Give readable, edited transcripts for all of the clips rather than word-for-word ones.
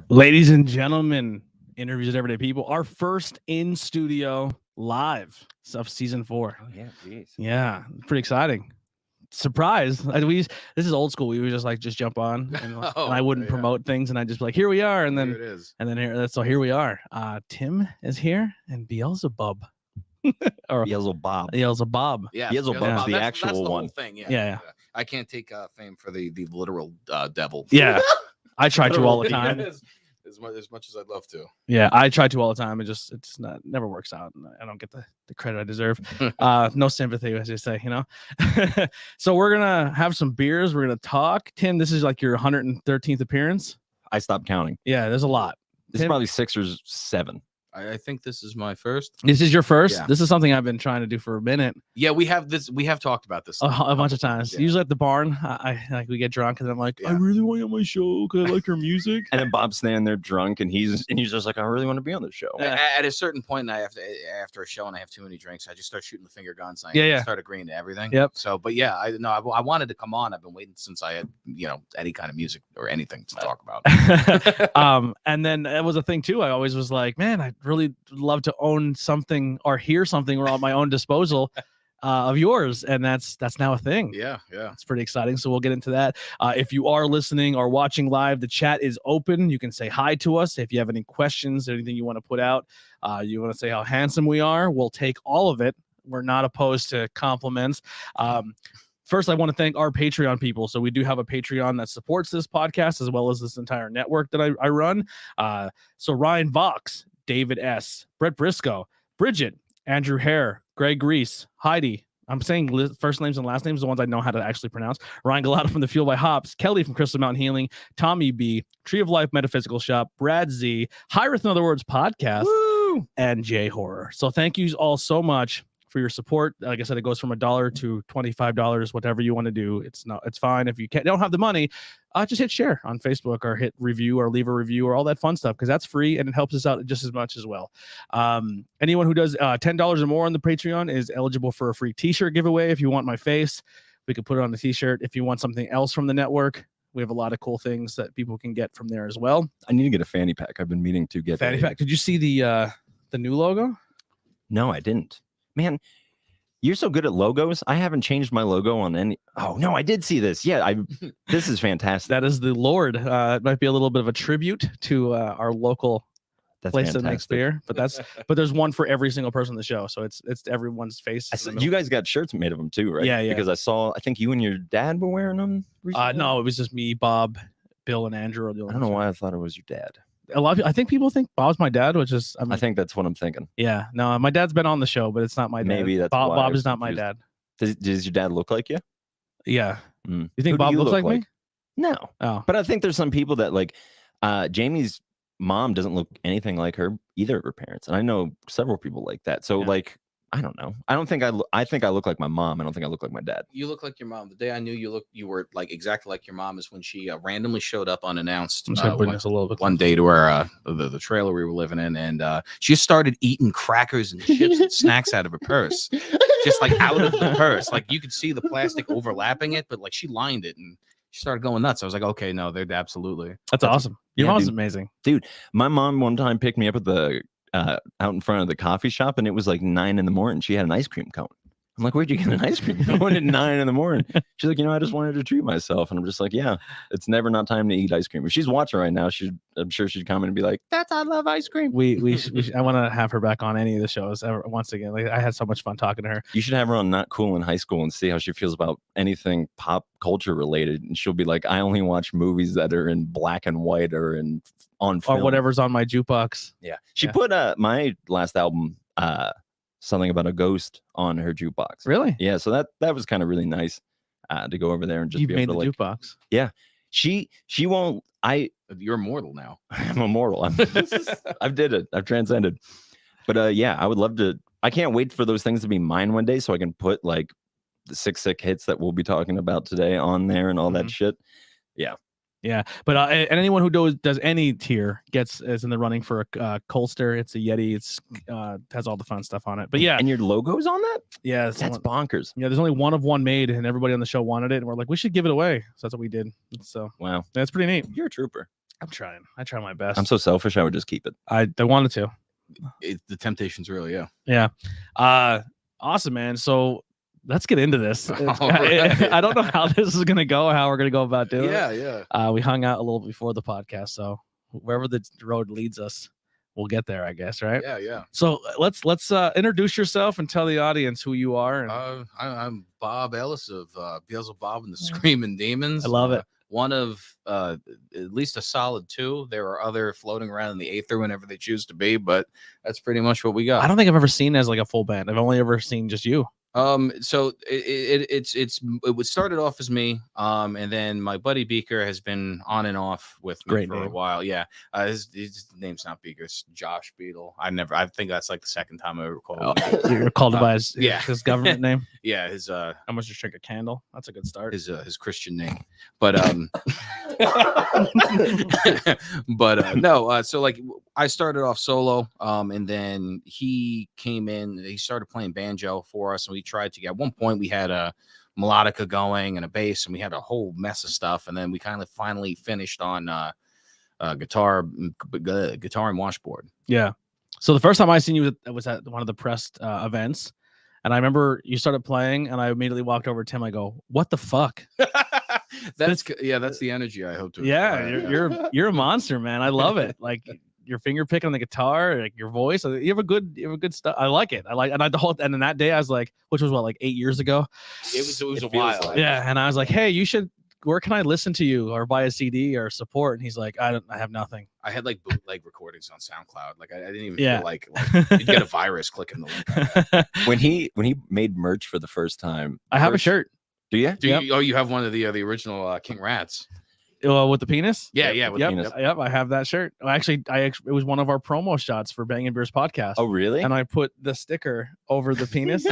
Ladies and gentlemen, interviews with everyday people. Our first in studio live of season 4. Oh yeah, jeez. Yeah, pretty exciting. Surprise! This is old school. We would just jump on, and I wouldn't promote things, and I just be like, here we are, and Here then it is. here we are. Tim is here, and Beelzebub. or Beelzebub. Beelzebub. Yeah, Beelzebub's the that's actual the one. whole thing. Yeah. Yeah. I can't take fame for the literal devil. Yeah, I try to all the time. As much as I'd love to. Yeah, I try to all the time. It's not never works out. And I don't get the credit I deserve. No sympathy, as you say, So we're gonna have some beers. We're gonna talk. Tim, this is like your 113th appearance. I stopped counting. Yeah, there's a lot. This is probably 6 or 7. I think this is my first. This is your first. Yeah. This is something I've been trying to do for a minute. Yeah, we have talked about this A bunch of times. Yeah. Usually at the barn, I like we get drunk and I'm like, I really want you on my show because I like your music. And then Bob's standing there drunk, and he's just like, I really want to be on the show. At a certain point, after a show and I have too many drinks, I just start shooting the finger guns. And start agreeing to everything. Yep. So, but yeah, I wanted to come on. I've been waiting since I had any kind of music or anything to talk about. And then that was a thing too. I always was like, man, I'd really love to own something or hear something or at my own disposal of yours, and that's now a thing. Yeah It's pretty exciting, so we'll get into that. If you are listening or watching live, the chat is open. You can say hi to us if you have any questions, anything you want to put out. You want to say how handsome we are, we'll take all of it. We're not opposed to compliments. First, I want to thank our Patreon people. So we do have a Patreon that supports this podcast as well as this entire network that I run. So Ryan Vox, David S., Brett Briscoe, Bridget, Andrew Hare, Greg Reese, Heidi. I'm saying first names and last names, the ones I know how to actually pronounce. Ryan Galata from the Fuel by Hops, Kelly from Crystal Mountain Healing, Tommy B, Tree of Life Metaphysical Shop, Brad Z, Hyrith in Other Words Podcast, Woo! And J Horror. So thank you all so much for your support. Like I said, it goes from $1 to $25, whatever you want to do. It's fine. If you don't have the money, just hit share on Facebook or hit review or leave a review or all that fun stuff, because that's free and it helps us out just as much as well. Anyone who does $10 or more on the Patreon is eligible for a free t-shirt giveaway. If you want my face, we could put it on the t-shirt. If you want something else from the network, we have a lot of cool things that people can get from there as well. I need to get a fanny pack. I've been meaning to get fanny pack. Did you see the new logo? No, I didn't. Man, you're so good at logos. I haven't changed my logo on any. Oh no, I did see this. Yeah, this is fantastic. That is the Lord. It might be a little bit of a tribute to our local place that makes beer, but there's one for every single person in the show, so it's everyone's face. You guys got shirts made of them too, right? Yeah. Because I think you and your dad were wearing them recently? No, it was just me, Bob, Bill, and Andrew. I don't know why I thought it was your dad. A lot of people, I think people think Bob's my dad, which is I think that's what I'm thinking. Yeah, no, my dad's been on the show, but it's not my dad. Maybe that's Bob is not my dad. Does your dad look like you? Yeah. You think Bob looks like me? No. Oh, but I think there's some people that like Jamie's mom doesn't look anything like her, either of her parents, and I know several people like that. So like, I don't know. I don't think I think I look like my mom. I don't think I look like my dad. You look like your mom. The day I knew you were like exactly like your mom is when she randomly showed up unannounced one day to our the trailer we were living in, and she just started eating crackers and chips and snacks out of her purse, just like out of the purse. Like you could see the plastic overlapping it, but like she lined it and she started going nuts. I was like, okay, no, they're absolutely. That's awesome. Your mom's amazing, dude. My mom one time picked me up at the out in front of the coffee shop, and it was like 9 a.m. She had an ice cream cone. I'm like, where'd you get an ice cream cone at 9 a.m? She's like, I just wanted to treat myself. And I'm just like, yeah, it's never not time to eat ice cream. If she's watching right now, I'm sure she'd come in and be like, I love ice cream. I want to have her back on any of the shows ever, once again. Like, I had so much fun talking to her. You should have her on Not Cool in High School and see how she feels about anything pop culture related. And she'll be like, I only watch movies that are in black and white or on film. Or whatever's on my jukebox. Yeah. She put my last album, Something About a Ghost, on her jukebox. Really? Yeah. So that was kind of really nice to go over there and just You've be able made to the jukebox. Yeah. She won't. You're immortal now. I'm immortal. I've did it. I've transcended. But yeah, I would love to. I can't wait for those things to be mine one day, so I can put like the 6 sick hits that we'll be talking about today on there and all that shit. Yeah. Yeah, but and anyone who does any tier is in the running for a Colster. It's a Yeti. It's has all the fun stuff on it. But yeah, and your logo's on that. Yeah, that's bonkers. Yeah, there's only one of one made, and everybody on the show wanted it, and we're like, we should give it away. So that's what we did. So wow, that's pretty neat. You're a trooper. I'm trying. I try my best. I'm so selfish. I would just keep it. I wanted to. The temptation's real, yeah. Yeah. Awesome, man. So let's get into this. Right. I don't know how this is gonna go, how we're gonna go about doing it. Yeah. We hung out a little before the podcast, so wherever the road leads us, we'll get there, I guess, right? Yeah. So let's introduce yourself and tell the audience who you are. And I'm Bob Ellis of Beelzebub and the Screaming Demons. I love it. One of at least a solid 2. There are other floating around in the aether whenever they choose to be, but that's pretty much what we got. I don't think I've ever seen as like a full band. I've only ever seen just you. So it started off as me, and then my buddy Beaker has been on and off with me for a while. Yeah, his name's not Beaker, it's Josh Beadle. I think that's like the second time I ever called him. You're called by his government name. Yeah, his I must just drink a candle. That's a good start. His Christian name, but no. So like I started off solo, and then he came in. He started playing banjo for us, and we tried to get. At one point, we had a melodica going and a bass, and we had a whole mess of stuff. And then we kind of finally finished on guitar and washboard. Yeah. So the first time I seen you was at one of the pressed events, and I remember you started playing, and I immediately walked over to Tim. I go, "What the fuck?" That's the energy I hope to. Yeah, you're a monster, man. I love it. Like your finger picking on the guitar, like your voice. You have a good stuff. I like it. And then that day I was like, which was what, like 8 years ago. It was a while. Like. Yeah, and I was like, hey, where can I listen to you or buy a CD or support? And he's like, I have nothing. I had like bootleg recordings on SoundCloud. Like I didn't even feel like you'd get a virus clicking the link. When he made merch for the first time, I have a shirt. Do you? You have one of the original King Rats. With the penis? Yeah. With the penis. Yep, I have that shirt. Actually, it was one of our promo shots for Bang & Beers podcast. Oh, really? And I put the sticker over the penis.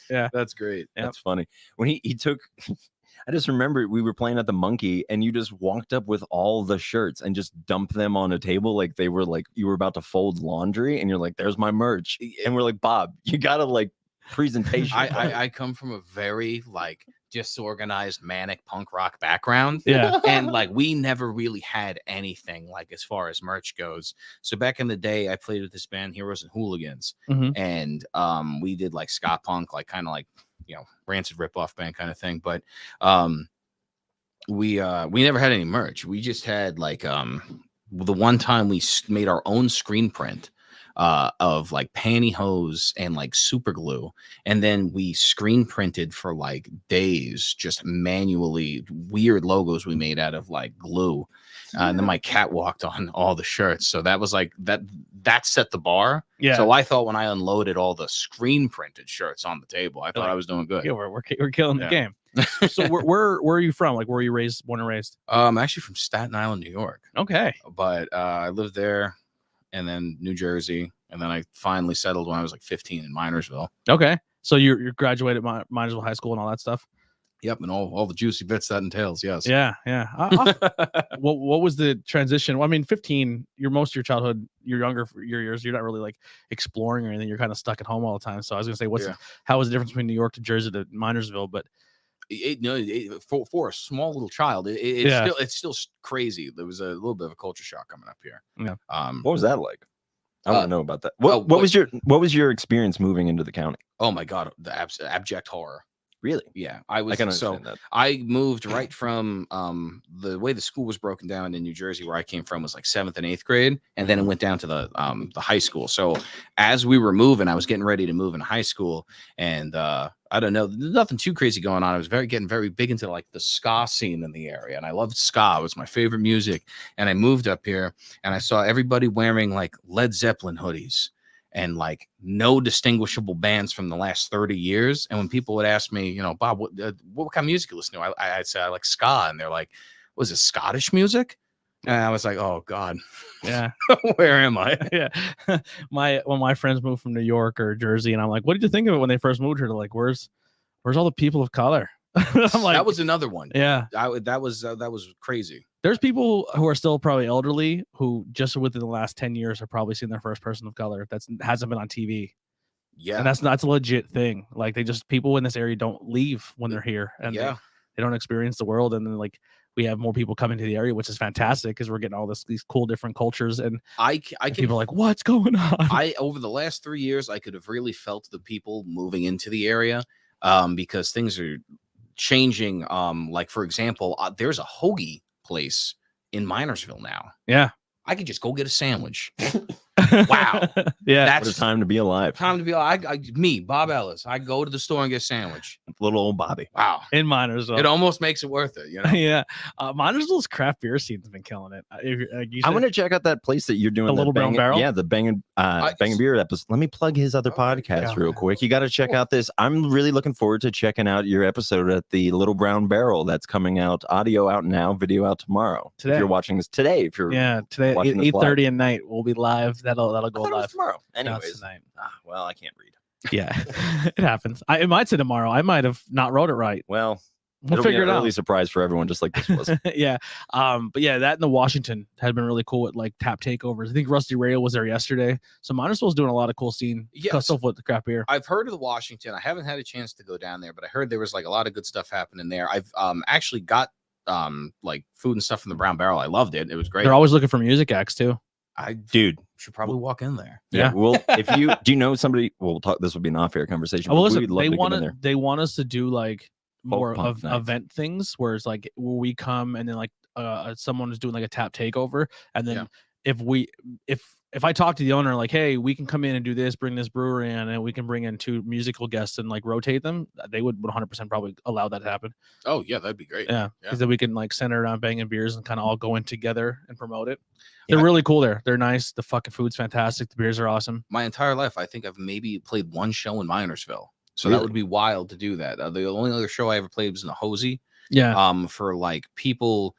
Yeah, that's great. Yep. That's funny. When he took, I just remember we were playing at the Monkey, and you just walked up with all the shirts and just dumped them on a table like they were like you were about to fold laundry, and you're like, "There's my merch," and we're like, "Bob, you gotta like." Presentation. I come from a very like disorganized manic punk rock background. Yeah. And like we never really had anything like as far as merch goes. So back in the day, I played with this band, Heroes and Hooligans. Mm-hmm. And we did like ska punk, like kind of like, you know, Rancid ripoff band kind of thing. But we never had any merch. We just had like the one time we made our own screen print of like pantyhose and like super glue, and then we screen printed for like days just manually weird logos we made out of like glue, and then my cat walked on all the shirts, so that was like that set the bar. Yeah, so I thought when I unloaded all the screen printed shirts on the table, I thought I was doing good. Yeah, we're killing the game. So where are you from? Like, where are you born and raised? I'm actually from Staten Island, New York. Okay, but I lived there, and then New Jersey, and then I finally settled when I was like 15 in Minersville. Okay, so you're graduated Minersville High School and all that stuff. Yep, and all the juicy bits that entails. Yes. Yeah. What was the transition? Well, I mean, 15. Most of your childhood, your younger years, you're not really like exploring or anything. You're kind of stuck at home all the time. So I was gonna say, how was the difference between New York to Jersey to Minersville? But for a small little child, it's still crazy. There was a little bit of a culture shock coming up here. Yeah. What was that like? I want to know about that. What was your experience moving into the county? Oh my God, the abject horror. Really? Yeah, I can understand that. I moved right from the way the school was broken down in New Jersey, where I came from, was like 7th and 8th grade, and then it went down to the high school. So as we were moving, I was getting ready to move in high school, and I don't know, nothing too crazy going on. I was getting very big into like the ska scene in the area, and I loved ska. It was my favorite music. And I moved up here, and I saw everybody wearing like Led Zeppelin hoodies and like no distinguishable bands from the last 30 years. And when people would ask me, you know, Bob, what kind of music you listen to? I'd say I like ska, and they're like, was it Scottish music? And I was like, oh God, yeah, where am I? Yeah, when my friends moved from New York or Jersey, and I'm like, what did you think of it when they first moved here? They're like, where's all the people of color? I'm like, that was another one. Yeah, that was crazy. There's people who are still probably elderly who just within the last 10 years have probably seen their first person of color that hasn't been on TV. Yeah, and that's a legit thing. Like people in this area don't leave when they're here, and they don't experience the world. And then like we have more people coming to the area, which is fantastic because we're getting all these cool different cultures, and people are like, what's going on? Over the last 3 years, I could have really felt the people moving into the area because things are changing. Like for example, there's a hoagie place in Minersville now. Yeah, I could just go get a sandwich. Wow. Yeah, that's a time to be alive. Time to be alive. Me, Bob Ellis. I go to the store and get a sandwich. Little old Bobby. Wow. In Minersville. It almost makes it worth it, you know? Yeah. Minersville's craft beer scene's been killing it. I want to check out that place that you're doing. The Little Brown Barrel? Yeah, the Bangin' Beer episode. Let me plug his other podcast real quick. You got to check out this. I'm really looking forward to checking out your episode at the Little Brown Barrel. That's coming out. Audio out now, video out tomorrow. Today. If you're watching this today. If you're today at 8:30 at night, we'll be live. That'll go live tomorrow. Anyways, well, I can't read. Yeah, it happens. It might say tomorrow. I might have not wrote it right. Well, we'll figure it out. Early surprise for everyone, just like this was. Yeah. But yeah, that in the Washington had been really cool with like tap takeovers. I think Rusty Radio was there yesterday. So Minersville's doing a lot of cool scene stuff with the craft beer. I've heard of the Washington. I haven't had a chance to go down there, but I heard there was like a lot of good stuff happening there. I've actually got like food and stuff from the Brown Barrel. I loved it. It was great. They're always looking for music acts too. Dude, should probably walk in there. Yeah. Well, if you do you know somebody, we'll talk. This would be an off-air conversation. Well, listen, they want us to do like more of nights. Event things, where it's like where we come and then like someone is doing like a tap takeover, and then if I talk to the owner like, hey, we can come in and do this, bring this brewery in, and we can bring in 2 musical guests and like rotate them, they would 100% probably allow that to happen. Oh yeah, that'd be great. Yeah, because then we can like center around Banging Beers and kind of all go in together and promote it. They're really cool there. They're nice. The fucking food's fantastic. The beers are awesome. My entire life, I think I've maybe played one show in Minersville. So that would be wild to do that. The only other show I ever played was in the Hosey. Yeah. For like people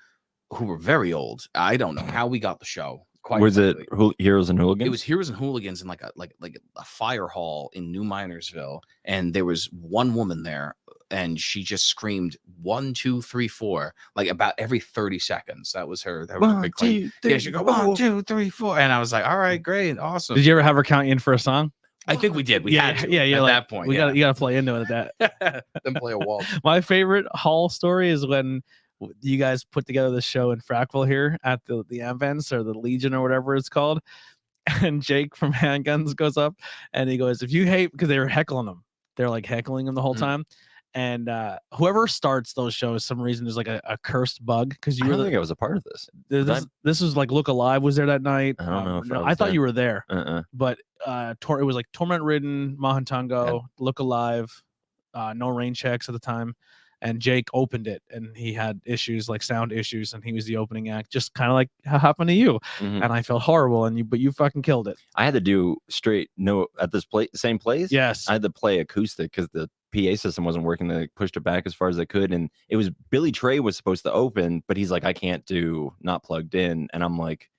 who were very old. I don't know how we got the show. Was it Heroes and Hooligans? It was Heroes and Hooligans in like a fire hall in New Minersville, and there was one woman there, and she just screamed 1, 2, 3, 4 like about every 30 seconds. That was her. That was a big claim. Yeah, she go 1, 2, 3, 4, and I was like, all right, great, awesome. Did you ever have her count you in for a song? I think we did. We had to. Yeah. At like, that point, you gotta play into it at that. Then play a waltz. My favorite hall story is when you guys put together the show in Frackville here at the Amvents or the Legion or whatever it's called, and Jake from Handguns goes up and he goes, if you hate, because they were heckling him, they're like heckling him the whole time, and whoever starts those shows, some reason there's like a cursed bug, because you I think I was a part of this. This was like Look Alive was there that night. I don't know if I thought you were there. But it was like Torment Ridden, Mahantango, Look Alive, No Rain Checks at the time. And Jake opened it, and he had issues like sound issues, and he was the opening act, just kind of like how happened to you. And I felt horrible, but you fucking killed it. I had to do straight at this same place. Yes, I had to play acoustic because the PA system wasn't working. They pushed it back as far as they could, and it was Billy Trey was supposed to open, but he's like, I can't do not plugged in, and I'm like,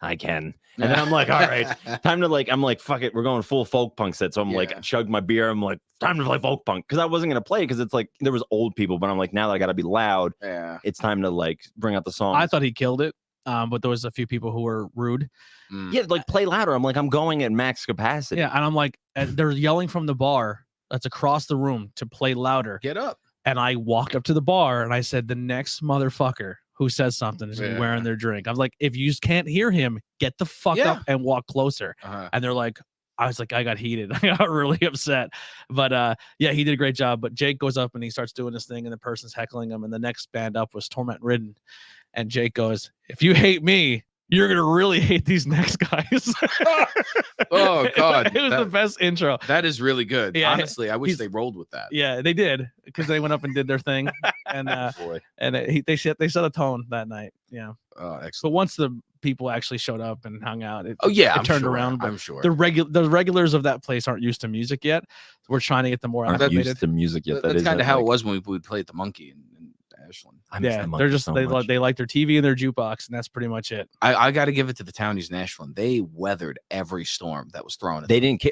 I can. And then I'm like, all right, time to I'm like, fuck it. We're going full folk punk set. So I'm like, I chugged my beer. I'm like, time to play folk punk. Cause I wasn't going to play. Cause it's like, there was old people, but I'm like, now that I got to be loud. Yeah. It's time to like bring out the song. I thought he killed it. But there was a few people who were rude. Yeah. Like play louder. I'm like, I'm going at max capacity. Yeah. And I'm like, they're yelling from the bar that's across the room to play louder. Get up. And I walked up to the bar and I said, the next motherfucker who says something is wearing their drink. I was like, if you just can't hear him, get the fuck up and walk closer. And they're like, I was like, I got heated. I got really upset. But yeah, he did a great job. But Jake goes up and he starts doing this thing, and the person's heckling him. And the next band up was Torment Ridden. And Jake goes, if you hate me, you're gonna really hate these next guys. Oh God, it was the best intro. That is really good. Yeah, honestly, I wish they rolled with that. Yeah, they did, because they went up and did their thing, and they set a tone that night. Yeah. Oh, excellent. But once the people actually showed up and hung out, it turned around. I'm sure the regulars of that place aren't used to music yet. We're trying to get them more acclimated. Used to music yet. That's kind of how it was when we would play at the Monkey in Ashland. They're just they like their TV and their jukebox, and that's pretty much it. I got to give it to the townies in Ashland. They weathered every storm that was thrown at them. They didn't.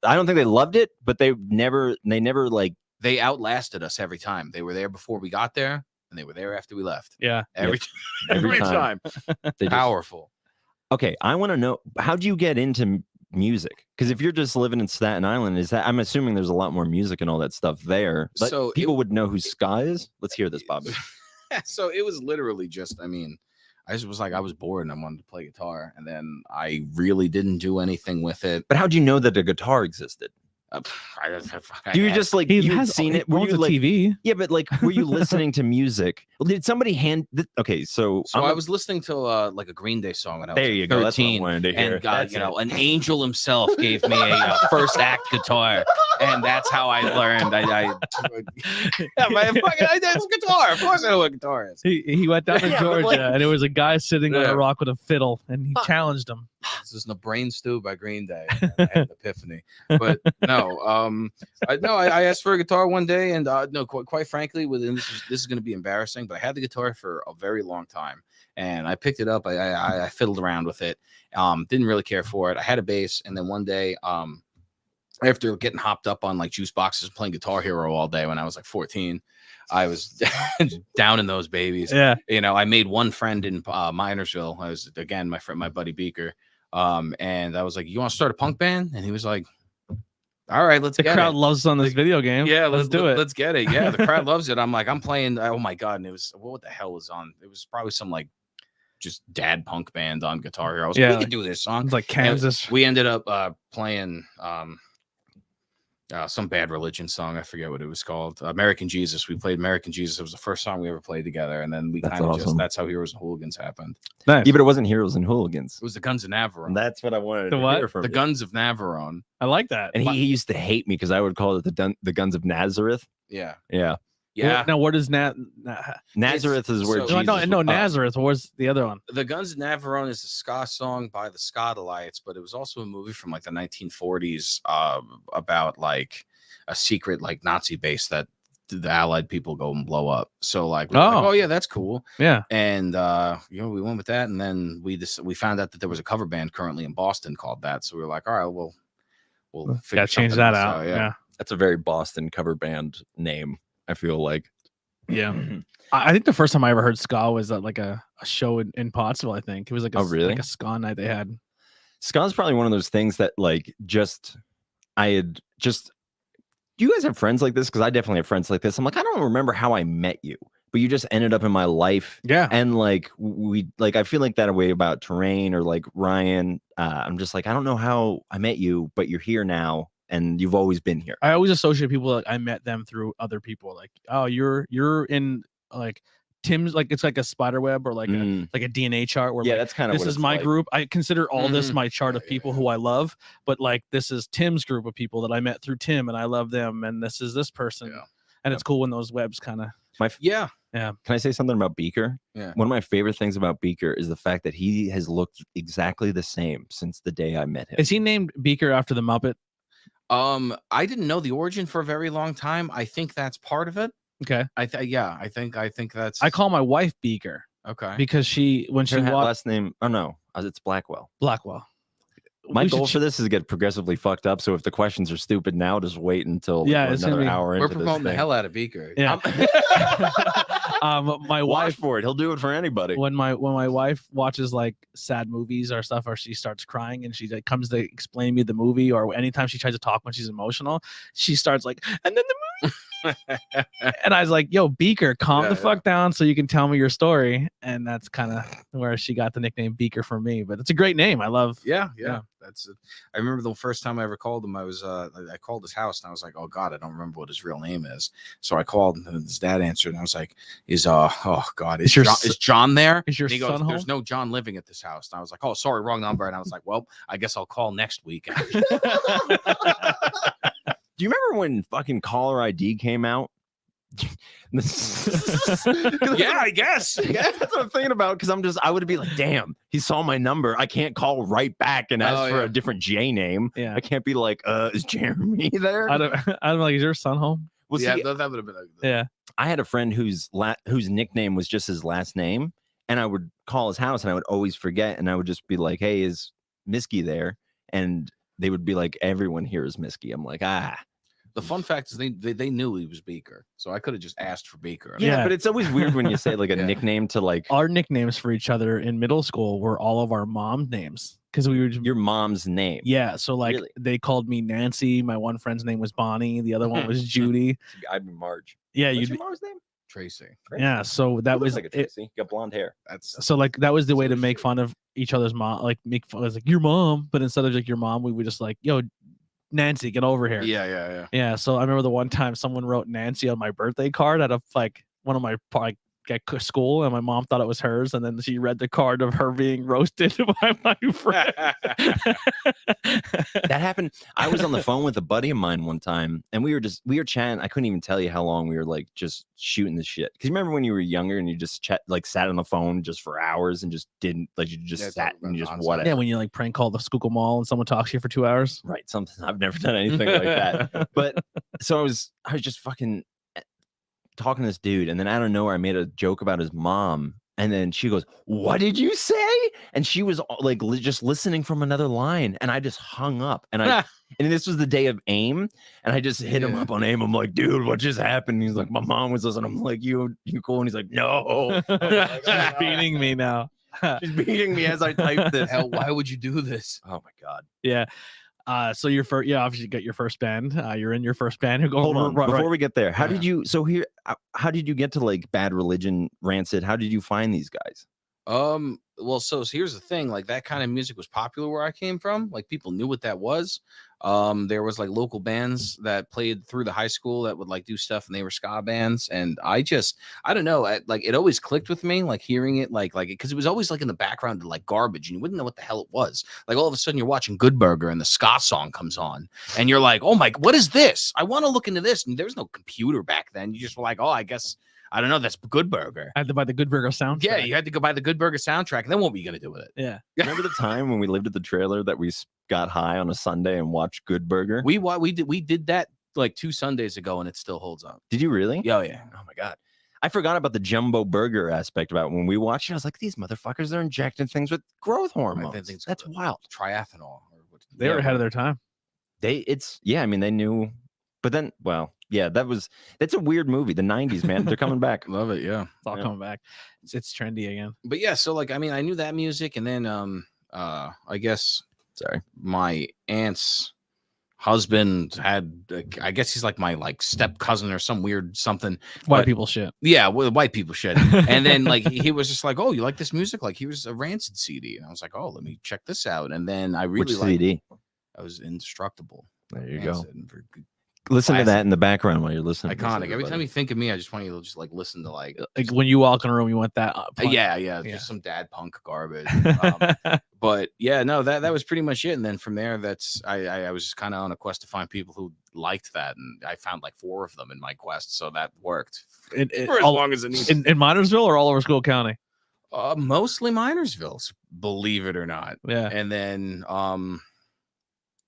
I don't think they loved it, but they never like. They outlasted us every time. They were there before we got there, and they were there after we left. Yeah, every time. Powerful. Okay, I want to know, how do you get into music? Because if you're just living in Staten Island, I'm assuming there's a lot more music and all that stuff there. But so people would know who Ska is. Let's hear this, Bobby. So it was literally just, I mean, I just was like, I was bored and I wanted to play guitar. And then I really didn't do anything with it. But how'd you know that a guitar existed? You just like you had seen it? Were you like TV? Yeah, but like, were you listening to music? Well, did somebody hand? Okay, so I was listening to like a Green Day song when I was there. You go. That's what I wanted to hear. And God, you know, an angel himself gave me a first act guitar, and that's how I learned. That's guitar. Of course, I know what guitar is. He went down to Georgia, and there was a guy sitting on a rock with a fiddle, and he challenged him. This is the Brain Stew by Green Day. I had an epiphany, but no, I asked for a guitar one day, and no, quite frankly, this is going to be embarrassing, but I had the guitar for a very long time, and I picked it up. I fiddled around with it. Didn't really care for it. I had a bass, and then one day, after getting hopped up on like juice boxes and playing Guitar Hero all day when I was like 14. I was down in those babies. Yeah, you know, I made one friend in Minersville. I was again my buddy Beaker. And I was like, "You want to start a punk band?" And he was like, "All right, let's." The crowd loves on this video game. Yeah, let's do it. Let's get it. Yeah, the crowd loves it. I'm like, I'm playing. Oh my god! And it was what the hell was on? It was probably some like just dad punk band on Guitar Hero. I was like, we could do this song. It's like Kansas. And we ended up playing some Bad Religion song. I forget what it was called. American Jesus. We played American Jesus. It was the first song we ever played together. And then we kind of just, that's how Heroes and Hooligans happened. Nice. Yeah, but it wasn't Heroes and Hooligans. It was the Guns of Navarone. That's what I wanted to hear from the Guns of Navarone. I like that. And he used to hate me because I would call it the Guns of Nazareth. Yeah. Yeah. Yeah. Now, what is Nazareth is where Jesus no, Nazareth. Where's the other one? The Guns of Navarone is a ska song by the Ska-Delights, but it was also a movie from like the 1940s about like a secret like Nazi base that the Allied people go and blow up. So like, oh yeah, that's cool. Yeah. And you know, we went with that, and then we found out that there was a cover band currently in Boston called that. So we were like, all right, we'll gotta change that out. So, yeah. That's a very Boston cover band name, I feel like. Yeah. I think the first time I ever heard ska was at like a show in Pottsville. I think it was like like a ska night they had. Ska is probably one of those things that like do you guys have friends like this? Because I definitely have friends like this. I'm like, I don't remember how I met you, but you just ended up in my life. Yeah. And like I feel like that way about Terrain or like Ryan. I'm just like, I don't know how I met you, but you're here now and you've always been here. I always associate people like I met them through other people. Like, oh, you're in like Tim's, like it's like a spider web or like a DNA chart where that's kind of this is my group. I consider all this my chart of people who I love, but like this is Tim's group of people that I met through Tim and I love them, and this is this person. And it's cool when those webs kind of yeah. Can I say something about Beaker? Yeah. One of my favorite things about Beaker is the fact that he has looked exactly the same since the day I met him. Is he named Beaker after the Muppet? I didn't know the origin for a very long time. I think that's part of it. Okay. I think that's. I call my wife Beaker. Okay. Because when she walked, last name. Oh no, it's Blackwell. Blackwell. My goal for this is to get progressively fucked up. So if the questions are stupid now, just wait until another hour. We're promoting the hell out of Beaker. Yeah. My wife for it. He'll do it for anybody. When my wife watches like sad movies or stuff, or she starts crying and she like comes to explain me the movie, or anytime she tries to talk when she's emotional, she starts like, and then the movie. And I was like, yo, Beaker, calm the fuck down so you can tell me your story. And that's kind of where she got the nickname Beaker from me. But it's a great name. I love. Yeah. That's it. I remember the first time I ever called him, I called his house and I was like, oh God, I don't remember what his real name is. So I called and his dad answered and I was like, is John there? Is your son home? There's no John living at this house. And I was like, oh, sorry, wrong number. And I was like, well, I guess I'll call next week. Do you remember when fucking caller ID came out? Yeah, I guess. Yeah, that's what I'm thinking about. Because I would be like, damn, he saw my number. I can't call right back and ask for a different J name. Yeah, I can't be like, is Jeremy there? I don't like, is your son home? Well, yeah, that would have been. Yeah, I had a friend whose nickname was just his last name, and I would call his house, and I would always forget, and I would just be like, hey, is Miski there? And they would be like, everyone here is Miski. I'm like, The fun fact is they knew he was Beaker, so I could have just asked for Beaker. Yeah, but it's always weird when you say like a nickname to like. Our nicknames for each other in middle school were all of our mom names because we were your mom's name. Yeah, so like they called me Nancy. My one friend's name was Bonnie. The other one was Judy. I'd be Marge. Yeah, what's your mom's name? Tracy. Yeah, so that was like a Tracy. Got blonde hair. That's so like that was the way to So make shit. fun of each other's mom, like make fun. It was like your mom, but instead of like your mom, we would just like, yo, Nancy, get over here. Yeah. So I remember the one time someone wrote Nancy on my birthday card out of like one of my like at school, and my mom thought it was hers, and then she read the card of her being roasted by my friend. That happened. I was on the phone with a buddy of mine one time, and we were chatting. I couldn't even tell you how long we were like just shooting the shit. Because you remember when you were younger and you just sat on the phone just for hours and just didn't like you just sat and you just whatever. Yeah, when you like prank call the Schuylkill Mall and someone talks to you for 2 hours. Right. Something I've never done anything like that. But so I was just fucking talking to this dude, and then out of nowhere I made a joke about his mom, and then she goes, "What did you say?" And she was like just listening from another line, and I just hung up, and and this was the day of AIM, and I just hit him up on AIM. I'm like, "Dude, what just happened?" He's like, "My mom was listening." I'm like, "You cool?" And he's like, "No." She's beating me now. She's beating me as I type this. Hell, why would you do this? Oh my god. Yeah. So your first, obviously you got your first band. You're in your first band. Hold on, before we get there, how did you? So here, how did you get to like Bad Religion, Rancid? How did you find these guys? Well, so here's the thing, like that kind of music was popular where I came from. Like people knew what that was. There was like local bands that played through the high school that would like do stuff, and they were ska bands. And I don't know, like it always clicked with me, like hearing it, like because it was always like in the background of like garbage, and you wouldn't know what the hell it was. Like all of a sudden you're watching Good Burger and the ska song comes on, and you're like, oh my, what is this? I want to look into this. And there's no computer back then. You just were like, oh, I guess. I don't know. That's Good Burger. I had to buy the Good Burger soundtrack. Yeah, you had to go buy the Good Burger soundtrack. And then what were you going to do with it? Yeah. Remember the time when we lived at the trailer that we got high on a Sunday and watched Good Burger? We did that like 2 Sundays ago, and it still holds up. Did you really? Oh, yeah. Oh, my God. I forgot about the jumbo burger aspect about it. When we watched it. I was like, these motherfuckers, they're injecting things with growth hormones. That's wild. Triathanol. They were ahead of their time. They knew. But then, well, yeah, that's a weird movie. The 90s, man. They're coming back. Love it, yeah. It's all coming back. It's trendy again. But yeah, so like I mean, I knew that music, and then I guess my aunt's husband had I guess he's like my like step cousin or some weird something. White people shit. Yeah, white people shit. And then like he was just like, "Oh, you like this music?" Like he was a Rancid CD, and I was like, "Oh, let me check this out." And then I really liked CD? I was Indestructible. There you go. Listen to that in the background while you're listening. Iconic. Every time you think of me, I just want you to just like listen to like when you walk in a room, you want that. Yeah, just some dad punk garbage. But yeah, no, that was pretty much it. And then from there, I was just kind of on a quest to find people who liked that, and I found like 4 of them in my quest, so that worked for as long as it needed. In Minersville or all over Schuylkill County? Mostly Minersville, believe it or not. Yeah, and then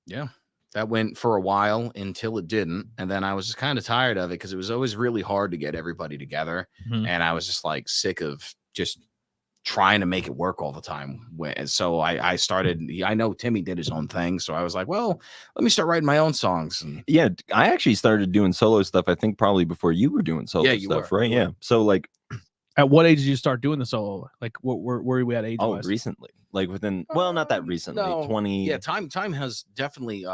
yeah. That went for a while until it didn't. And then I was just kind of tired of it because it was always really hard to get everybody together. Mm-hmm. And I was just like sick of just trying to make it work all the time. And so I started, I know Timmy did his own thing. So I was like, well, let me start writing my own songs. And yeah, I actually started doing solo stuff, I think probably before you were doing solo stuff, right? Yeah. So like, at what age did you start doing the solo? Like, where were we at age? Oh, recently, like within, well, not that recently, 20. Yeah, time has definitely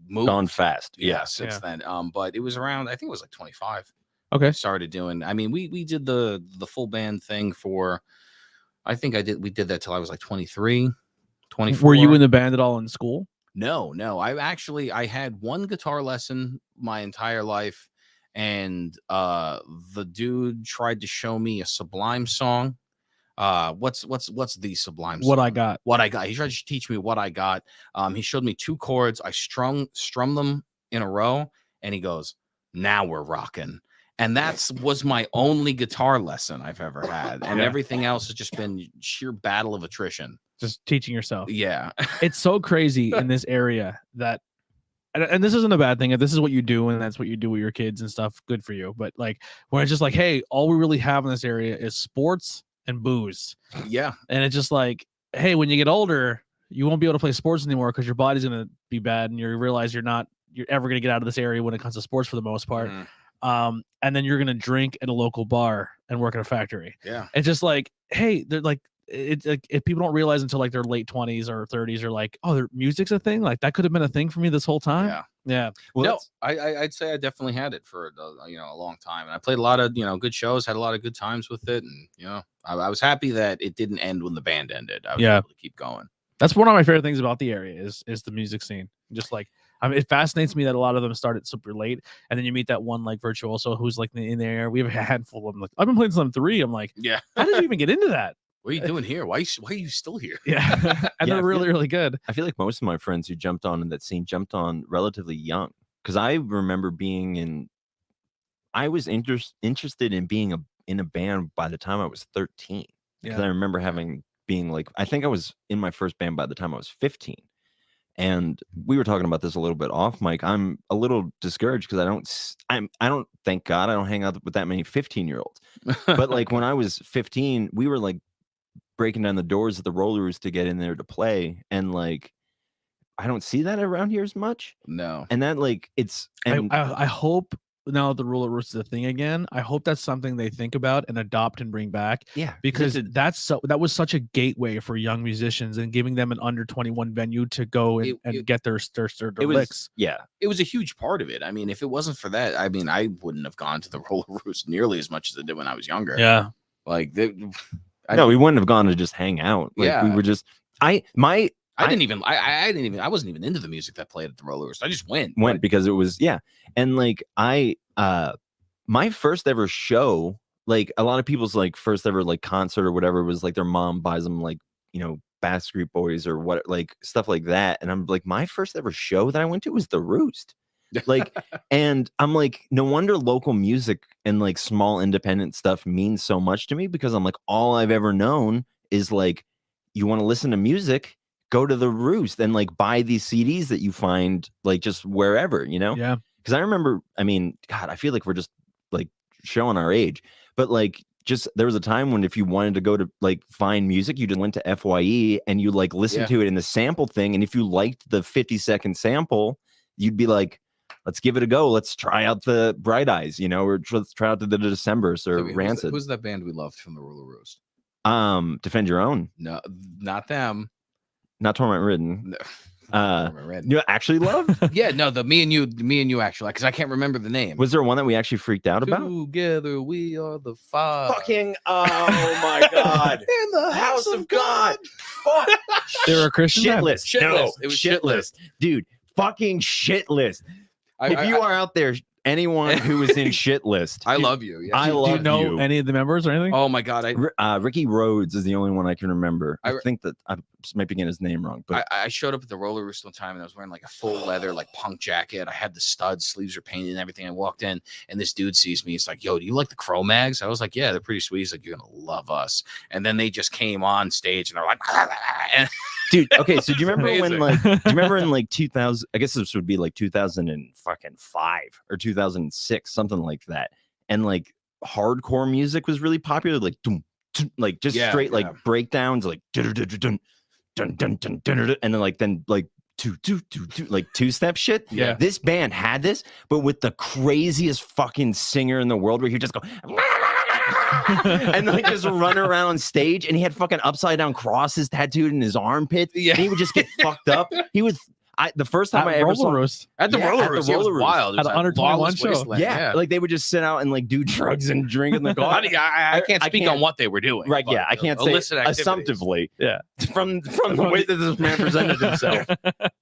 moved. Gone fast. Yeah, since then. But it was around, I think it was like 25. Okay. I started doing, I mean, we did the full band thing for, I think we did that till I was like 23, 24. Were you in the band at all in school? No. I had one guitar lesson my entire life. And the dude tried to show me a Sublime song. What's the Sublime song? What I Got. He tried to teach me What I Got. He showed me 2 chords. I strum them in a row, and he goes, "Now we're rocking." And was my only guitar lesson I've ever had. And everything else has just been sheer battle of attrition. Just teaching yourself. Yeah. It's so crazy in this area that, and this isn't a bad thing. If this is what you do and that's what you do with your kids and stuff, good for you. But like when it's just like, hey, all we really have in this area is sports and booze. Yeah. And it's just like, hey, when you get older, you won't be able to play sports anymore because your body's going to be bad, and you realize you're ever going to get out of this area when it comes to sports for the most part. And then you're going to drink at a local bar and work at a factory. Yeah. It's just like, hey, they're like, it's like if people don't realize until like their late 20s or 30s, are like, oh, their music's a thing. Like that could have been a thing for me this whole time. Yeah. Well, no, I'd say I definitely had it for a long time, and I played a lot of good shows, had a lot of good times with it, and I was happy that it didn't end when the band ended. I was able to keep going. That's one of my favorite things about the area is the music scene. Just like, I mean, it fascinates me that a lot of them started super late, and then you meet that one like virtuoso who's like in there. We have a handful of them. Like, I've been playing some 3. I'm like, yeah, how did you even get into that? What are you doing here? Why are you still here? Yeah, and they're really good. I feel like most of my friends who jumped on in that scene jumped on relatively young, because I remember I was interested in being in a band by the time I was 13. Because I remember being like, I think I was in my first band by the time I was 15. And we were talking about this a little bit off mic. I'm a little discouraged because I don't, thank God, I don't hang out with that many 15-year-olds. But like when I was 15, we were like breaking down the doors of the Rollers to get in there to play, and like I don't see that around here as much. No. And that like I hope now the Roller Roast is a thing again. I hope that's something they think about and adopt and bring back. Yeah, because that was such a gateway for young musicians, and giving them an under 21 venue to go and get their licks. Yeah, it was a huge part of it. I mean, if it wasn't for that, I mean, I wouldn't have gone to the Roller Roast nearly as much as I did when I was younger. Yeah, like we wouldn't have gone to just hang out. Like we were just I wasn't even into the music that played at the Roller Roast. I just went because it was and like my first ever show, like a lot of people's like first ever like concert or whatever was like their mom buys them like Backstreet Boys or what, like stuff like that, and I'm like, my first ever show that I went to was the Roost. Like, and I'm like, no wonder local music and like small independent stuff means so much to me, because I'm like, all I've ever known is like, you want to listen to music, go to the Roost and like buy these CDs that you find like just wherever, Yeah. Because I remember, I mean, God, I feel like we're just like showing our age, but like just there was a time when if you wanted to go to like find music, you just went to FYE and you like listened to it in the sample thing, and if you liked the 50-second sample, you'd be like, let's give it a go. Let's try out the Bright Eyes, or let's try out the Decembers or Rancid. Who's that band we loved from the Roller Roast? Defend Your Own. No, not them. Not Torment Ridden. No. You actually loved? Yeah, no, me and you actually, because I can't remember the name. Was there one that we actually freaked out about? Together we are the five. Fucking oh my God. In the house of God. Fuck. They were a Christian Shit band? list. Shit No, list. It was shit list. Dude, fucking Shit List. If you are out there, anyone who is in Shit List, I love you. Yeah. I love you. Do you know any of the members or anything? Oh my God. Ricky Rhodes is the only one I can remember. I think that I might be getting his name wrong, but I showed up at the Roller Roast one time and I was wearing like a full leather like punk jacket. I had the studs, sleeves were painted and everything. I walked in and this dude sees me. He's like, "Yo, do you like the Cro-Mags?" I was like, "Yeah, they're pretty sweet." He's like, "You're gonna love us." And then they just came on stage and they're like, and dude, okay, so do you remember when like, do you remember in like 2000, I guess this would be like 2005 or 2006, something like that, and like hardcore music was really popular, like like just straight like breakdowns, like dun dun dun dun dun dun, and then like like two-step shit. Yeah, this band had this, but with the craziest fucking singer in the world, where he just go and like just run around on stage, and he had fucking upside down crosses tattooed in his armpits. Yeah, and he would just get fucked up. He would. The first time I ever saw at the Roller Roast, it was wild. At the under 21 show. Yeah, like they would just sit out and like do drugs and drink in the car. I can't speak on what they were doing. Right? Yeah, I can't say assumptively. Yeah, from the way that this man presented himself.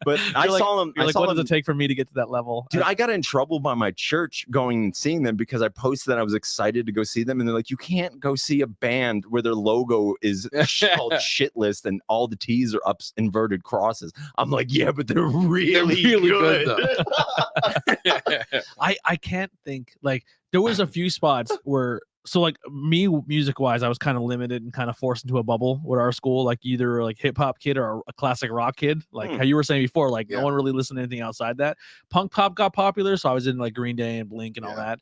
But I saw him. Like, what does it take for me to get to that level? Dude, I got in trouble by my church going and seeing them because I posted that I was excited to go see them, and they're like, "You can't go see a band where their logo is called Shit List and all the T's are up inverted crosses." I'm like, "Yeah, but they're really good though." I can't think, like there was a few spots where, so like me music wise, I was kind of limited and kind of forced into a bubble with our school, like either like hip hop kid or a classic rock kid, like how you were saying before, like no one really listened to anything outside that. Punk pop got popular, so I was in like Green Day and Blink and all that.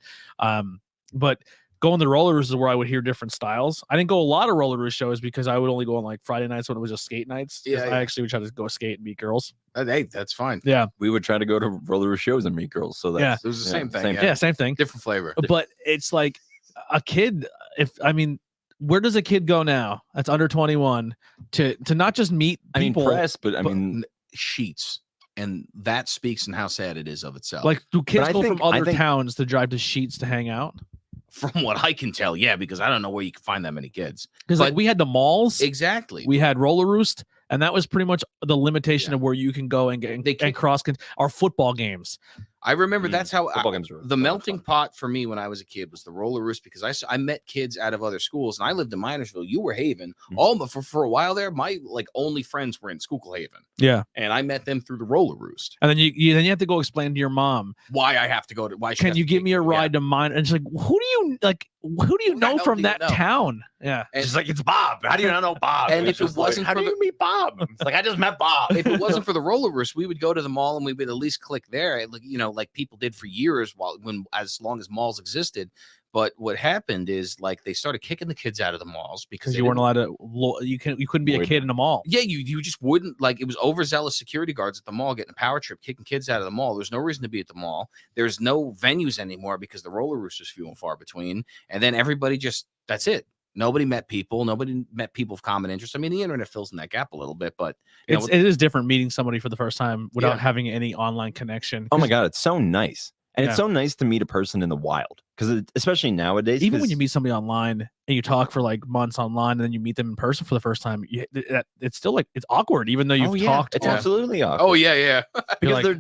But going to Roller Roast is where I would hear different styles. I didn't go a lot of Roller Roast shows because I would only go on like Friday nights when it was just skate nights. I actually would try to go skate and meet girls. Hey, that's fine. Yeah, we would try to go to Roller Roast shows and meet girls. So that's, it was the same thing. Same thing. Different flavor. But it's like a kid. If I mean, where does a kid go now that's under 21 to not just meet people? Press, but I mean Sheets. And that speaks in how sad it is of itself. Like, do kids go from other towns to drive to Sheets to hang out? From what I can tell, yeah, because I don't know where you can find that many kids. Because like we had the malls, exactly. We had Roller Roost, and that was pretty much the limitation of where you can go and get and cross our football games. I remember that's how the melting fun. pot for me when I was a kid was the Roller Roost, because I met kids out of other schools, and I lived in Minersville. You were Haven. For a while there, my like only friends were in Schuylkill Haven. Yeah, and I met them through the Roller Roost. And then you have to go explain to your mom why I have to go to. Why can you give me a ride to mine? And she's like, who do you know from that town? Yeah, and she's like, it's Bob. How do you not know Bob? And if it wasn't, how do you meet Bob? It's like, I just met Bob. If it wasn't for the Roller Roost, we would go to the mall and we would at least click there, like people did for years as long as malls existed. But what happened is like they started kicking the kids out of the malls because you weren't allowed to. You couldn't be a kid in a mall. Yeah, you just wouldn't. Like, it was overzealous security guards at the mall getting a power trip, kicking kids out of the mall. There's no reason to be at the mall. There's no venues anymore because the Roller Roost is few and far between. And then everybody that's it. Nobody met people. Nobody met people of common interest. I mean, the internet fills in that gap a little bit, but it is different meeting somebody for the first time without having any online connection. Oh my God, it's so nice. And it's so nice to meet a person in the wild, because especially nowadays, even when you meet somebody online and you talk for like months online and then you meet them in person for the first time, it's still like it's awkward, even though you've talked. It's absolutely awkward. Oh yeah. Because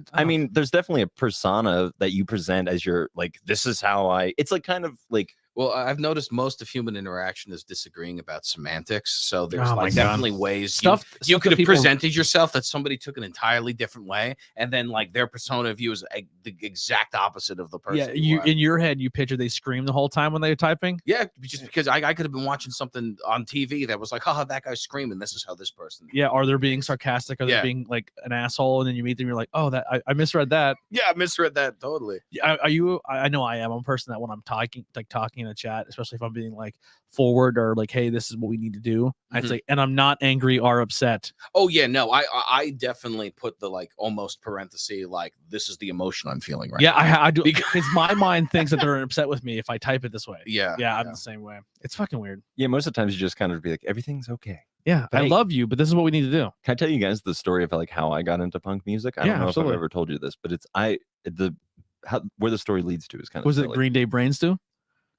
there's definitely a persona that you present as your like, this is how it's like kind of like. Well, I've noticed most of human interaction is disagreeing about semantics. So there's definitely ways you could have presented yourself that somebody took an entirely different way, and then like their persona of you is the exact opposite of the person. Yeah, in your head, you picture they scream the whole time when they're typing. Yeah, just because I could have been watching something on TV that was like, oh, that guy's screaming. This is how this person. Yeah, are they being sarcastic? Are they being like an asshole? And then you meet them, you're like, oh, that I misread that. Yeah, I misread that totally. Are you? I know I am. I'm a person that when I'm talking in a chat, especially if I'm being like forward or like, hey, this is what we need to do, I'd say, and I'm not angry or upset. Oh yeah, no, I definitely put the like almost parenthesis, like this is the emotion I'm feeling right now. I do, because my mind thinks that they're upset with me if I type it this way. Yeah, I'm the same way. It's fucking weird. Yeah, most of the times you just kind of be like, everything's okay. Yeah, I love you, but this is what we need to do. Can I tell you guys the story of like how I got into punk music? I don't know if I've ever told you this, but it's where the story leads to is kind of silly. It Green Day Brains too?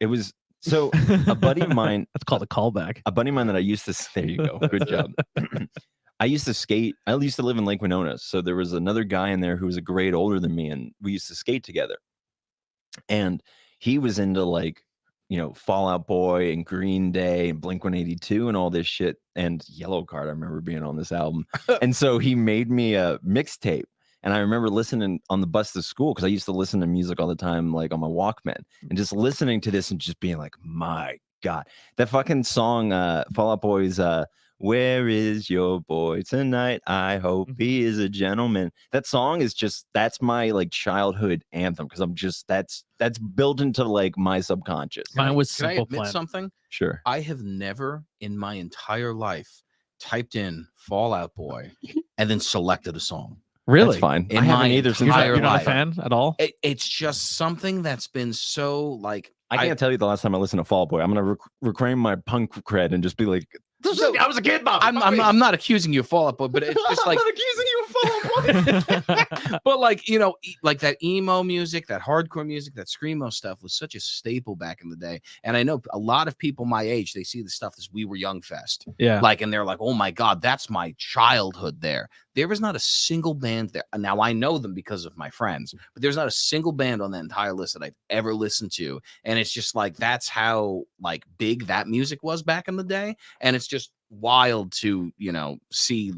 It was. So a buddy of mine, that's called a callback. A buddy of mine that I used to, there you go. Good job. I used to skate. I used to live in Lake Winona. So there was another guy in there who was a grade older than me, and we used to skate together. And he was into like, Fall Out Boy and Green Day and Blink-182 and all this shit. And Yellow Card, I remember being on this album. And so he made me a mixtape. And I remember listening on the bus to school, because I used to listen to music all the time, like on my Walkman, and just listening to this and just being like, my God, that fucking song, Fall Out Boy's, where is your boy tonight? I hope he is a gentleman. That song is that's my like childhood anthem, because I'm just, that's built into like my subconscious. Mine was Can I admit something? Sure. I have never in my entire life typed in Fall Out Boy and then selected a song. Really? That's fine. I haven't either. You're not a fan at all? It's just something that's been so like. I can't tell you the last time I listened to Fall Out Boy. I'm gonna reclaim my punk cred and just be like, I was a kid, Bob. I'm not accusing you of Fall Out Boy, but it's just like I'm not accusing you of Fall Out Boy. But like like that emo music, that hardcore music, that screamo stuff was such a staple back in the day. And I know a lot of people my age, they see the stuff as We Were Young Fest. Yeah. Like, and they're like, oh my God, that's my childhood there. There was not a single band there. Now I know them because of my friends, but there's not a single band on that entire list that I've ever listened to. And it's just like, that's how like big that music was back in the day. And it's just wild to, see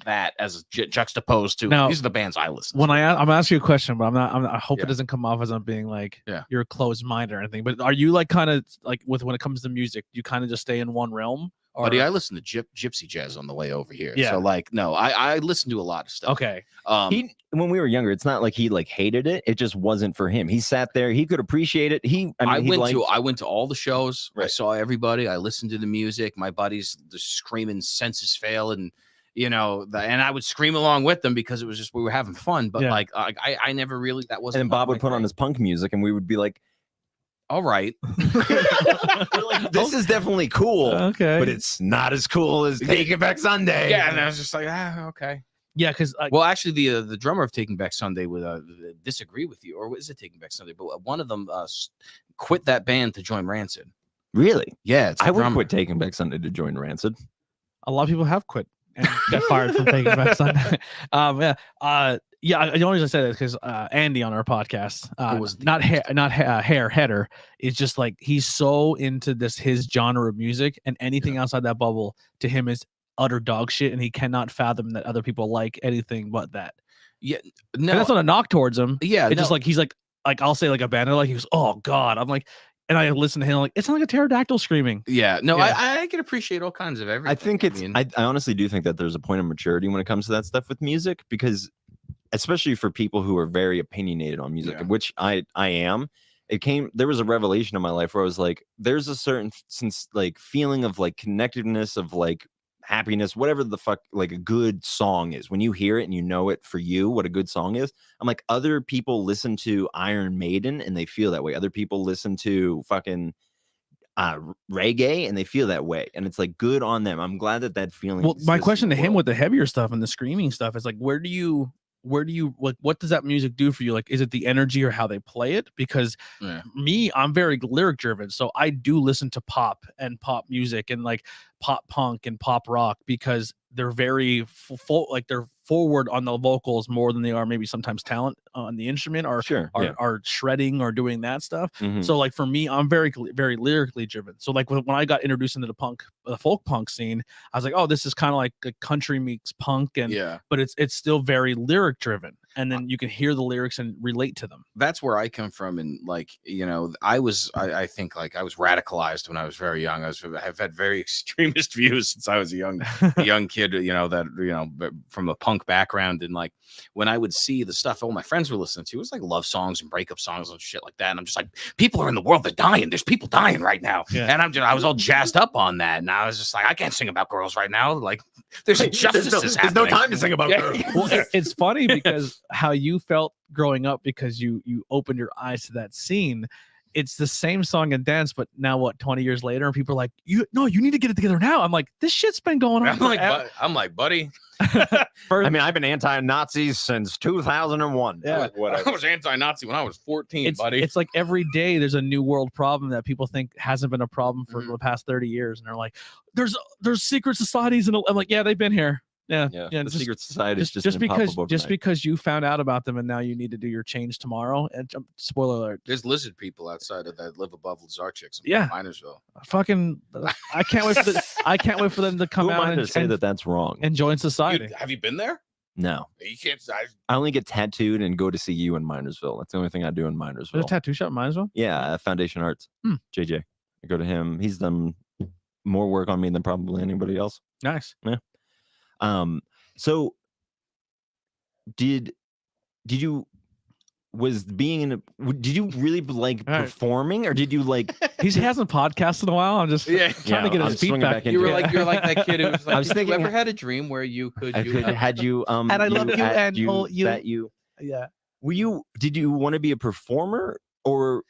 that as juxtaposed to these are the bands I listen to. I'm asking you a question, but I hope it doesn't come off as I'm being like you're a closed mind or anything. But are you like kind of like when it comes to music, do you kind of just stay in one realm? Buddy, I listen to gypsy jazz on the way over here. Yeah. So like, no, I listen to a lot of stuff. Okay. When we were younger, it's not like he like hated it. It just wasn't for him. He sat there. He could appreciate it. I went to all the shows. Right. I saw everybody. I listened to the music. My buddies just screaming "Senses Fail" and and I would scream along with them because it was just we were having fun. But like I never really that wasn't. And Bob would put on his punk music, and we would be like, all right. Like, this is definitely cool, Okay. but it's not as cool as Taking Back Sunday. Yeah, and I was just like, okay. Yeah, because well, actually, the drummer of Taking Back Sunday would disagree with you, or is it Taking Back Sunday? But one of them quit that band to join Rancid. Really? Yeah, it's I would quit Taking Back Sunday to join Rancid. a lot of people have quit and got fired from Taking Back Sunday. Yeah. The only reason I said that is because Andy on our podcast, Header, is just like he's so into his genre of music, and anything outside that bubble to him is utter dog shit, and he cannot fathom that other people like anything but that. Yeah, no, and that's not a knock towards him. Yeah, it's just like he's like I'll say like a band, like he goes, oh god, I'm like. And I listen to him like it's not like a pterodactyl screaming. Yeah, no, yeah. I can appreciate all kinds of everything. I think I honestly do think that there's a point of maturity when it comes to that stuff with music, because especially for people who are very opinionated on music, which I am. There was a revelation in my life where I was like, there's a certain feeling of like connectedness, of like happiness, whatever the fuck like a good song is. When you hear it and you know it for you, what a good song is. I'm like, other people listen to Iron Maiden and they feel that way. Other people listen to fucking reggae and they feel that way. And it's like, good on them. I'm glad that feeling. Well, my question to him with the heavier stuff and the screaming stuff is like, where do you like, what does that music do for you? Like, is it the energy or how they play it? Because I'm very lyric driven, so I do listen to pop and pop music and like pop punk and pop rock, because they're very like they're forward on the vocals more than they are maybe sometimes talent on the instrument, or are shredding or doing that stuff. So like for me, I'm very lyrically driven. So like when I got introduced into the folk punk scene, I was like, oh, this is kind of like a country meets punk, and but it's still very lyric driven, and then you can hear the lyrics and relate to them. That's where I come from, and like, you know, I think like I was radicalized when I was very young. I've had very extremist views since I was a young kid, you know, that, you know, from a punk background. And like when I would see the stuff all my friends were listening to, it was like love songs and breakup songs and shit like that. And I'm just like, people are in the world, they're dying. There's people dying right now. And I was all jazzed up on that. And I was just like, I can't sing about girls right now. Like there's injustices happening. There's no time to sing about girls. Well, it's funny because how you felt growing up, because you opened your eyes to that scene. It's the same song and dance, but now what, 20 years later, and people are like, you need to get it together now. I'm like, this shit's been going on. I'm like, buddy. I mean, I've been anti-Nazis since 2001. Yeah, I was anti-Nazi when I was 14, buddy. It's like every day there's a new world problem that people think hasn't been a problem for the past 30 years. And they're like, there's secret societies. And I'm like, yeah, they've been here. Yeah. The secret society is just because you found out about them and now you need to do your change tomorrow. And spoiler alert, there's lizard people outside of that live above Lazar chicks. Yeah, Minersville. Fucking, I can't wait for them to come out and say that's wrong and join society. Have you been there? No, you can't. I only get tattooed and go to see you in Minersville. That's the only thing I do in Minersville. There's a tattoo shop in Minersville. Yeah, Foundation Arts. JJ, I go to him. He's done more work on me than probably anybody else. Nice. Yeah. So did you really like performing, or did you like he hasn't podcasted in a while? I'm just trying to get his feedback. You're like that kid who was like, I was thinking, you ever had a dream where you could had you and I love you and you did you want to be a performer, or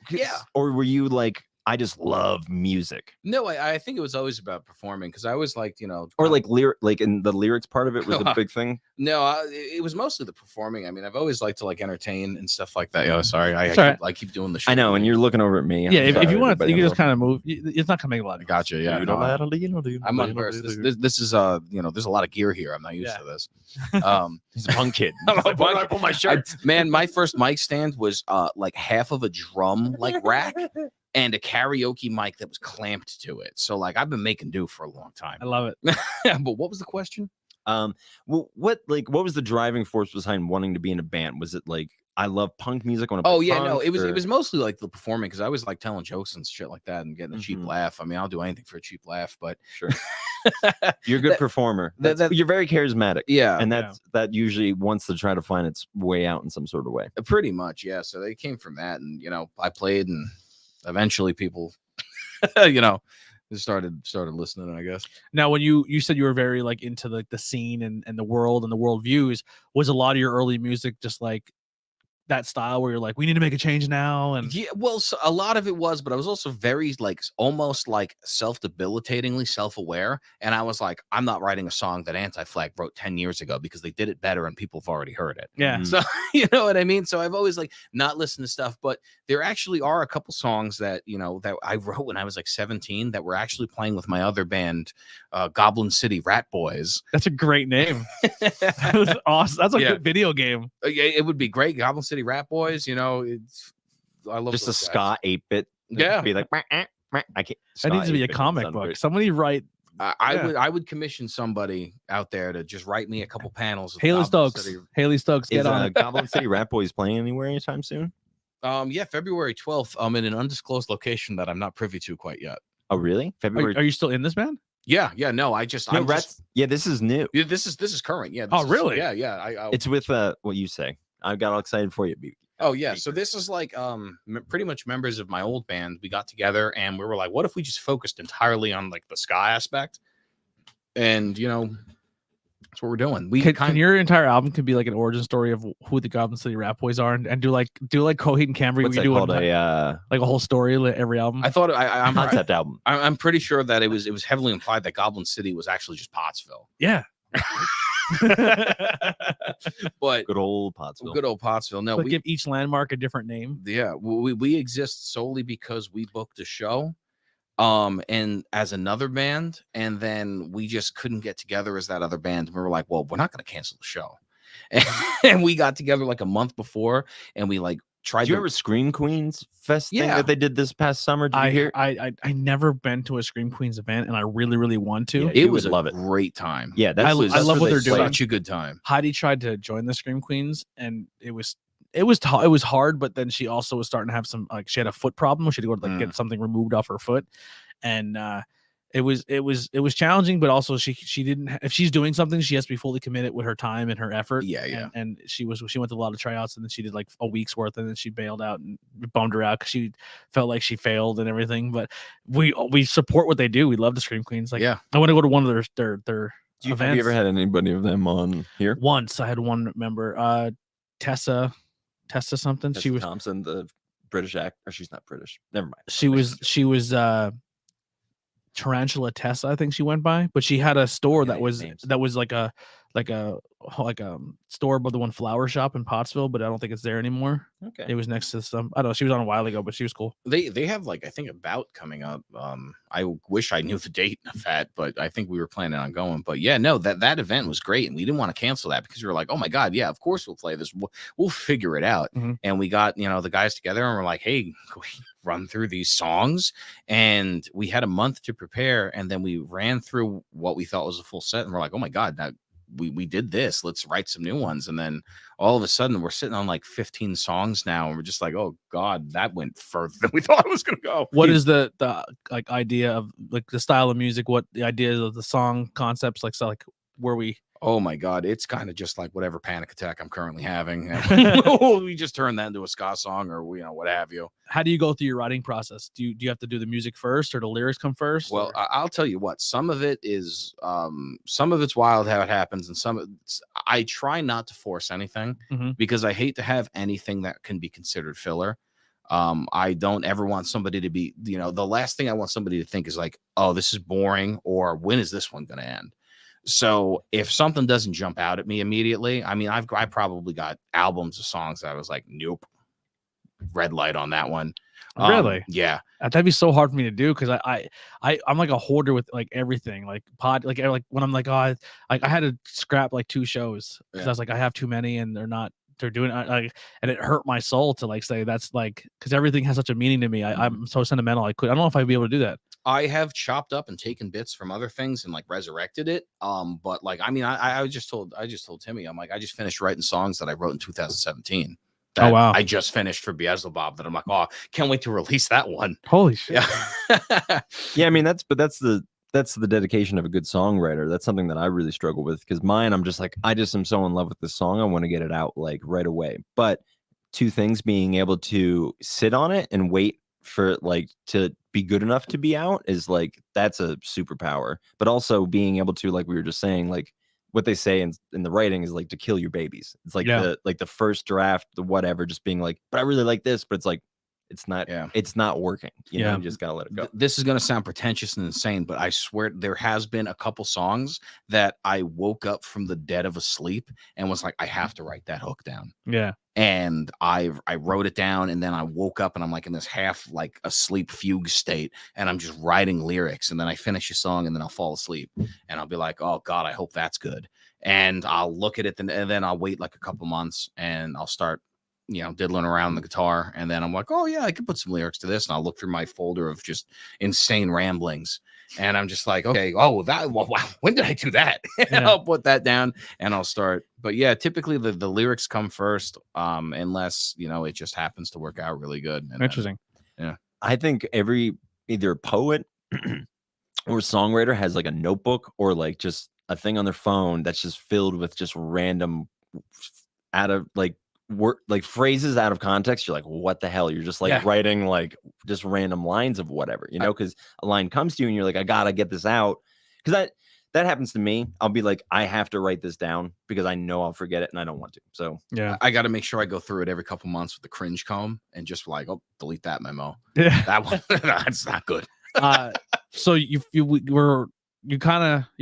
were you like, I just love music? No, I think it was always about performing, because I was like, you know, or like in the lyrics part of it was a big thing. No, it was mostly the performing. I mean, I've always liked to like entertain and stuff like that. Sorry, I keep doing the show. I know, and you're looking over at me. Yeah, if you want, you can just kind of move. It's not gonna make a lot of. Gotcha. Yeah, I'm unversed. This is you know, there's a lot of gear here. I'm not used to this. He's a punk kid. Why do I pull my shirt? Man, my first mic stand was like half of a drum like rack and a karaoke mic that was clamped to it. So like I've been making do for a long time. I love it. But what was the question? Well, what was the driving force behind wanting to be in a band? Was it like, I love punk music? It was mostly like the performing, because I was like telling jokes and shit like that and getting a cheap laugh. I mean, I'll do anything for a cheap laugh, but sure. You're a good performer. You're very charismatic. Yeah. And that usually wants to try to find its way out in some sort of way. Pretty much, yeah. So they came from that, and you know, I played, and eventually people you know, started listening, I guess. Now, when you said you were very like into like the scene and the world and the world views, was a lot of your early music just like that style where you're like, we need to make a change now? And yeah, well, so a lot of it was, but I was also very like almost like self-debilitatingly self-aware. And I was like, I'm not writing a song that Anti-Flag wrote 10 years ago because they did it better and people have already heard it. yeah. So you know what I mean? So I've always like not listened to stuff, but there actually are a couple songs that, you know, that I wrote when I was like 17 that were actually playing with my other band, Goblin City Rat Boys. That's a great name. That's awesome. That's a good video game. Yeah, it would be great. Goblin City Rat Boys, you know, I love just a ska 8-bit. Yeah, be like, I can't. That needs to be a comic book. Great. Somebody write. I would commission somebody out there to just write me a couple panels. Of Haley Goblin Stokes. City. Haley Stokes, get Is on it. Goblin City Rat Boys playing anywhere anytime soon? Yeah, February 12th. I'm in an undisclosed location that I'm not privy to quite yet. Oh, really? February. Are you still in this band? Yeah. No, yeah, this is new. Yeah, this is current. Yeah. Oh, really? Yeah. It's with what you say. I got all excited for you. Oh yeah, so this is like pretty much members of my old band. We got together and we were like, what if we just focused entirely on like the ska aspect? And you know, that's what we're doing. Can your entire album could be like an origin story of who the Goblin City Rat Boys are, and do like Coheed and Cambry? What's we that do called? Like a whole story every album. I thought I'm concept album. I'm pretty sure that it was heavily implied that Goblin City was actually just Pottsville. Yeah. But good old Pottsville. No, we give each landmark a different name. Yeah, we exist solely because we booked a show and as another band, and then we just couldn't get together as that other band. We were like, well, we're not going to cancel the show. And we got together like a month before and we like tried. Did you ever Scream Queens fest thing that they did this past summer? Did you hear? I never been to a Scream Queens event, and I really, really want to. Yeah, it was a great time. Yeah, I love what they're doing. Such a good time. Heidi tried to join the Scream Queens, and it was hard, but then she also was starting to have some, like, she had a foot problem. She had to go to like get something removed off her foot, and it was challenging, but also she didn't. If she's doing something, she has to be fully committed with her time and her effort. Yeah. And she went to a lot of tryouts, and then she did like a week's worth, and then she bailed out, and it bummed her out because she felt like she failed and everything. But we support what they do. We love the Scream Queens. Like, I want to go to one of their events. Have you ever had anybody of them on here? Once I had one member, Tessa something. She was Thompson, the British actor. She's not British. Never mind. She was Tarantula Tessa, I think she went by, but she had a store that was like a store above the one flower shop in Pottsville, but I don't think it's there anymore. Okay, it was next to some. I don't know. She was on a while ago, but she was cool. They have like, I think, a bout coming up. I wish I knew the date of that, but I think we were planning on going. But yeah, no, that event was great, and we didn't want to cancel that because we were like, oh my god, yeah, of course we'll play this. We'll figure it out. And we got the guys together, and we're like, hey, can we run through these songs? And we had a month to prepare, and then we ran through what we thought was a full set, and we're like, oh my god, now we did this, let's write some new ones. And then all of a sudden we're sitting on like 15 songs now, and we're just like, oh god, that went further than we thought it was gonna go. What is the like idea of like the style of music, what the ideas of the song concepts, like where we Oh my god, it's kind of just like whatever panic attack I'm currently having. We just turn that into a ska song, or what have you. How do you go through your writing process? Do you have to do the music first, or the lyrics come first? Well, I'll tell you what. Some of it is, some of it's wild how it happens, and I try not to force anything because I hate to have anything that can be considered filler. I don't ever want somebody to be, the last thing I want somebody to think is like, oh, this is boring, or when is this one going to end? So if something doesn't jump out at me immediately, I mean, I probably got albums of songs that I was like, nope, red light on that one. Really? Yeah. That'd be so hard for me to do because I'm like a hoarder with like everything, like like when I'm like, oh, I had to scrap like 2 shows because I was like, I have too many and they're doing and it hurt my soul to like say that's like, because everything has such a meaning to me. I'm so sentimental. I don't know if I'd be able to do that. I have chopped up and taken bits from other things and like resurrected it. But like, I mean, I just told Timmy, I'm like, I just finished writing songs that I wrote in 2017. Oh wow! I just finished for Beelzebub that I'm like, oh, can't wait to release that one. Holy shit! Yeah, yeah. I mean, that's the dedication of a good songwriter. That's something that I really struggle with because mine, I'm just like, I just am so in love with this song. I want to get it out like right away. But 2 things: being able to sit on it and wait for it like to be good enough to be out is like, that's a superpower. But also being able to, like we were just saying, like what they say in the writing is like to kill your babies. It's like the first draft, the whatever, just being like, but I really like this, but it's like it's not working. You know, you just gotta let it go. This is gonna sound pretentious and insane, but I swear there has been a couple songs that I woke up from the dead of a sleep and was like, I have to write that hook down. Yeah. And I wrote it down, and then I woke up and I'm like in this half like asleep fugue state, and I'm just writing lyrics, and then I finish a song and then I'll fall asleep and I'll be like, oh God, I hope that's good. And I'll look at it and then I'll wait like a couple months and I'll start diddling around the guitar, and then I'm like, oh yeah, I could put some lyrics to this, and I'll look through my folder of just insane ramblings, and I'm just like, okay, wow, when did I do that? And I'll put that down and I'll start. But yeah, typically the lyrics come first, unless it just happens to work out really good. And interesting. Then, I think every either poet or songwriter has like a notebook or like just a thing on their phone that's just filled with just random out of like phrases out of context. You're like, what the hell? You're just like writing like just random lines of whatever, because a line comes to you and you're like, I gotta get this out. Because that happens to me. I'll be like, I have to write this down because I know I'll forget it and I don't want to. So I got to make sure I go through it every couple months with the cringe comb and just like, oh, delete that memo. Yeah, that one that's not good. So you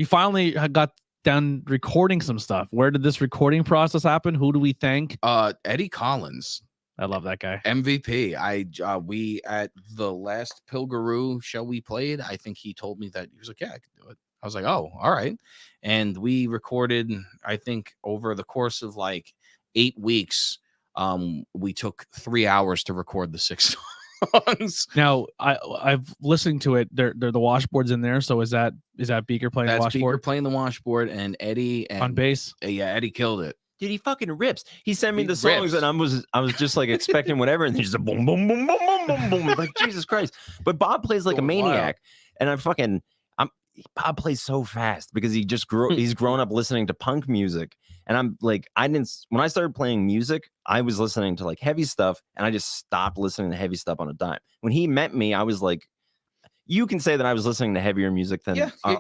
finally got done recording some stuff. Where did this recording process happen? Who do we thank? Eddie Collins. I love that guy. MVP. We at the last Pilgaroo show we played, I think he told me that he was like, yeah, I can do it. I was like, oh, all right. And we recorded, I think over the course of like 8 weeks, we took 3 hours to record the 6 songs. Now I've listened to it. They're the washboards in there. So is that Beaker playing the washboard? Beaker playing the washboard and Eddie on bass. Yeah, Eddie killed it. Dude, he fucking rips. He sent me the songs and I was just like expecting whatever, and then just a boom, boom, boom, boom, boom, boom, boom. Like Jesus Christ. But Bob plays like a maniac, and Bob plays so fast because he's grown up listening to punk music. And I'm like, when I started playing music, I was listening to like heavy stuff, and I just stopped listening to heavy stuff on a dime. When he met me, I was like, you can say that I was listening to heavier music than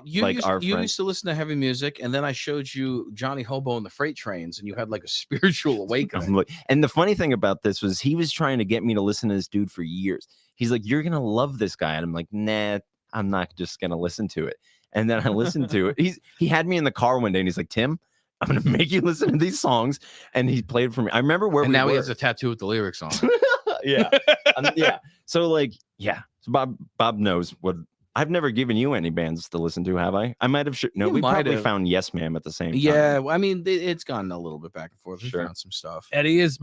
you used to listen to heavy music, and then I showed you Johnny Hobo and the Freight Trains, and you had like a spiritual awakening. And the funny thing about this was he was trying to get me to listen to this dude for years. He's like, you're gonna love this guy, and I'm like, nah, I'm not just gonna listen to it. And then I listened to it. He had me in the car one day, and he's like, Tim, I'm gonna make you listen to these songs, and he played for me. I remember where now he has a tattoo with the lyrics on. Yeah. So like, so Bob knows what. I've never given you any bands to listen to, have I? I might have. No, we probably found Yes Ma'am at the same time. Yeah, I mean, it's gone a little bit back and forth. We found some stuff. Eddie is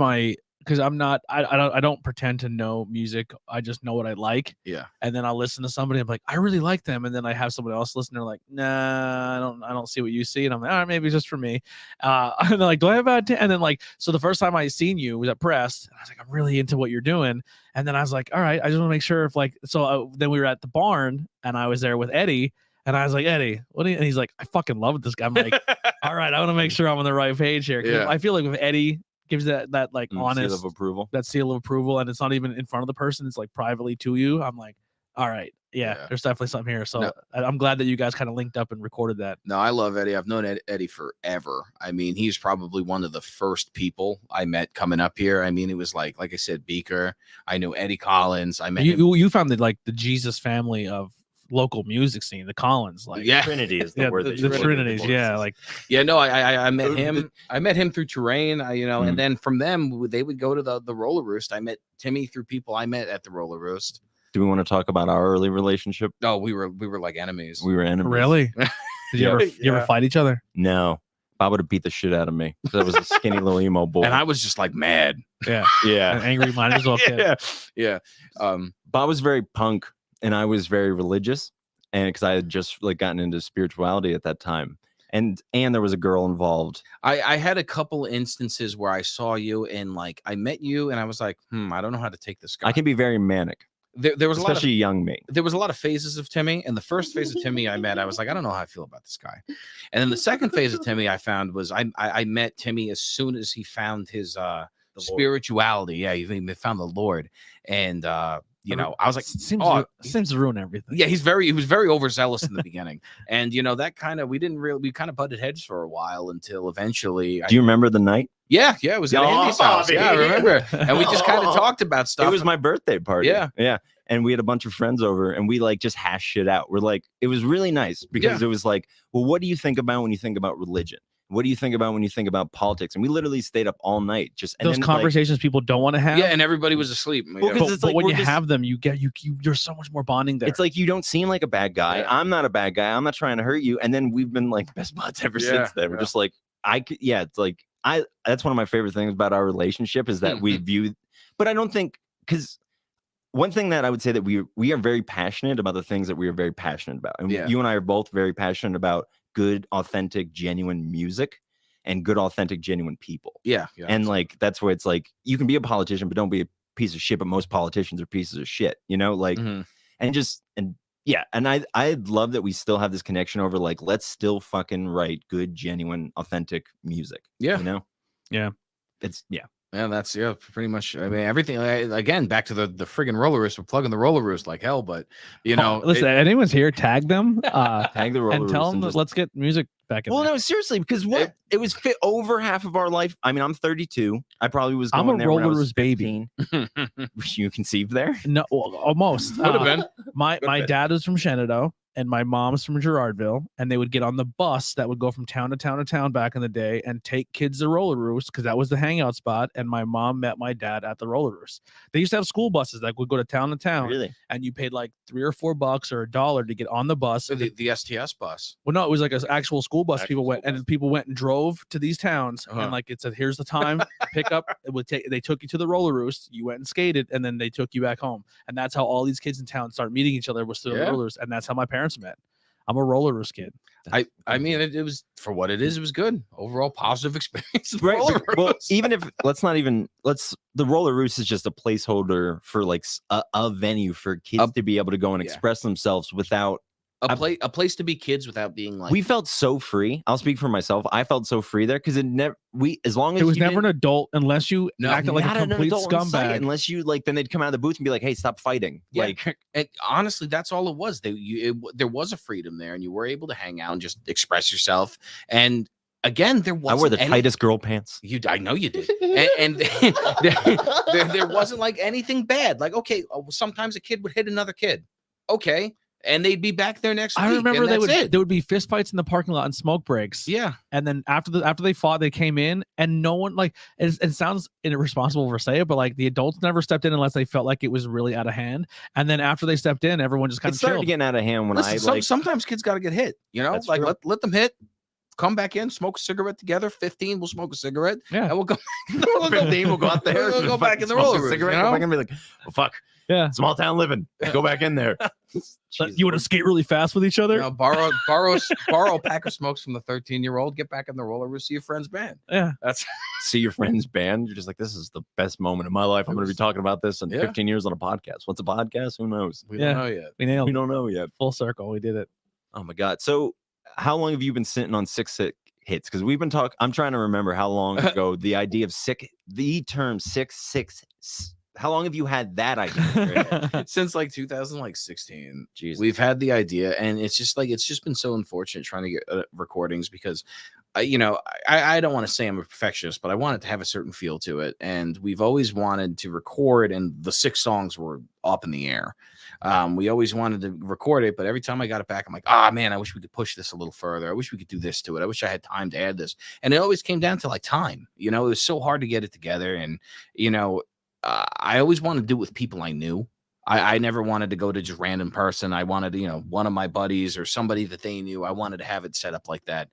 because I don't pretend to know music. I just know what I like. Yeah. And then I'll listen to somebody. I'm like, I really like them. And then I have somebody else listen. They're like, nah, I don't see what you see. And I'm like, all right, maybe it's just for me. And they're like, do I have bad? And then like, so the first time I seen you was at Press. And I was like, I'm really into what you're doing. And then I was like, all right, I just want to make sure if like, so then we were at the barn and I was there with Eddie. And I was like, Eddie, what do you? And he's like, I fucking love this guy. I'm like, all right, I want to make sure I'm on the right page here. Yeah. I feel like with Eddie, gives that like honest seal of approval. That seal of approval, and it's not even in front of the person, it's like privately to you. I'm like, all right, there's definitely something here. So I'm glad that you guys kind of linked up and recorded that. No, I love Eddie. I've known Eddie forever. I mean, he's probably one of the first people I met coming up here. I mean, it was like I said, Beaker. I knew Eddie Collins. I met you found the Jesus family of local music scene, the Collins, like Trinity is the word. The Trinities, I met him. I met him through Terrain, and then from them they would go to the Roller Roost. I met Timmy through people I met at the Roller Roost. Do we want to talk about our early relationship? No, we were like enemies. We were enemies. Really? Did you ever fight each other? No. Bob would have beat the shit out of me. I was a skinny little emo boy, and I was just like mad. Yeah. An angry mind as well. Yeah. Bob was very punk. And I was very religious, and because I had just like gotten into spirituality at that time, and there was a girl involved. I had a couple instances where I saw you and like I met you, and I was like, I don't know how to take this guy. I can be very manic. There was especially young me. There was a lot of phases of Timmy, and the first phase of Timmy I met, I was like, I don't know how I feel about this guy. And then the second phase of Timmy I found was I met Timmy as soon as he found his spirituality. Yeah, he found the Lord, and you know, I was like, seems to ruin everything. Yeah, he was very overzealous in the beginning, and you know that kind of we kind of butted heads for a while until eventually. Do you remember the night? Yeah, it was at Andy's house. Yeah, I remember, and we just kind of talked about stuff. It was my birthday party. Yeah. And we had a bunch of friends over, and we like just hashed shit out. We're like, it was really nice because it was like, well, what do you think about when you think about religion? What do you think about when you think about politics? And we literally stayed up all night. Those conversations people don't want to have. Yeah, and everybody was asleep. But when you have them, you're so much more bonding there. It's like you don't seem like a bad guy. Yeah. I'm not a bad guy. I'm not trying to hurt you. And then we've been like best buds ever since then. We're just like, it's like that's one of my favorite things about our relationship is that we view, but I don't think, because one thing that I would say that we are very passionate about the things that we are very passionate about. And you and I are both very passionate about good, authentic, genuine music and good, authentic, genuine people. Yeah. And like, that's where it's like, you can be a politician, but don't be a piece of shit. But most politicians are pieces of shit, you know, like, and I'd love that we still have this connection over like, let's still fucking write good, genuine, authentic music. Yeah. You know? Yeah. Yeah, that's pretty much. I mean, everything. Again, back to the friggin' roller roost. We're plugging the roller roost like hell, but you know, listen. Anyone's here? Tag them. Tag the roller and tell them let's get music back in. Well, no, seriously, because it was fit over half of our life. I mean, I'm 32. I probably was. I'm a roller roost baby. You conceived there? No, almost. Would have been. My dad is from Shenandoah. And my mom's from Girardville, and they would get on the bus that would go from town to town to town back in the day and take kids to roller roost because that was the hangout spot. And my mom met my dad at the roller roost. They used to have school buses that would go to town, really? And you paid like $3 or $4 or $1 to get on the bus. So the STS bus. Well, no, it was like an actual school bus. People went and drove to these towns, and like it said, here's the time pick up. They took you to the roller roost. You went and skated, and then they took you back home. And that's how all these kids in town start meeting each other was through the rollers, and that's how my parents met. I'm a roller roost kid. I mean, it was for what it is. It was good overall, positive experience. Right. Well, even if the roller roost is just a placeholder for like a venue for kids to be able to go and express themselves without a place to be kids without being like. We felt so free. I'll speak for myself. I felt so free there because as long as it was never an adult unless you acted like a complete scumbag. Unless you like, then they'd come out of the booth and be like, "Hey, stop fighting!" Yeah. Like, and honestly, that's all it was. There was a freedom there, and you were able to hang out and just express yourself. And again, there wasn't. I wore the tightest girl pants. I know you did. and there wasn't like anything bad. Like, okay, sometimes a kid would hit another kid. Okay. And they'd be back there next week. I remember there would be fist fights in the parking lot and smoke breaks. Yeah. And then after they fought, they came in and no one like it sounds irresponsible for say it, but like the adults never stepped in unless they felt like it was really out of hand. And then after they stepped in, everyone just kind of started getting out of hand when sometimes kids got to get hit, you know, like let them hit. Come back in, smoke a cigarette together. 15, we'll smoke a cigarette. Yeah, and we'll go. 15, we'll go out there. We'll go back in the roller room. Go back and be like, "Oh fuck, yeah, small town living. Go back in there." You want to skate really fast with each other? You know, borrow a pack of smokes from the 13-year-old. Get back in the roller room. See your friend's band. Yeah, see your friend's band. You're just like, this is the best moment of my life. I'm going to be talking about this in 15 years on a podcast. What's a podcast? Who knows? We don't know yet. We don't know yet. Full circle. We did it. Oh my god. So, how long have you been sitting on sick hits? Because we've been talking. I'm trying to remember how long ago the idea of the term 6 how long have you had that idea? Since like 2016. Jeez. We've had the idea, and it's just been so unfortunate trying to get recordings because I don't want to say I'm a perfectionist, but I want it to have a certain feel to it. And we've always wanted to record, and the 6 songs were up in the air. We always wanted to record it, but every time I got it back, I'm like, man, I wish we could push this a little further. I wish we could do this to it. I wish I had time to add this. And it always came down to like time. You know, it was so hard to get it together. And, I always wanted to do it with people I knew. I never wanted to go to just random person. I wanted, one of my buddies or somebody that they knew. I wanted to have it set up like that.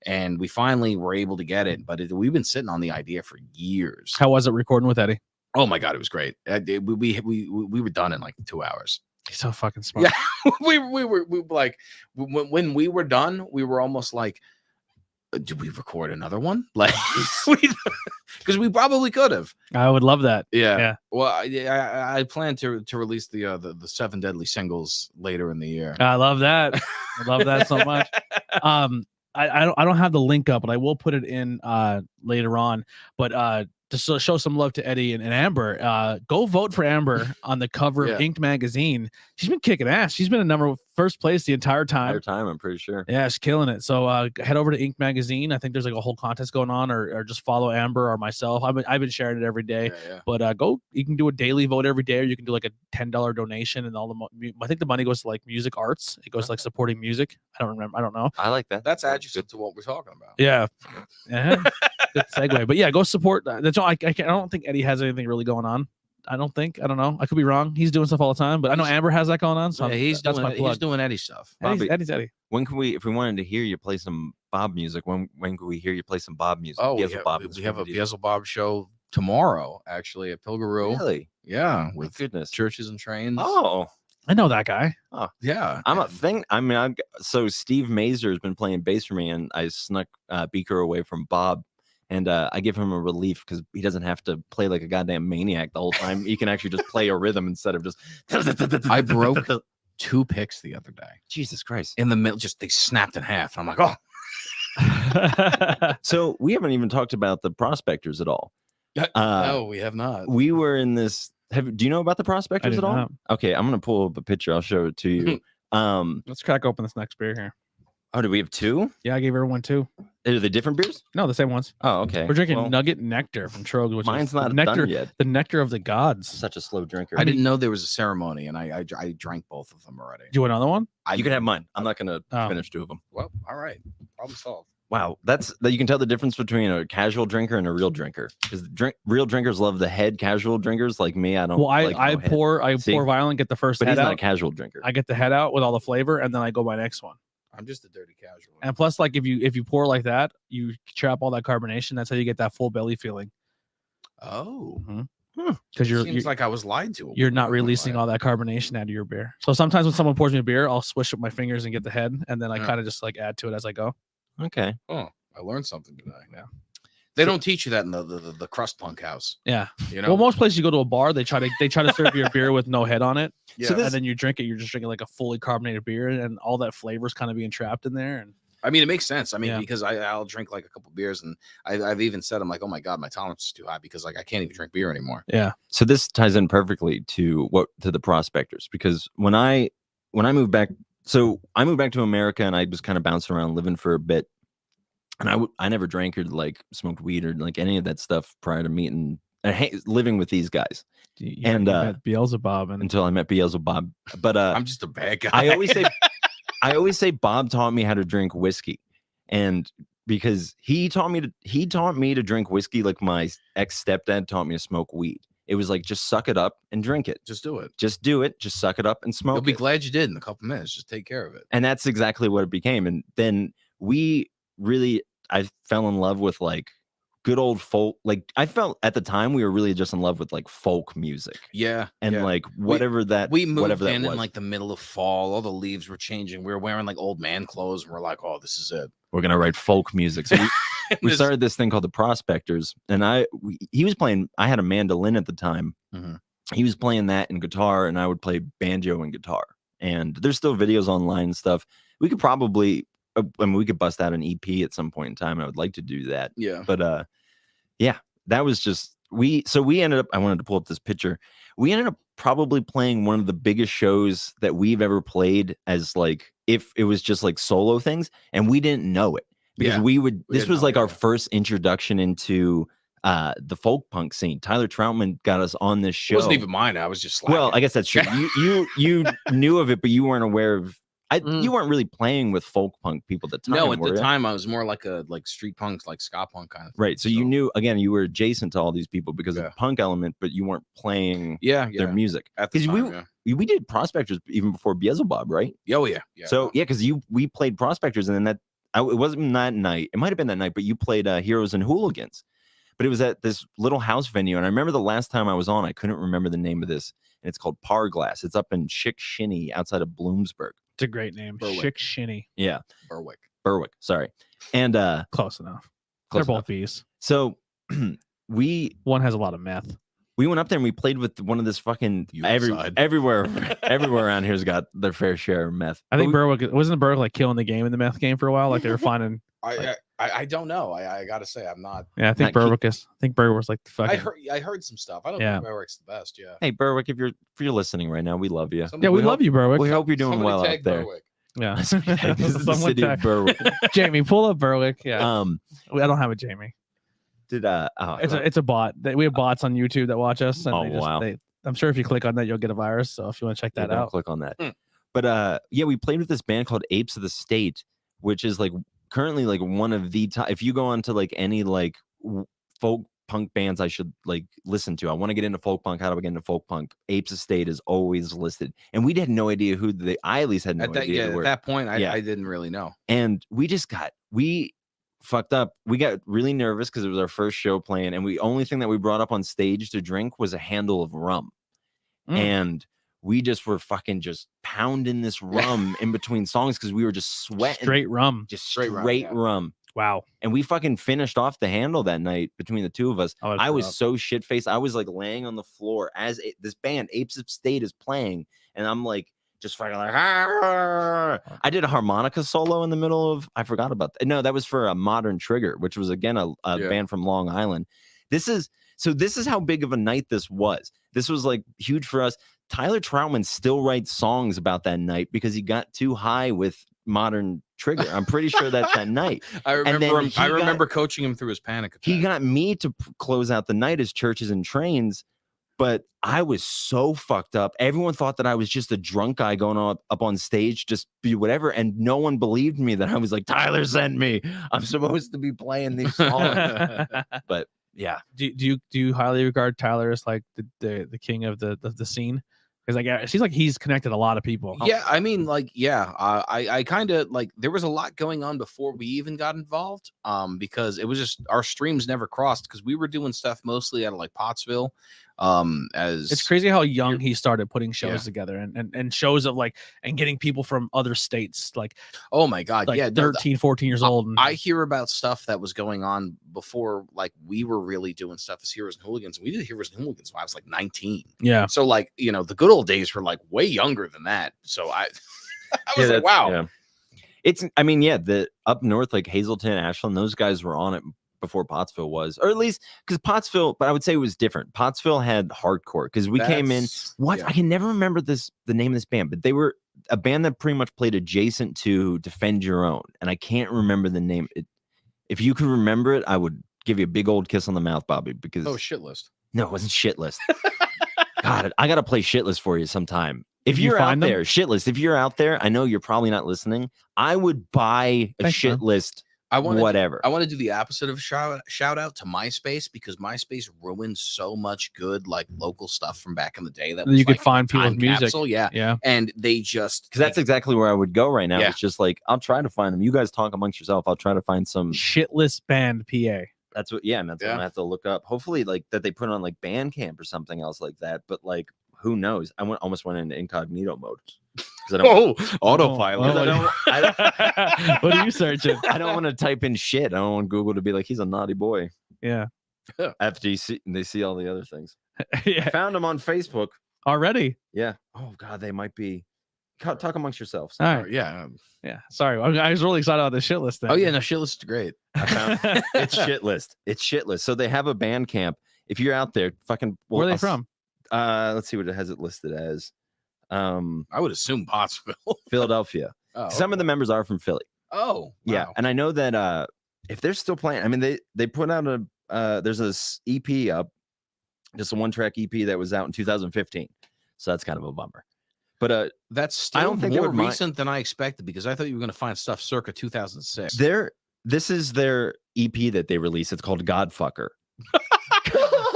And we finally were able to get it, but we've been sitting on the idea for years. How was it recording with Eddie? Oh my God, it was great. We were done in like 2 hours. He's so fucking smart. Yeah, we were like, when we were done, we were almost like, did we record another one? Like, because we probably could have. I would love that. Yeah. Well, I plan to release the 7 deadly singles later in the year. I love that. I love that so much. I don't have the link up, but I will put it in later on. But to show some love to Eddie and Amber, go vote for Amber on the cover of Ink magazine. She's been kicking ass. She's been in first place the entire time. I'm pretty sure. Yeah, she's killing it. So head over to Ink magazine. I think there's like a whole contest going on, or just follow Amber or myself. I've been sharing it every day. But you can do a daily vote every day, or you can do like a $10 donation, and I think the money goes to like music arts. It goes to like supporting music. I don't remember. I don't know. I like that. That's adjacent to what we're talking about. Yeah. Good segue. But yeah, go support. That's all. I don't think Eddie has anything really going on. I don't know. I could be wrong. He's doing stuff all the time, but I know Amber has that going on. So he's doing Eddie stuff. Eddie's Eddie. When can we, if we wanted to hear you play some Bob music, when can we hear you play some Bob music? Oh, we have a Beelzebub show tomorrow, actually, at Pilgaroo. Really? Yeah. With goodness. Churches and Trains. Oh, I know that guy. Oh, yeah. So Steve Mazer has been playing bass for me, and I snuck Beaker away from Bob. And I give him a relief because he doesn't have to play like a goddamn maniac the whole time. He can actually just play a rhythm instead of just. I broke 2 picks the other day. Jesus Christ! In the middle, they snapped in half. I'm like, oh. So we haven't even talked about the Prospectors at all. No, we have not. We were in this. Do you know about the Prospectors at all? Not. Okay, I'm gonna pull up a picture. I'll show it to you. Let's crack open this next beer here. Oh, do we have 2? Yeah, I gave everyone 2. Are they different beers? No, the same ones. Oh, okay. We're drinking Nugget Nectar from Trogs, which mine's is not nectar, done yet. The nectar of the gods. Such a slow drinker. I didn't know there was a ceremony, and I drank both of them already. Do you want another one? You can have mine. I'm not gonna finish 2 of them. Well, all right. Problem solved. Wow, that you can tell the difference between a casual drinker and a real drinker. Because real drinkers love the head. Casual drinkers like me, I don't. Well, I head. pour violent, get the first. But head he's not out. a casual drinker. I get the head out with all the flavor, and then I go my next one. I'm just a dirty casual. And plus, like if you pour like that, you trap all that carbonation. That's how you get that full belly feeling. Oh, because seems like I was lied to. You're not releasing all that carbonation out of your beer. So sometimes when someone pours me a beer, I'll swish up my fingers and get the head, and then I kind of just like add to it as I go. Okay. Oh, I learned something today. Yeah. They don't teach you that in the crust punk house. Yeah. You know? Well, most places you go to a bar, they try to serve you a beer with no head on it. Yeah. So and then you drink it, you're just drinking like a fully carbonated beer, and all that flavor is kind of being trapped in there. And I mean, it makes sense. I mean, because I'll drink like a couple beers, and I've even said, I'm like, oh my God, my tolerance is too high because like I can't even drink beer anymore. Yeah. So this ties in perfectly to the Prospectors, because when I moved back, I moved back to America, and I was kind of bouncing around living for a bit. And I never drank or like smoked weed or like any of that stuff prior to meeting living with these guys. And met Beelzebub until I met Beelzebub. But I'm just a bad guy. I always say Bob taught me how to drink whiskey, and because he taught me to drink whiskey like my ex stepdad taught me to smoke weed. It was like, just suck it up and drink it. Just do it. Just do it. Just suck it up and smoke. You'll be glad you did in a couple minutes. Just take care of it. And that's exactly what it became. And then I fell in love with like good old folk. Like I felt at the time we were really just in love with like folk music. Yeah. And like whatever we moved in like the middle of fall. All the leaves were changing. We were wearing like old man clothes. And we're like, oh, this is it. We're going to write folk music. So we started this thing called the Prospectors. And he was playing, I had a mandolin at the time. Mm-hmm. He was playing that and guitar, and I would play banjo and guitar. And there's still videos online and stuff. We could probably, we could bust out an EP at some point in time. I would like to do that. Yeah. But yeah, that was just we ended up, I wanted to pull up this picture. We ended up probably playing one of the biggest shows that we've ever played, as like if it was just like solo things, and we didn't know it because this was like our first introduction into the folk punk scene. Tyler Troutman got us on this show. It wasn't even mine. I was just slacking. Well, I guess that's true. You knew of it, but you weren't aware of. You weren't really playing with folk punk people at the time. No, at the time I was more like street punks, like ska punk kind of thing. Right. So you knew, again, you were adjacent to all these people because of the punk element, but you weren't playing their music. Because we did Prospectors even before Beelzebub, right? Oh yeah. So because we played Prospectors, and then it wasn't that night. It might have been that night, but you played Heroes and Hooligans. But it was at this little house venue, and I remember the last time I was on, I couldn't remember the name of this, and it's called Parglass. It's up in Chick-Shinny outside of Bloomsburg. It's a great name. Chick-Shinny. Yeah. Berwick. Sorry. And close enough. They're both B's. So one has a lot of meth. We went up there and we played with one of this fucking everywhere around here's got their fair share of meth. I think Berwick wasn't like killing the game in the meth game for a while. Like they were finding. I I don't know. I gotta say I'm not. Yeah, I think Berwick is. I think Berwick's like the fucking. I heard some stuff. I don't Yeah. think Berwick's the best. Yeah. Hey Berwick, if you're listening right now, we love you. Yeah, we love you, Berwick. We hope you're doing Somebody well tag out there. Berwick. Yeah. This is the Someone city of tag- Berwick. Jamie, pull up Berwick. Yeah. I don't have a Jamie. It's a bot. We have bots on YouTube that watch us. And wow. I'm sure if you click on that, you'll get a virus. So if you want to check that out, click on that. But yeah, we played with this band called Apes of the State, which is like currently like one of the top. If you go on to like any like folk punk bands I should like listen to, I want to get into folk punk. How do I get into folk punk? Apes of State is always listed, and we had no idea who they. I at least had no idea. At that point, I didn't really know. And we fucked up. We got really nervous because it was our first show playing, and only thing that we brought up on stage to drink was a handle of rum, and we just were fucking just pounding this rum in between songs because we were just sweating. Straight rum. Just straight rum. Wow. And we fucking finished off the handle that night between the two of us. I was so shit-faced. I was like laying on the floor as this band, Apes of State, is playing. And I'm like, just fucking like, Arr! I did a harmonica solo in the middle of, I forgot about that. No, that was for a Modern Trigger, which was again a band from Long Island. This is how big of a night this was. This was like huge for us. Tyler Troutman still writes songs about that night because he got too high with Modern Trigger. I'm pretty sure that's that night. I remember coaching him through his panic attack. He got me to close out the night as Churches and Trains, but I was so fucked up. Everyone thought that I was just a drunk guy going up on stage, just be whatever, and no one believed me that I was like, Tyler sent me. I'm supposed to be playing these songs. But yeah. Do you highly regard Tyler as like the king of the scene? Because like it seems like he's connected a lot of people. Yeah, I mean, like, I kind of like there was a lot going on before we even got involved. Because it was just our streams never crossed because we were doing stuff mostly out of like Pottsville. It's crazy how young he started putting shows together and shows of like and getting people from other states like, oh my god, like 13 14 years old. I hear about stuff that was going on before like we were really doing stuff as Heroes and Hooligans. We did Heroes and Hooligans when I was like 19. Yeah, so like, you know, the good old days were like way younger than that. So I was like, wow. Yeah. It's the up north, like Hazleton, Ashland, those guys were on it before Pottsville was, or at least because Pottsville, but I would say it was different. Pottsville had hardcore because we came in. I can never remember the name of this band, but they were a band that pretty much played adjacent to Defend Your Own, and I can't remember the name. If you could remember it, I would give you a big old kiss on the mouth, Bobby. Because Shit List. No, it wasn't Shit List. God, I gotta play Shit List for you sometime. If you you're out find them? there, Shit List. If you're out there, I know you're probably not listening. I would buy a Shit List. I want to do the opposite of a shout out to MySpace because MySpace ruined so much good like local stuff from back in the day that you could find people's music. Capsule, yeah, and they just because that's exactly where I would go right now. Yeah. It's just like I'll try to find them. You guys talk amongst yourself. I'll try to find some Shitless band PA. That's what. Yeah, and that's what I have to look up. Hopefully, like that they put on like Bandcamp or something else like that. But like, who knows? I almost went into incognito mode. Autopilot. What are you searching? I don't want to type in shit. I don't want Google to be like, he's a naughty boy. Yeah. After they see all the other things. Yeah. I found them on Facebook. Already? Yeah. Oh, God, they might be. Talk amongst yourselves. All right. Yeah. Yeah. Sorry. I was really excited about the Shit List thing. Oh, yeah. No, Shit List is great. I found it's Shit List. It's Shit List. So they have a Bandcamp. If you're out there, fucking. Where are they from? Let's see what it has it listed as. I would assume Pottsville. Philadelphia. Some of the members are from Philly. Oh, wow. Yeah. And I know that if they're still playing, I mean, they put out there's this EP up, just a 1-track EP that was out in 2015. So that's kind of a bummer. But that's still I don't think more recent than I expected because I thought you were going to find stuff circa 2006. This is their EP that they released. It's called Godfucker.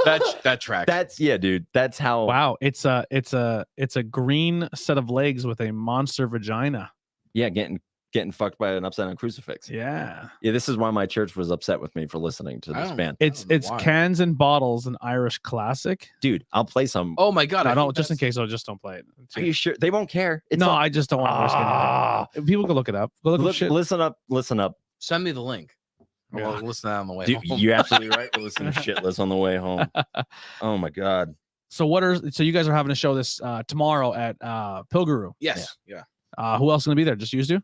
that track. Dude. That's how. Wow, it's a green set of legs with a monster vagina. Yeah, getting fucked by an upside down crucifix. Yeah. This is why my church was upset with me for listening to this band. It's Cans and Bottles, an Irish classic. Dude, I'll play some. Oh my god! I don't just in case. I just don't play it. Are you sure they won't care? I just don't want to risk anything. People can look it up. Listen up. Send me the link. Yeah. We'll listen to that on the way home. You're absolutely right. We'll listen to Shitless on the way home. Oh my god. So you guys are having a show this tomorrow at Pilguru? Yes. Yeah. Who else is gonna be there? Just you two?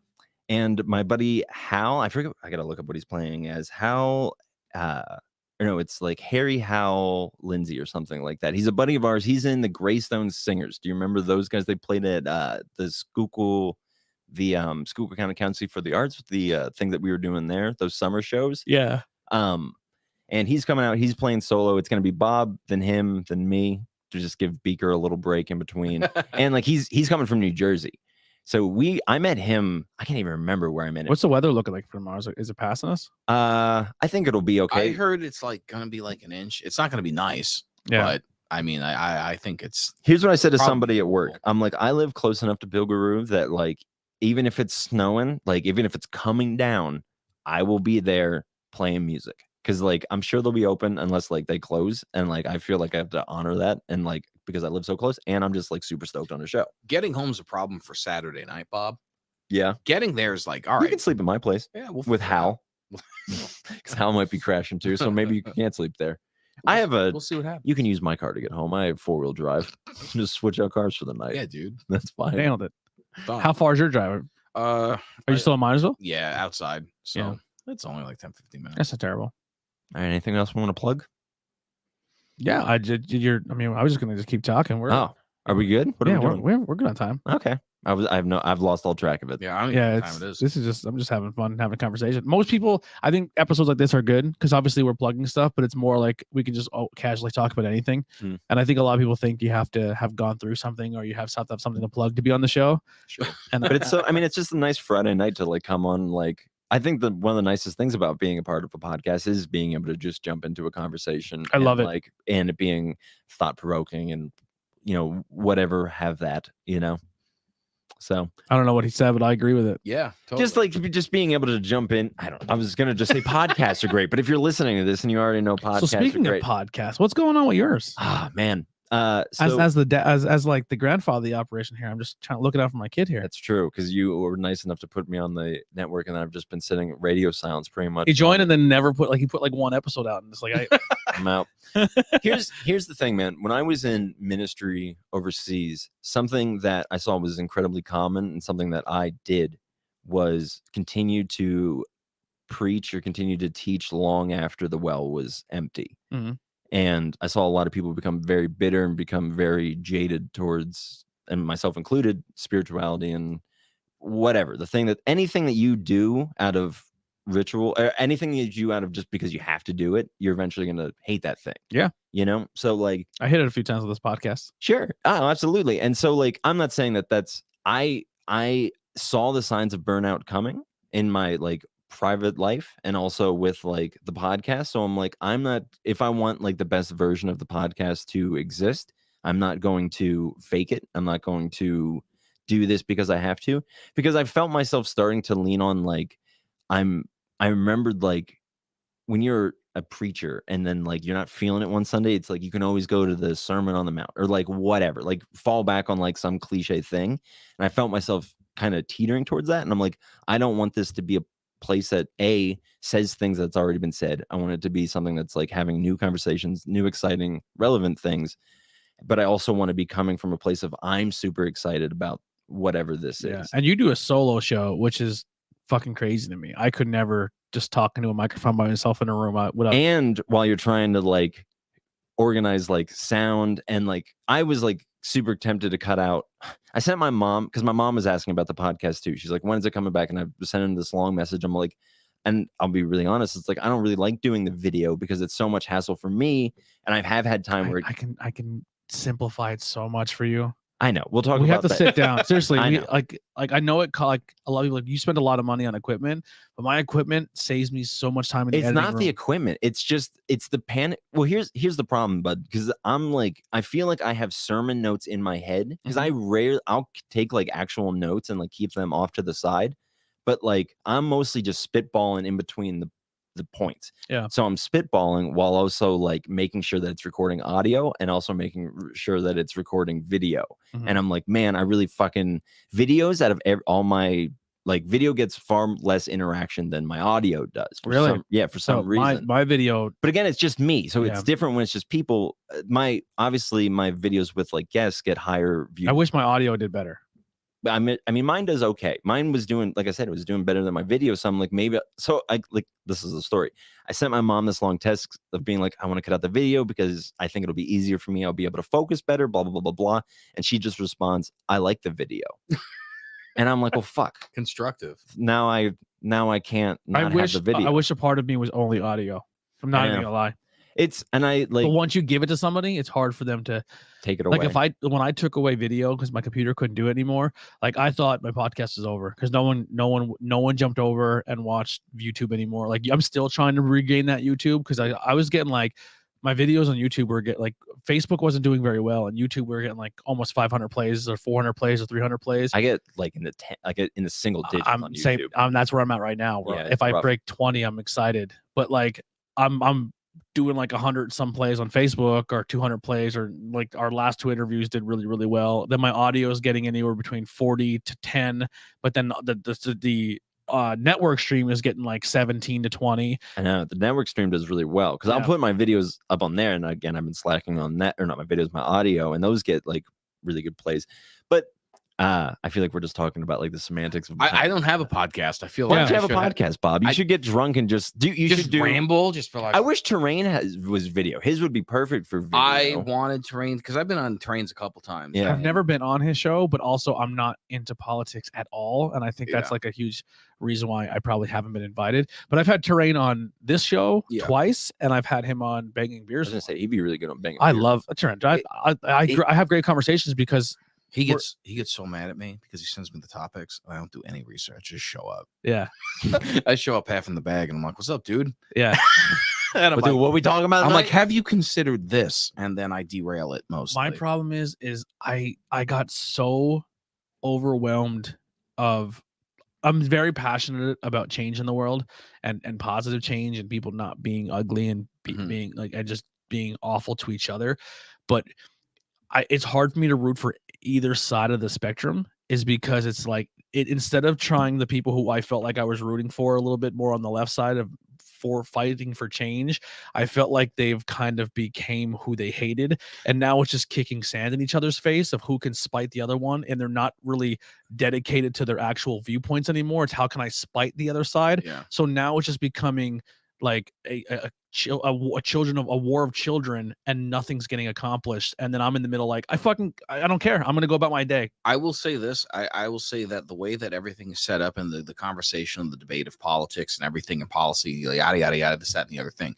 And my buddy Hal, I forget, I gotta look up what he's playing as. Hal, or no, it's like Harry Hal Lindsay or something like that. He's a buddy of ours. He's in the Greystone Singers. Do you remember those guys? They played at the Schuylkill, Schuylkill County Council for the Arts, the thing that we were doing there, those summer shows. Yeah. And he's coming out. He's playing solo. It's gonna be Bob, then him, then me, to just give Beaker a little break in between. And like he's coming from New Jersey. So I met him. I can't even remember where I met him. What's the weather looking like for tomorrow? Is it passing us? I think it'll be okay. I heard it's like gonna be like an inch. It's not gonna be nice. Yeah. But I mean, I think it's. Here's what I said to somebody at work. I'm like, I live close enough to Pilgaroo that like, even if it's snowing, like even if it's coming down, I will be there playing music. Cause like I'm sure they'll be open unless like they close, and like I feel like I have to honor that, and like because I live so close, and I'm just like super stoked on the show. Getting home's a problem for Saturday night, Bob. Yeah, getting there is like, all right, you can sleep at my place. Yeah, with Hal, because Hal might be crashing too, so maybe you can't sleep there. We'll see what happens. You can use my car to get home. I have 4-wheel drive. Just switch out cars for the night. Yeah, dude, that's fine. Nailed it. Done. How far is your drive? Are you still in Minersville? Yeah, outside. So yeah. It's only like 10-15 minutes. That's not terrible. All right, anything else we want to plug? Yeah, I was just gonna just keep talking. Are we good? What are we doing? We're good on time. Okay. I've lost all track of it. Yeah, I don't know what time it is. This is just, I'm just having fun, having a conversation. Most people, I think episodes like this are good because obviously we're plugging stuff, but it's more like we can just casually talk about anything. And I think a lot of people think you have to have gone through something or you have to have something to plug to be on the show. Sure. But it's so, I mean, it's just a nice Friday night to like come on. Like, I think that one of the nicest things about being a part of a podcast is being able to just jump into a conversation. I love it. Like, and it being thought provoking and, whatever, have that, So I don't know what he said, but I agree with it. Yeah, totally. Just being able to jump in. I was gonna just say podcasts are great, but if you're listening to this and you already know podcasts, so speaking are great. of podcasts, what's going on with yours? Man. As like the grandfather of the operation here, I'm just trying to look it out for my kid here. That's true, because you were nice enough to put me on the network, and I've just been sitting at radio silence pretty much. He joined and then never put one episode out, and it's like I'm out. Here's the thing, man. When I was in ministry overseas, something that I saw was incredibly common, and something that I did was continue to preach or continue to teach long after the well was empty. Mm-hmm. And I saw a lot of people become very bitter and become very jaded towards, and myself included, spirituality and whatever. Anything that you do out of ritual, or anything that you do out of just because you have to do it, you're eventually going to hate that thing. Yeah. So like, I hit it a few times with this podcast. Sure. Oh, absolutely. And so like, I'm not saying I saw the signs of burnout coming in my like private life and also with like the podcast. So I'm like, if I want like the best version of the podcast to exist, I'm not going to fake it. I'm not going to do this because I have to, because I felt myself starting to lean on like, I remembered like when you're a preacher and then like you're not feeling it one Sunday, it's like you can always go to the Sermon on the Mount or like whatever, like fall back on like some cliche thing. And I felt myself kind of teetering towards that. And I'm like, I don't want this to be a place that says things that's already been said. I want it to be something that's like having new conversations, new exciting relevant things, but I also want to be coming from a place of I'm super excited about whatever this is. And you do a solo show, which is fucking crazy to me. I could never just talk into a microphone by myself in a room without. And while you're trying to like organize like sound, and like I was like super tempted to cut out. I sent my mom, because my mom was asking about the podcast too. She's like, when is it coming back? And I sent her this long message. I'm like, and I'll be really honest, it's like I don't really like doing the video because it's so much hassle for me. And I have had time where I can simplify it so much for you. I know. We'll talk about that. We have to sit down. Seriously. I know like a lot of people, like you spend a lot of money on equipment, but my equipment saves me so much time in the editing room. The equipment. It's the panic. Well, here's the problem, bud, because I'm like, I feel like I have sermon notes in my head because I'll take like actual notes and like keep them off to the side. But like I'm mostly just spitballing in between the points. Yeah. So I'm spitballing while also like making sure that it's recording audio and also making sure that it's recording video. Mm-hmm. And I'm like, man, I really fucking videos out of all my like video gets far less interaction than my audio does. Really? For some reason. My video. But again, it's just me. So it's different when it's just people. Obviously my videos with like guests get higher views. I wish my audio did better. I mean, mine does okay. Mine was doing, like I said, it was doing better than my video. So I'm like, maybe. So I like, this is the story. I sent my mom this long text of being like, I want to cut out the video because I think it'll be easier for me. I'll be able to focus better. Blah blah blah blah blah. And she just responds, I like the video. And I'm like, well, fuck. Constructive. Now I can't not have the video. I wish a part of me was only audio. I'm not even gonna lie. And I like. But once you give it to somebody, it's hard for them to take it away. Like when I took away video because my computer couldn't do it anymore, like I thought my podcast was over because no one jumped over and watched YouTube anymore. Like I'm still trying to regain that YouTube because I was getting like my videos on YouTube were like Facebook wasn't doing very well, and YouTube we were getting like almost 500 plays or 400 plays or 300 plays. I get like in the single digits on YouTube. That's where I'm at right now. Where if I break 20, I'm excited. But like I'm doing like 100 some plays on Facebook or 200 plays, or like our last 2 interviews did really, really well. Then my audio is getting anywhere between 40 to 10, but then the network stream is getting like 17 to 20. I know the network stream does really well because I'll put my videos up on there, and again, I've been slacking on that, or not my videos, my audio, and those get like really good plays. But I feel like we're just talking about like the semantics of. I don't have a podcast. I feel Why like don't you have a podcast, Bob? You should get drunk and just do. You should ramble just for like. I wish Terrain was video. His would be perfect for video. I wanted Terrain because I've been on Terrain's a couple times. Yeah, I've never been on his show, but also I'm not into politics at all, and I think that's like a huge reason why I probably haven't been invited. But I've had Terrain on this show twice, and I've had him on Banging Beers. I was gonna say he'd be really good on Banging. I love Terrain. I have great conversations because. He gets so mad at me because he sends me the topics. I don't do any research. Just show up. Yeah. I show up half in the bag and I'm like, what's up, dude? Yeah. And I'm like, what are we talking about? I'm like, have you considered this? And then I derail it mostly. My problem is I got so overwhelmed I'm very passionate about change in the world and positive change and people not being ugly and being like, and just being awful to each other. But it's hard for me to root for either side of the spectrum, is because it's like instead of trying the people who I felt like I was rooting for a little bit more on the left side for fighting for change, I felt like they've kind of became who they hated, and now it's just kicking sand in each other's face of who can spite the other one, and they're not really dedicated to their actual viewpoints anymore. It's how can I spite the other side? So now it's just becoming like a war of children, and nothing's getting accomplished, and then I'm in the middle like I don't care, I'm gonna go about my day. I will say this, I will say that the way that everything is set up in the conversation, the debate of politics and everything and policy, yada yada yada, this, that, and the other thing,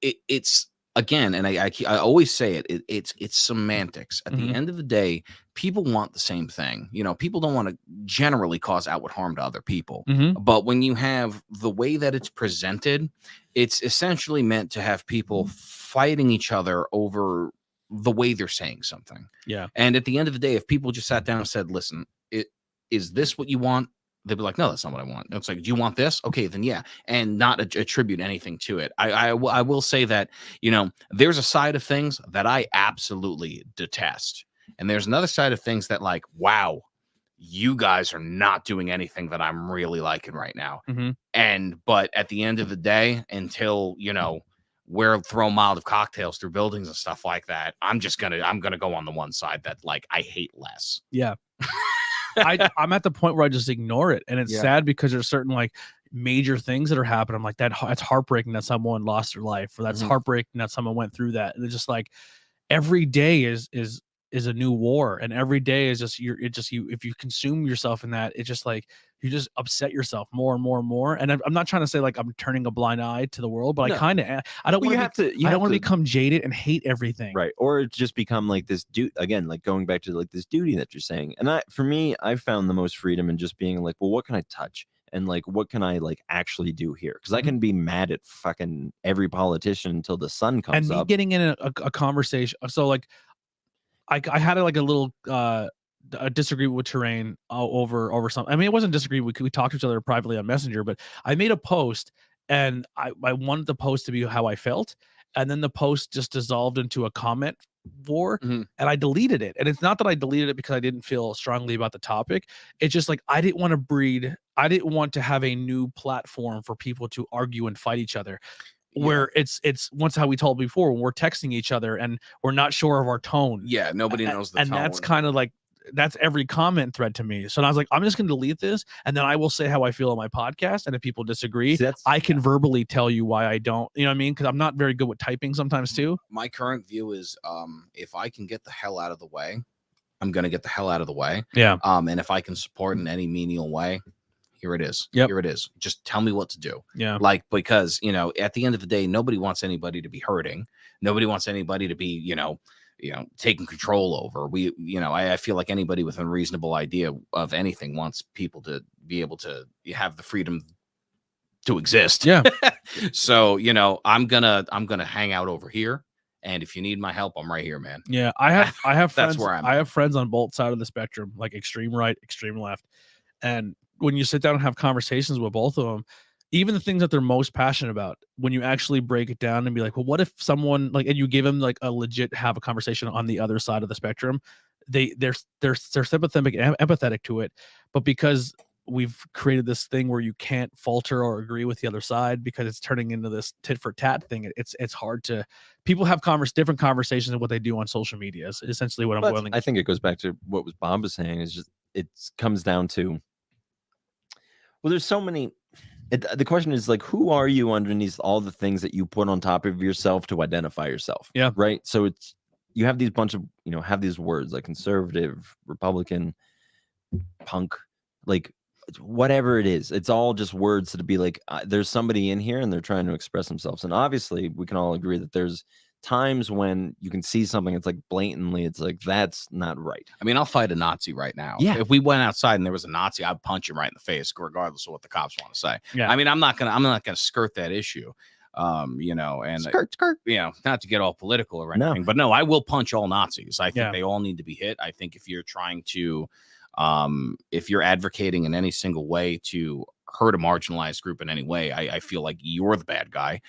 it's again, and I always say it's semantics. At the end of the day, people want the same thing. People don't want to generally cause outward harm to other people. But when you have the way that it's presented, it's essentially meant to have people fighting each other over the way they're saying something. Yeah. And at the end of the day, if people just sat down and said, listen, is this what you want? They'd be like, no, that's not what I want. It's like, do you want this? Okay, then yeah. And not attribute anything to it. I will say that, there's a side of things that I absolutely detest. And there's another side of things that like, wow, you guys are not doing anything that I'm really liking right now. But at the end of the day, until, we're throwing Molotov cocktails through buildings and stuff like that, I'm going to go on the one side that like, I hate less. Yeah. I'm at the point where I just ignore it, and it's sad because there's certain like major things that are happening. I'm like, that's heartbreaking that someone lost their life, or that's heartbreaking that someone went through that. And it's just like every day is a new war, and every day is just if you consume yourself in that, it's just like you just upset yourself more and more and more. And I'm not trying to say like I'm turning a blind eye to the world, but I kind of I don't want to become jaded and hate everything, right? Or just become like this dude again, like going back to like this duty that you're saying. And for me, I found the most freedom in just being like, well, what can I touch? And like, what can I like actually do here? Because I can be mad at fucking every politician until the sun comes up. And getting in a conversation. So like, I had like a little a disagreement with Terrain over something. I mean, it wasn't disagree. We talked to each other privately on Messenger, but I made a post, and I wanted the post to be how I felt, and then the post just dissolved into a comment war, and I deleted it. And it's not that I deleted it because I didn't feel strongly about the topic. It's just like I didn't want to have a new platform for people to argue and fight each other. Where it's once how we told before, when we're texting each other and we're not sure of our tone. Yeah, nobody knows the tone. And that's kind of like that's every comment thread to me. So I was like, I'm just going to delete this, and then I will say how I feel on my podcast. And if people disagree, I can verbally tell you why I don't. You know what I mean? Because I'm not very good with typing sometimes too. My current view is, if I can get the hell out of the way, I'm going to get the hell out of the way. Yeah. And if I can support in any menial way, here it is. Yep. Here it is. Just tell me what to do. Yeah. Like, because, at the end of the day, nobody wants anybody to be hurting. Nobody wants anybody to be, taking control over. I feel like anybody with a reasonable idea of anything wants people to be able to have the freedom to exist. Yeah. So, I'm gonna hang out over here. And if you need my help, I'm right here, man. Yeah. I have friends. That's where I'm I have friends on both sides of the spectrum, like extreme right, extreme left. And when you sit down and have conversations with both of them, even the things that they're most passionate about, when you actually break it down and be like, well, what if someone and you give them like a legit have a conversation on the other side of the spectrum, they're sympathetic and empathetic to it, but because we've created this thing where you can't falter or agree with the other side because it's turning into this tit for tat thing. It's hard to. People have different conversations of what they do on social media. Is essentially what I'm boiling. I think it goes back to what Bob was saying. Is just it comes down to. Well, there's so many. The question is like, who are you underneath all the things that you put on top of yourself to identify yourself? Yeah. Right. So you have these bunch of, have these words like conservative, Republican, punk, like whatever it is. It's all just words to be like, there's somebody in here and they're trying to express themselves. And obviously we can all agree that there's times when you can see something, it's like blatantly, it's like, that's not right. I mean, I'll fight a Nazi right now. Yeah. If we went outside and there was a Nazi, I'd punch him right in the face, regardless of what the cops want to say. Yeah. I mean, I'm not gonna skirt that issue. And skirt. Not to get all political or anything, but no, I will punch all Nazis. I think they all need to be hit. I think if you're trying to, if you're advocating in any single way to hurt a marginalized group in any way, I feel like you're the bad guy.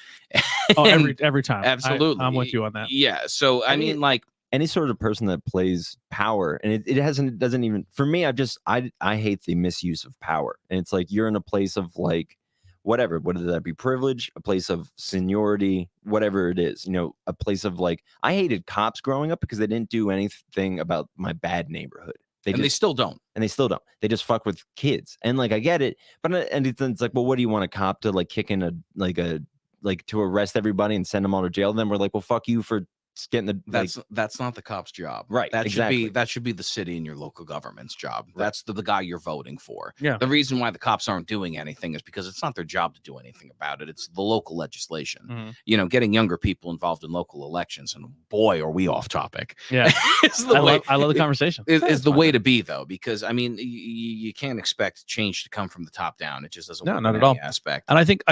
Every time. Absolutely. I'm with you on that. Yeah. So I mean, like any sort of person that plays power, and it doesn't even, for me, I hate the misuse of power. And it's like, you're in a place of like, whatever, whether that be privilege, a place of seniority, whatever it is, a place of like, I hated cops growing up because they didn't do anything about my bad neighborhood. They still don't. And they still don't. They just fuck with kids. And like, I get it. But it's like, well, what do you want a cop to like kick in to arrest everybody and send them all to jail? Then we're like, well, fuck you for getting that's not the cop's job. Right. That exactly. should be the city and your local government's job. Right. That's the guy you're voting for. Yeah. The reason why the cops aren't doing anything is because it's not their job to do anything about it. It's the local legislation. Mm-hmm. Getting younger people involved in local elections, and boy, are we off topic. Yeah. I love the conversation. Is the way to be, though, because I mean, you can't expect change to come from the top down. It just doesn't work not in at all. any aspect. And I think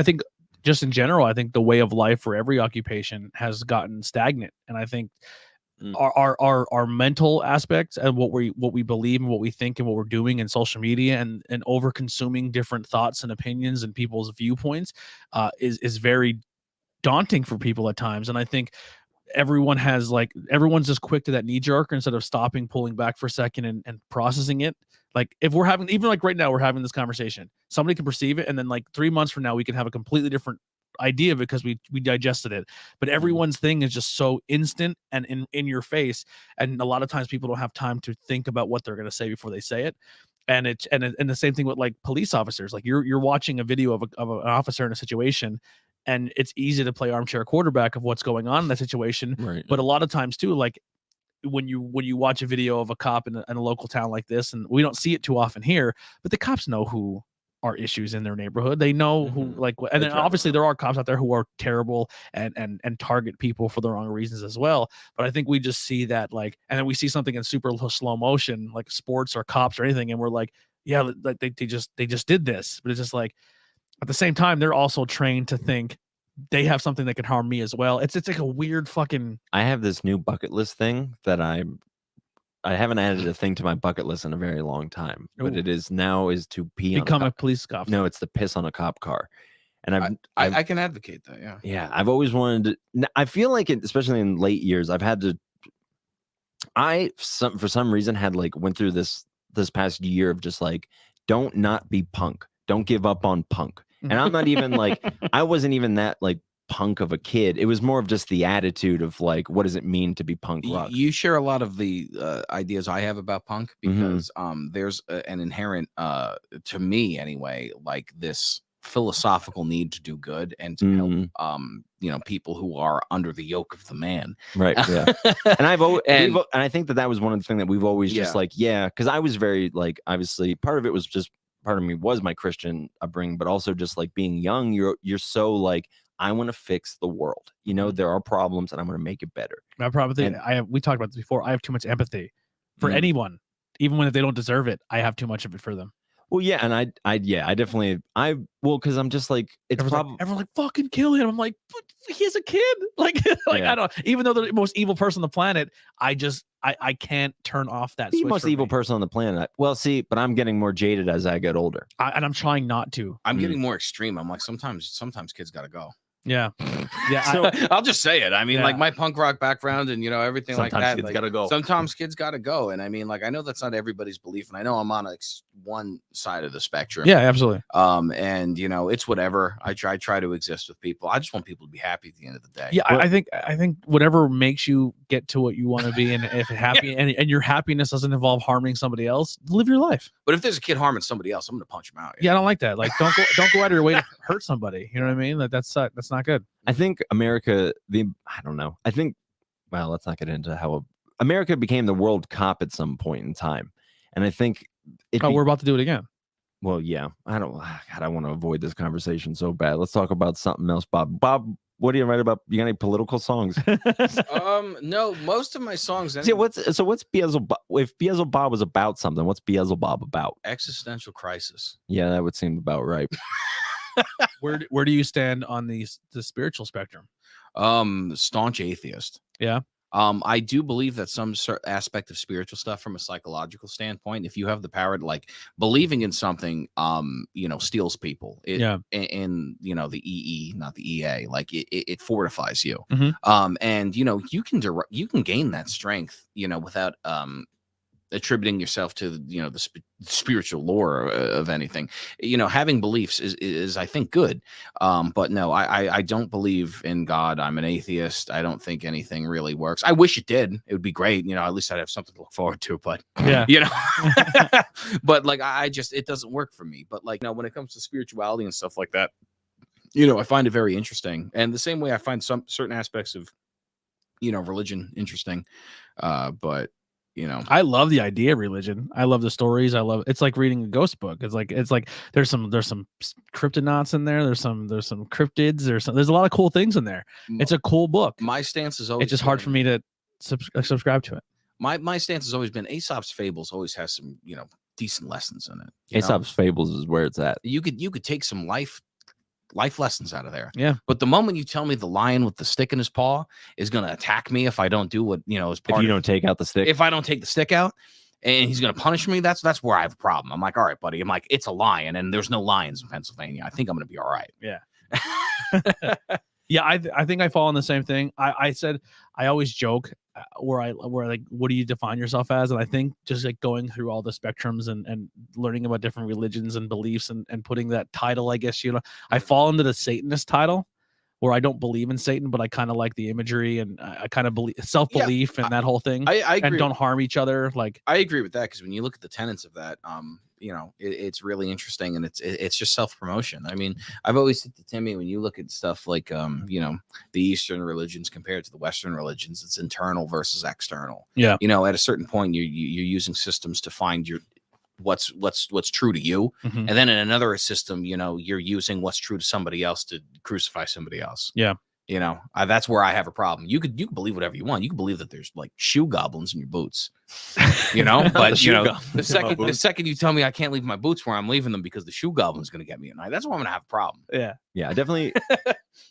just in general, I think the way of life for every occupation has gotten stagnant. And I think our mental aspects and what we believe and what we think and what we're doing in social media and over consuming different thoughts and opinions and people's viewpoints is very daunting for people at times. And I think everyone's just quick to that knee jerk instead of stopping, pulling back for a second and processing it. Like if we're having, even like right now, we're having this conversation, somebody can perceive it. And then like 3 months from now, we can have a completely different idea because we digested it. But everyone's thing is just so instant and in your face. And a lot of times people don't have time to think about what they're going to say before they say it. And the same thing with like police officers. Like you're watching a video of an officer in a situation, and it's easy to play armchair quarterback of what's going on in that situation. Right. But a lot of times too, like when you watch a video of a cop in a local town like this, and we don't see it too often here, but the cops know who are issues in their neighborhood. They know who and then obviously there are cops out there who are terrible and target people for the wrong reasons as well. But I think we just see that and then we see something in super slow motion, like sports or cops or anything, and we're like, yeah, like they just did this. But it's just like at the same time, they're also trained to think they have something that can harm me as well. It's like a weird fucking. I have this new bucket list thing that I haven't added a thing to my bucket list in a very long time, but it is to pee. Become a police cop. No, it's to piss on a cop car, and I can advocate that. Yeah. Yeah, I've always wanted to. I feel like especially in late years, I've had to. For some reason had went through this past year of just not be punk. Don't give up on punk. And I'm not even I wasn't even that punk of a kid. It was more of just the attitude of like, what does it mean to be punk rock? You share a lot of the ideas I have about punk because there's an inherent, to me anyway, like this philosophical need to do good and to help people who are under the yoke of the man, right? Yeah. And I've always and I think that was one of the things that we've always just like, because I was very like, obviously part of it was just part of me was my Christian upbringing, but also just like being young, you're so like, I want to fix the world, there are problems and I'm going to make it better. My problem thing, we talked about this before, I have too much empathy for anyone, even when they don't deserve it. I have too much of it for them. Well, yeah, and I definitely, because I'm just like, it's probably everyone's like, fucking kill him. I'm like, but he's a kid. Like I don't. Even though they're the most evil person on the planet, I can't turn off that. The most evil person on the planet. Well, see, but I'm getting more jaded as I get older, and I'm trying not to. I'm getting more extreme. I'm like, sometimes kids got to go. Yeah. So I'll just say it. I mean, like my punk rock background and everything sometimes like that. Kids gotta go. Sometimes kids gotta go. And I mean, like, I know that's not everybody's belief, and I know I'm on one side of the spectrum. Yeah, absolutely. And it's whatever. I try to exist with people. I just want people to be happy at the end of the day. Yeah, I think whatever makes you get to what you want to be, and if happy and your happiness doesn't involve harming somebody else, live your life. But if there's a kid harming somebody else, I'm gonna punch him out. Yeah, I don't like that. Like, don't go out of your way to hurt somebody. You know what I mean? Like, that's not good. I think America, I don't know. I think, well, let's not get into how America became the world cop at some point in time. And I think we're about to do it again. Well, yeah, I want to avoid this conversation so bad. Let's talk about something else, Bob. Bob, what do you write about? You got any political songs? No, most of my songs. See, what's Beelzebub? If Beelzebub was about something, what's Beelzebub about? Existential crisis. Yeah, that would seem about right. Where do you stand on the spiritual spectrum? Staunch atheist. Yeah. I do believe that some aspect of spiritual stuff from a psychological standpoint, if you have the power to, like, believing in something, steals people. And the EE, not the EA, like it fortifies you. And you can gain that strength, without attributing yourself to the spiritual lore of anything. Having beliefs is I think good, but no, I don't believe in God. I'm an atheist. I don't think anything really works. I wish it did. It would be great. At least I'd have something to look forward to. But but like it doesn't work for me. But like when it comes to spirituality and stuff like that, I find it very interesting. And the same way I find some certain aspects of religion interesting, but I love the idea of religion. I love the stories. It's like reading a ghost book. It's like there's some cryptonauts in there. There's some cryptids. There's a lot of cool things in there. It's a cool book. My stance is always it's just hard for me to subscribe to it. My stance has always been Aesop's Fables always has some decent lessons in it. Aesop's Fables is where it's at. You could take some life lessons out of there. Yeah. But the moment you tell me the lion with the stick in his paw is going to attack me if I don't do what, is part if you don't take out the stick. If I don't take the stick out and he's going to punish me, that's where I have a problem. I'm like, all right, buddy. I'm like, it's a lion and there's no lions in Pennsylvania. I think I'm going to be all right. Yeah. Yeah. I think I fall on the same thing. I said, I always joke where like, what do you define yourself as? And I think just like going through all the spectrums and learning about different religions and beliefs and putting that title, I guess, I fall into the Satanist title where I don't believe in Satan, but I kind of like the imagery and I kind of believe self-belief and that whole thing. I agree. And don't harm each other. Like, I agree with that. Because when you look at the tenets of that, it's really interesting and it's just self-promotion. I mean, I've always said to Timmy, when you look at stuff like, the Eastern religions compared to the Western religions, it's internal versus external. Yeah. At a certain point, you're using systems to find what's true to you. And then in another system, you're using what's true to somebody else to crucify somebody else. Yeah. That's where I have a problem. You can believe whatever you want. You can believe that there's like shoe goblins in your boots, but the second you tell me I can't leave my boots where I'm leaving them because the shoe goblin's going to get me at night, that's where I'm going to have a problem. Yeah. Yeah, definitely.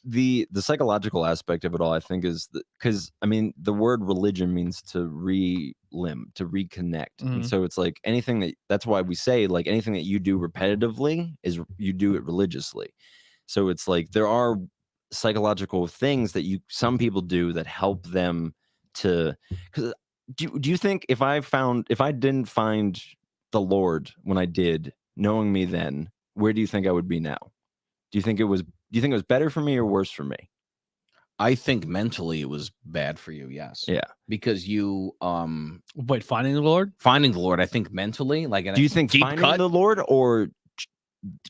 The psychological aspect of it all, I think, is because the word religion means to to reconnect. And so it's like that's why we say like anything that you do repetitively is you do it religiously. So it's like there are psychological things that some people do that help them to, because do you think if I didn't find the Lord when I did, knowing me then, where do you think I would be now? Do you think it was better for me or worse for me? I think mentally it was bad for you. Yes. Yeah. Because you wait, finding the Lord. I think mentally, like, do you think finding the Lord or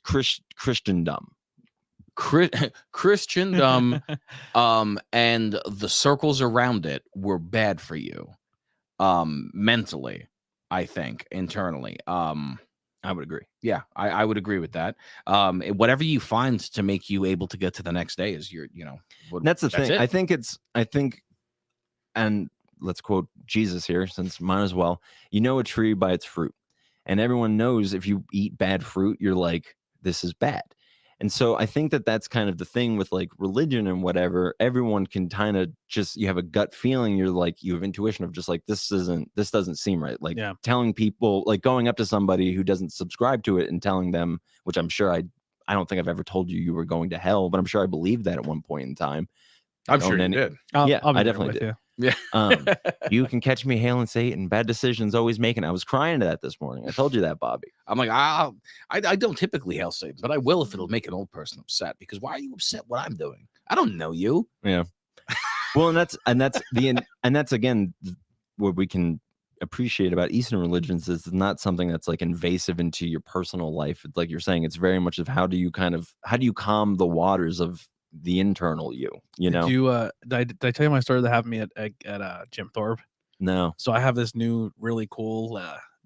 Christendom? Christendom, and the circles around it were bad for you, mentally. I think internally. I would agree. Yeah, I would agree with that. Whatever you find to make you able to get to the next day is That's the thing. I think, and let's quote Jesus here, since might as well. You know a tree by its fruit, and everyone knows if you eat bad fruit, you're like, this is bad. And so I think that that's kind of the thing with like religion and whatever. Everyone can kind of just, you have a gut feeling. You're like, you have intuition of just like, this doesn't seem right. Like telling people, like going up to somebody who doesn't subscribe to it and telling them, which I'm sure I don't think I've ever told you were going to hell, but I'm sure I believed that at one point in time. I'm sure you did. Yeah, I definitely did. Yeah. You can catch me hailing Satan. Bad decisions always making. I was crying to that this morning. I told you that, Bobby. I'm like, I don't typically hail Satan, but I will if it'll make an old person upset. Because why are you upset what I'm doing? I don't know you. Yeah. Well, and that's again what we can appreciate about Eastern religions is it's not something that's like invasive into your personal life. It's like you're saying, it's very much of how do you calm the waters of the internal you know. Did I tell you my story that happened to me at Jim Thorpe? No. So I have this new really cool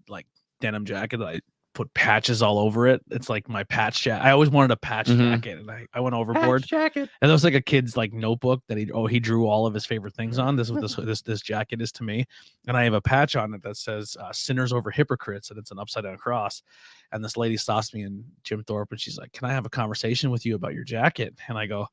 like denim jacket that I put patches all over it. It's like my patch jacket. I always wanted a patch jacket, and I went overboard. Patch jacket. And there was like a kid's like notebook that he drew all of his favorite things on. This jacket is to me, and I have a patch on it that says "Sinners over Hypocrites," and it's an upside down cross. And this lady stops me in Jim Thorpe, and she's like, "Can I have a conversation with you about your jacket?" And I go,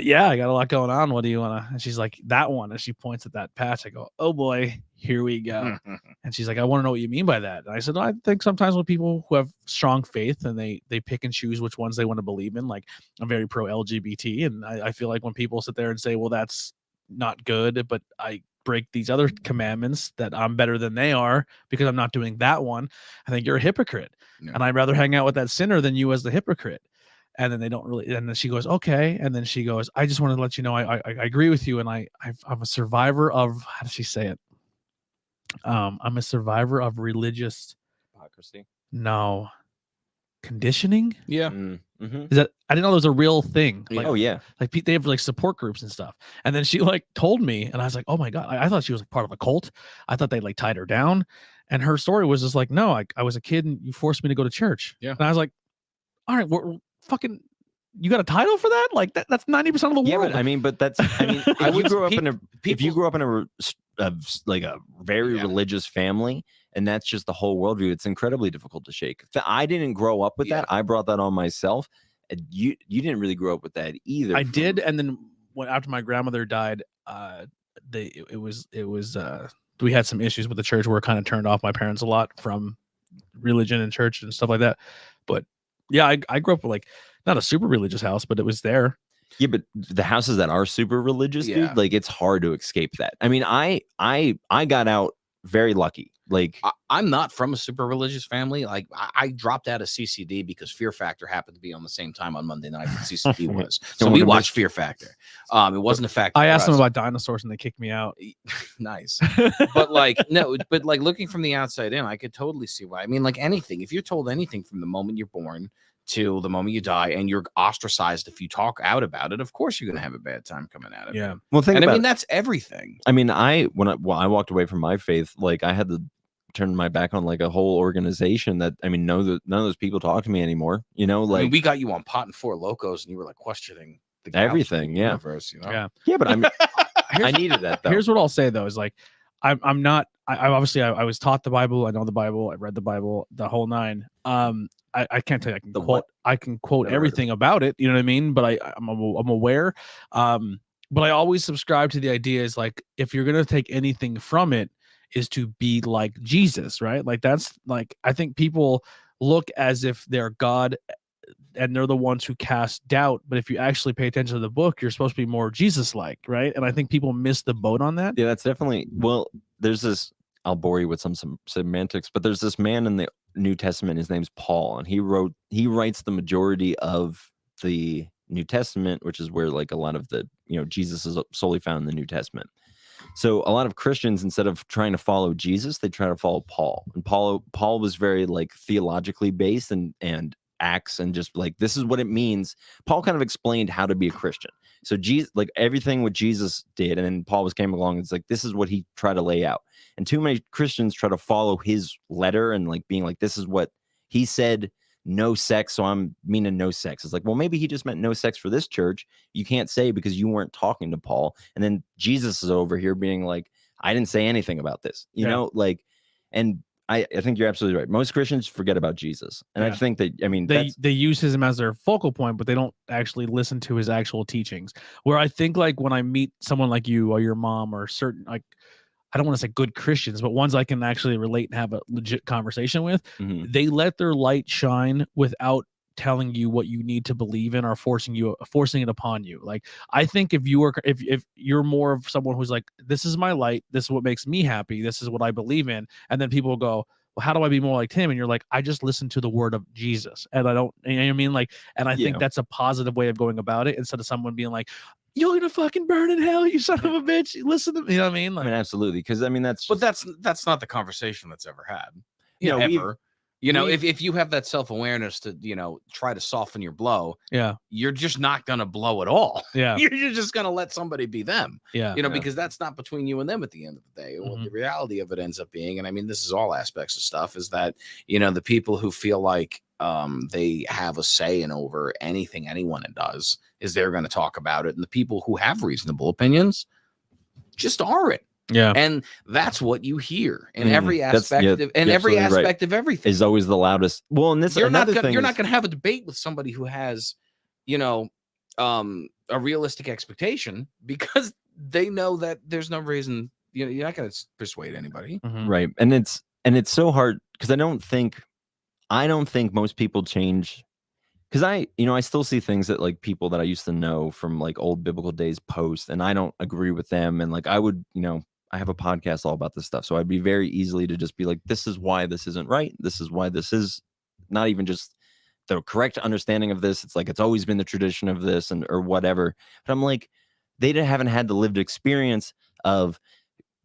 "Yeah, I got a lot going on. What do you want to?" And she's like, "That one." And she points at that patch. I go, "Oh boy, here we go." And she's like, "I want to know what you mean by that." And I said, "I think sometimes with people who have strong faith and they pick and choose which ones they want to believe in, like I'm very pro LGBT. And I feel like when people sit there and say, well, that's not good, but I break these other commandments that I'm better than they are because I'm not doing that one, I think you're a hypocrite. Yeah. And I'd rather hang out with that sinner than you as the hypocrite." And then they don't really, and then she goes, "Okay." And then she goes, "I just wanted to let you know, I agree with you. And I'm a survivor of," how does she say it? "I'm a survivor of religious hypocrisy." No. Conditioning? Yeah. Mm-hmm. Is that, I didn't know there was a real thing. Like, oh yeah. Like they have like support groups and stuff. And then she like told me, and I was like, oh my God. I thought she was like part of a cult. I thought they like tied her down. And her story was just like, no, I was a kid and you forced me to go to church. Yeah. And I was like, all right, we're fucking, you got a title for that? Like that's 90% of the world. Yeah, but I mean, if you grew up in a very religious family, and that's just the whole worldview, it's incredibly difficult to shake. I didn't grow up with that. I brought that on myself. You didn't really grow up with that either. I did, and then after my grandmother died, we had some issues with the church where it kind of turned off my parents a lot from religion and church and stuff like that. But yeah, I grew up with like not a super religious house, but it was there. Yeah, but the houses that are super religious, dude, like it's hard to escape that. I mean, I got out very lucky. Like I'm not from a super religious family. Like I dropped out of CCD because Fear Factor happened to be on the same time on Monday night that CCD was. So we watched Fear Factor. It wasn't a factor. I asked them about dinosaurs and they kicked me out. Nice. But like, no, but like looking from the outside in, I could totally see why. I mean, like anything, if you're told anything from the moment you're born till the moment you die and you're ostracized if you talk out about it, of course you're going to have a bad time coming out of it. Yeah. Well, I mean, that's everything. I mean, I walked away from my faith, like I had to turn my back on like a whole organization that, I mean, none of those people talk to me anymore, you know, like I mean, we got you on Pot and Four Locos and you were like questioning everything. Yeah. Universe, you know? Yeah. But I mean, I needed that though. Here's what I'll say though, is like, I'm not, I obviously I was taught the Bible. I know the Bible. I read the Bible, the whole nine. I can't tell you, I can quote everything about it. You know what I mean? But I'm aware. But I always subscribe to the idea is like, if you're going to take anything from it, is to be like Jesus, right? Like that's like, I think people look as if they're God and they're the ones who cast doubt. But if you actually pay attention to the book, you're supposed to be more Jesus-like, right? And I think people miss the boat on that. Yeah, that's definitely, well, there's this, I'll bore you with some semantics, but there's this man in the New Testament, his name's Paul, and he writes the majority of the New Testament, which is where like a lot of the, Jesus is solely found in the New Testament. So a lot of Christians, instead of trying to follow Jesus, they try to follow Paul. And Paul was very like theologically based and Acts and just like, this is what it means. Paul kind of explained how to be a Christian. So Jesus, like everything what Jesus did, and then Paul came along, it's like, this is what he tried to lay out. And too many Christians try to follow his letter and like being like, this is what he said, no sex, so I'm meaning no sex. It's like, well, maybe he just meant no sex for this church. You can't say because you weren't talking to Paul. And then Jesus is over here being like, I didn't say anything about this, you know, like, and I think you're absolutely right. Most Christians forget about Jesus. And I think that, I mean, they use him as their focal point, but they don't actually listen to his actual teachings. Where I think like when I meet someone like you or your mom or certain, like, I don't want to say good Christians, but ones I can actually relate and have a legit conversation with, they let their light shine without telling you what you need to believe in or forcing it upon you. Like, I think if you're more of someone who's like, this is my light, this is what makes me happy, this is what I believe in, and then people will go, well, how do I be more like him? And you're like, I just listen to the word of Jesus, and I don't, you know what I mean? Like, and I think that's a positive way of going about it, instead of someone being like, you're gonna fucking burn in hell, you son of a bitch. Listen to me, you know what I mean? Like, I mean, absolutely, because I mean but that's not the conversation that's ever had. Ever. If you have that self-awareness to, try to soften your blow, you're just not gonna blow at all. Yeah. You're just gonna let somebody be them. Yeah. Because that's not between you and them at the end of the day. What the reality of it ends up being, and I mean, this is all aspects of stuff, is that, the people who feel like they have a say in over anything anyone does, is they're going to talk about it, and the people who have reasonable opinions just aren't. Yeah, and that's what you hear in every aspect of everything. Is always the loudest. Well, and this you're not going to have a debate with somebody who has, a realistic expectation, because they know that there's no reason. You're not going to persuade anybody, right? And it's so hard, because I don't think most people change, because I still see things that like people that I used to know from like old biblical days post, and I don't agree with them. And like I would, I have a podcast all about this stuff, so I'd be very easily to just be like, this is why this isn't right. This is why this is not even just the correct understanding of this. It's like, it's always been the tradition of this, or whatever. But I'm like, they haven't had the lived experience of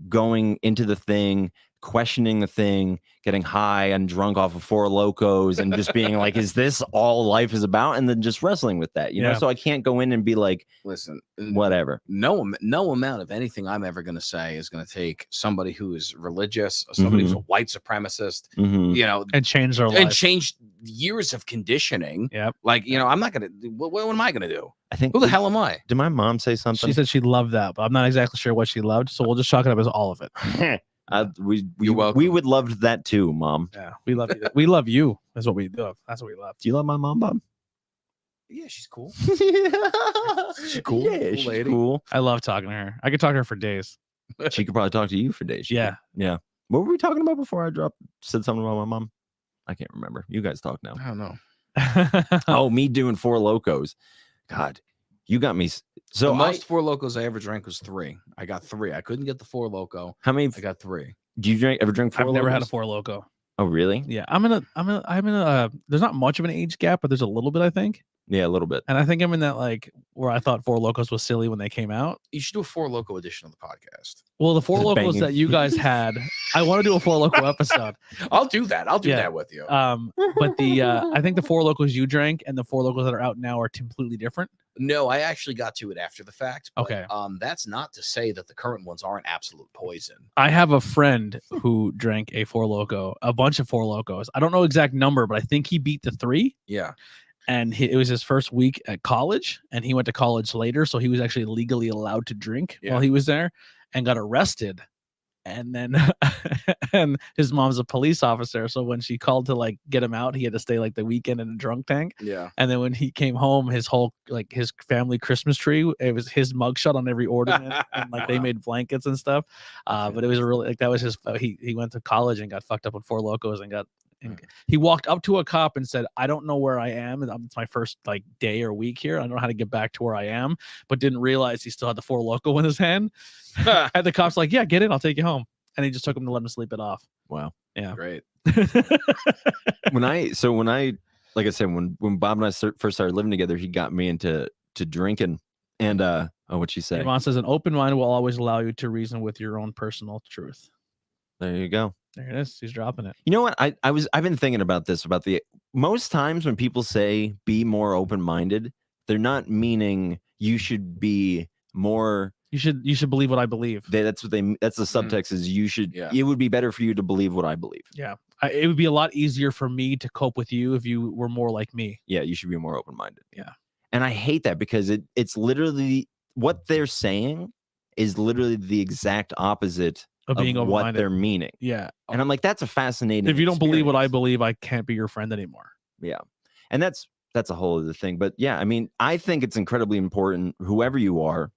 going into the thing, questioning the thing, getting high and drunk off of Four Locos, and just being like, is this all life is about? And then just wrestling with that, you know? So I can't go in and be like, listen, whatever. No amount of anything I'm ever going to say is going to take somebody who is religious, or somebody who's a white supremacist, and change their life. And change years of conditioning. Yep. Like, I'm not going to, what am I going to do? I think, who the hell am I? Did my mom say something? She said she loved that, but I'm not exactly sure what she loved. So we'll just chalk it up as all of it. We would love that too, Mom. Yeah, we love you. We love you. That's what we do. That's what we love. Do you love my mom, Bob? Yeah, she's cool. She's cool. Yeah, she's lady. Cool. I love talking to her. I could talk to her for days. She could probably talk to you for days. Yeah. Yeah. What were we talking about before I said something about my mom? I can't remember. You guys talk now. I don't know. Oh, me doing Four Locos. God, you got me. So the most Four Locos I ever drank was 3. I got 3. I couldn't get the 4 Loco. How many? I got 3. Do you ever drink Four Locos? I've never had a Four Loco. Oh, really? Yeah. I'm in a there's not much of an age gap, but there's a little bit, I think. Yeah, a little bit. And I think I'm in that, like, where I thought Four Locos was silly when they came out. You should do a Four Loco edition of the podcast. Well, the Four Locos that you guys had, I want to do a Four Loco episode. I'll do that. I'll do that with you. But I think the Four Locos you drank and the Four Locos that are out now are completely different. No, I actually got to it after the fact. But, okay. That's not to say that the current ones aren't absolute poison. I have a friend who drank a bunch of Four Locos. I don't know exact number, but I think he beat the 3. Yeah. And it was his first week at college, and he went to college later, so he was actually legally allowed to drink while he was there, and got arrested. And then and his mom's a police officer, so when she called to like get him out, he had to stay like the weekend in a drunk tank. Yeah. And then when he came home, his whole his family Christmas tree, it was his mugshot on every ornament, and like they made blankets and stuff. But it was really that was his. He went to college and got fucked up with Four Locos and got. And he walked up to a cop and said, I don't know where I am. It's my first day or week here. I don't know how to get back to where I am, but didn't realize he still had the Four Loko in his hand. And the cop's like, yeah, get in. I'll take you home. And he just took him to let him sleep it off. Wow. Yeah. Great. when I like I said, when Bob and I first started living together, he got me into drinking. And what'd she say? Yvonne says an open mind will always allow you to reason with your own personal truth. There you go. There it is. He's dropping it. You know what? I've been thinking about this, about the most times when people say be more open-minded, they're not meaning you should be more. You should believe what I believe. That's the subtext is you should. Yeah. It would be better for you to believe what I believe. Yeah. It would be a lot easier for me to cope with you if you were more like me. Yeah, you should be more open-minded. Yeah. And I hate that because it's literally what they're saying is literally the exact opposite of being what they're meaning. Yeah. And I'm like, that's a fascinating If you don't believe what I believe, I can't be your friend anymore. Yeah. And that's a whole other thing. But yeah, I mean, I think it's incredibly important, whoever you are,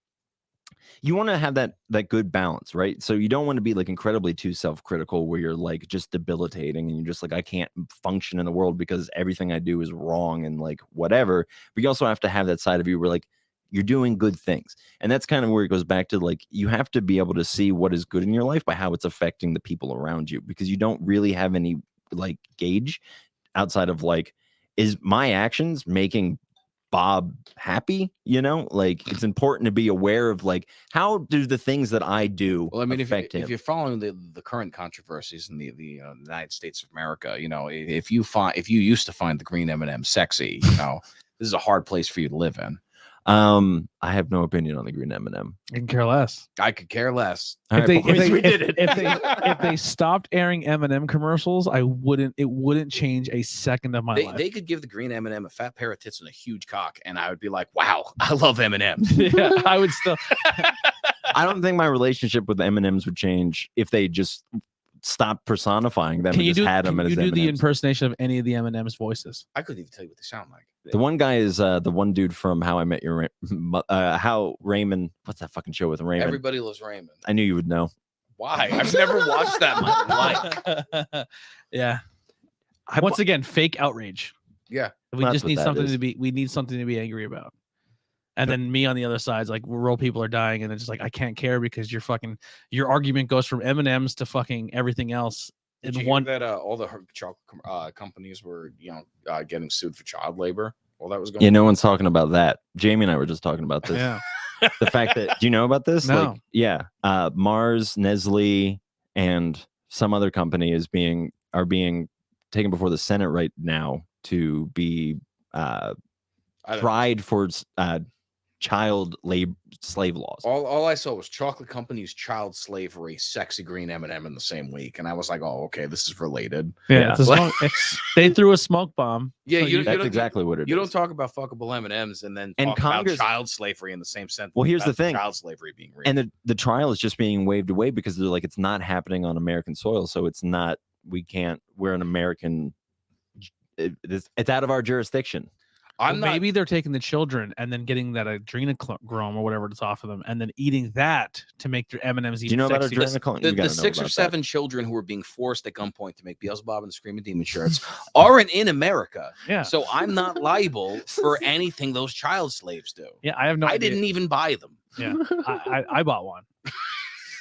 you want to have that good balance, right? So you don't want to be like incredibly too self-critical where you're like just debilitating and you're just like, I can't function in the world because everything I do is wrong and like whatever. But you also have to have that side of you where like you're doing good things. And that's kind of where it goes back to like, you have to be able to see what is good in your life by how it's affecting the people around you, because you don't really have any like gauge outside of like, is my actions making Bob happy? You know, like it's important to be aware of like, how do the things that I do affect him? If you're following the current controversies in the United States of America, you know, if you used to find the green M&M sexy, you know, this is a hard place for you to live in. I have no opinion on the green M&M. I can care less. I could care less. If they stopped airing M&M commercials, it wouldn't change a second of my life. They could give the green M&M a fat pair of tits and a huge cock, and I would be like, wow, I love M&Ms. Yeah, I would still. I don't think my relationship with M&Ms would change if they just stopped personifying them. Can you do the impersonation of any of the M&M's voices? I couldn't even tell you what they sound like. The one guy is the one dude from How I Met Your How Raymond. What's that fucking show with Raymond? Everybody Loves Raymond. I knew you would know. Why? I've never watched that in my life. Yeah. Once again, fake outrage. Yeah. We just need something to be. We need something to be angry about. And then me on the other side is like, real people are dying, and it's just like I can't care because your argument goes from M&Ms to fucking everything else. Did you hear that all the chocolate companies were getting sued for child labor? Well, that was going. Yeah, no one's talking about that. Jamie and I were just talking about this. Yeah. The fact that, do you know about this? No. Like, yeah, Mars, Nestle, and some other company are being taken before the Senate right now to be tried for child slave laws. All I saw was chocolate companies, child slavery, sexy green M&M in the same week, and I was like, oh, okay, this is related. Yeah, they threw a smoke bomb. Yeah, so that's exactly what it is. You don't talk about fuckable M&Ms and then talk about child slavery in the same sentence. Well, here's the thing: child slavery being real. And the trial is just being waved away because they're like, it's not happening on American soil, so it's not. We're an American. It's out of our jurisdiction. Maybe they're taking the children and then getting that adrenochrome or whatever that's off of them, and then eating that to make their M&Ms even. Do you know sexy. about adrenochrome? The 6 or 7 children who were being forced at gunpoint to make Beelzebub and the Screaming Demon shirts aren't in America. Yeah. So I'm not liable for anything those child slaves do. Yeah, I have no idea. I didn't even buy them. Yeah, I bought one.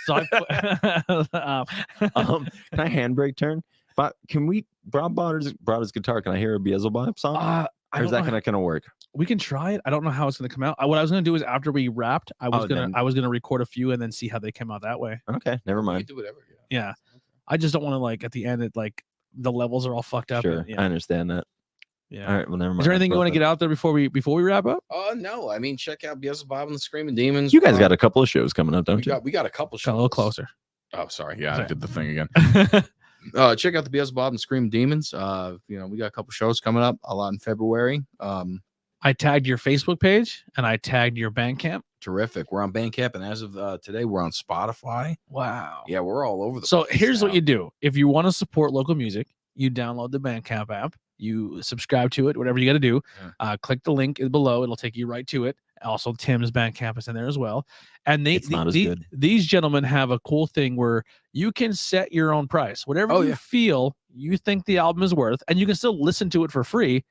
So can I handbrake turn? But can we? Bob brought his guitar. Can I hear a Beelzebub song? Or is that gonna work? We can try it. I don't know how it's gonna come out. What I was gonna do is after we wrapped, I was gonna record a few and then see how they came out that way. Okay, never mind. You can do whatever. Yeah. Okay. I just don't want to like at the end it like the levels are all fucked up. Sure, I understand that. Yeah. All right. Well, never mind. Is there anything you want to get out there before we wrap up? No. I mean, check out Beelzebub and the Screaming Demons. You guys got a couple of shows coming up, don't you? We got a couple shows. A little closer. Oh, sorry. Yeah, I did the thing again. Check out the Beelzebub and Screaming Demons. We got a couple shows coming up a lot in February. I tagged your Facebook page and I tagged your Bandcamp. Terrific. We're on Bandcamp, and as of today, we're on Spotify. Wow. Yeah, we're all over the place. So here's what you do. If you want to support local music, you download the Bandcamp app, you subscribe to it, whatever you got to do. Yeah. Click the link below. It'll take you right to it. Also, Tim's Bandcamp is in there as well. And these gentlemen have a cool thing where you can set your own price. Whatever you feel you think the album is worth, and you can still listen to it for free.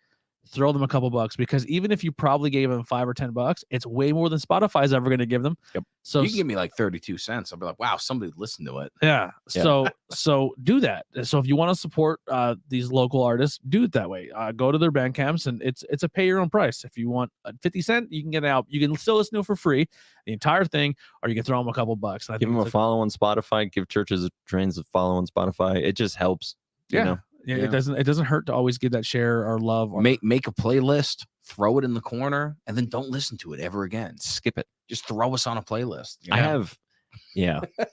throw them a couple bucks, because even if you probably gave them $5 or $10, it's way more than Spotify's ever going to give them. Yep. So you can give me like 32 cents. I'll be like, wow, somebody listened to it. Yeah. So do that. So if you want to support these local artists, do it that way. Go to their Bandcamps, and it's a pay your own price. If you want 50 cents, you can get it out. You can still listen to it for free, the entire thing, or you can throw them a couple bucks. Give them a follow on Spotify. Give Churches of Trains a follow on Spotify. It just helps. You know? Yeah, it doesn't hurt to always give that share or love. Or Make a playlist, throw it in the corner, and then don't listen to it ever again. Skip it. Just throw us on a playlist. I have,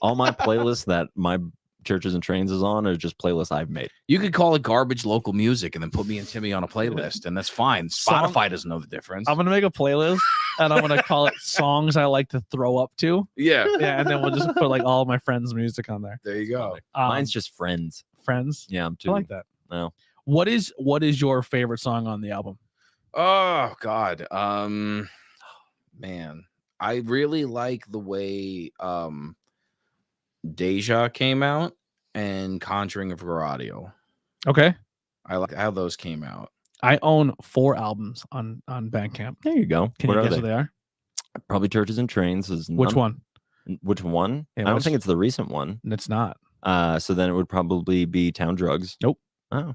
all my playlists that my Churches and Trains is on are just playlists I've made. You could call it garbage local music and then put me and Timmy on a playlist, and that's fine. Spotify doesn't know the difference. I'm gonna make a playlist, and I'm gonna call it songs I like to throw up to. Yeah, and then we'll just put like all of my friends' music on there. There you go. Mine's just Friends. Friends. Yeah, I'm too. I like that. No. What is your favorite song on the album? Oh God. Man, I really like the way Deja came out and Conjuring of Viradio. Okay. I like how those came out. I own 4 albums on Bandcamp. There you go. Can you guess what they are? Probably Churches and Trains is which one? Which one? Yeah, I don't think it's the recent one. It's not. So then it would probably be Town Drugs. Nope. Oh,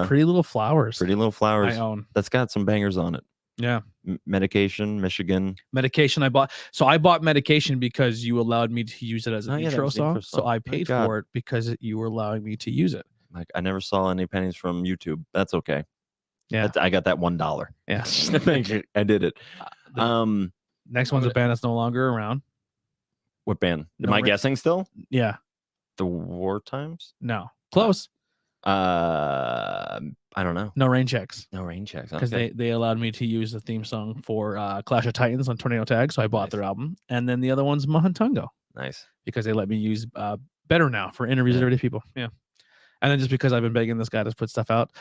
Pretty Little Flowers. Pretty Little Flowers. I own. That's got some bangers on it. Yeah. Medication, Michigan. Medication I bought. So I bought Medication because you allowed me to use it as an intro song. So I paid for it because you were allowing me to use it. Like, I never saw any pennies from YouTube. That's okay. Yeah. I got that $1. Yeah. Thank you. I did it. Next one's a band that's no longer around. What band? Am I guessing still? Yeah. The War Times? No. Close. I don't know. No Rain Checks. No Rain Checks. Because they allowed me to use the theme song for Clash of Titans on Tornado Tag, so I bought their album. And then the other one's Mahantungo. Nice. Because they let me use Better Now for interviews with everyday people. Yeah. And then just because I've been begging this guy to put stuff out,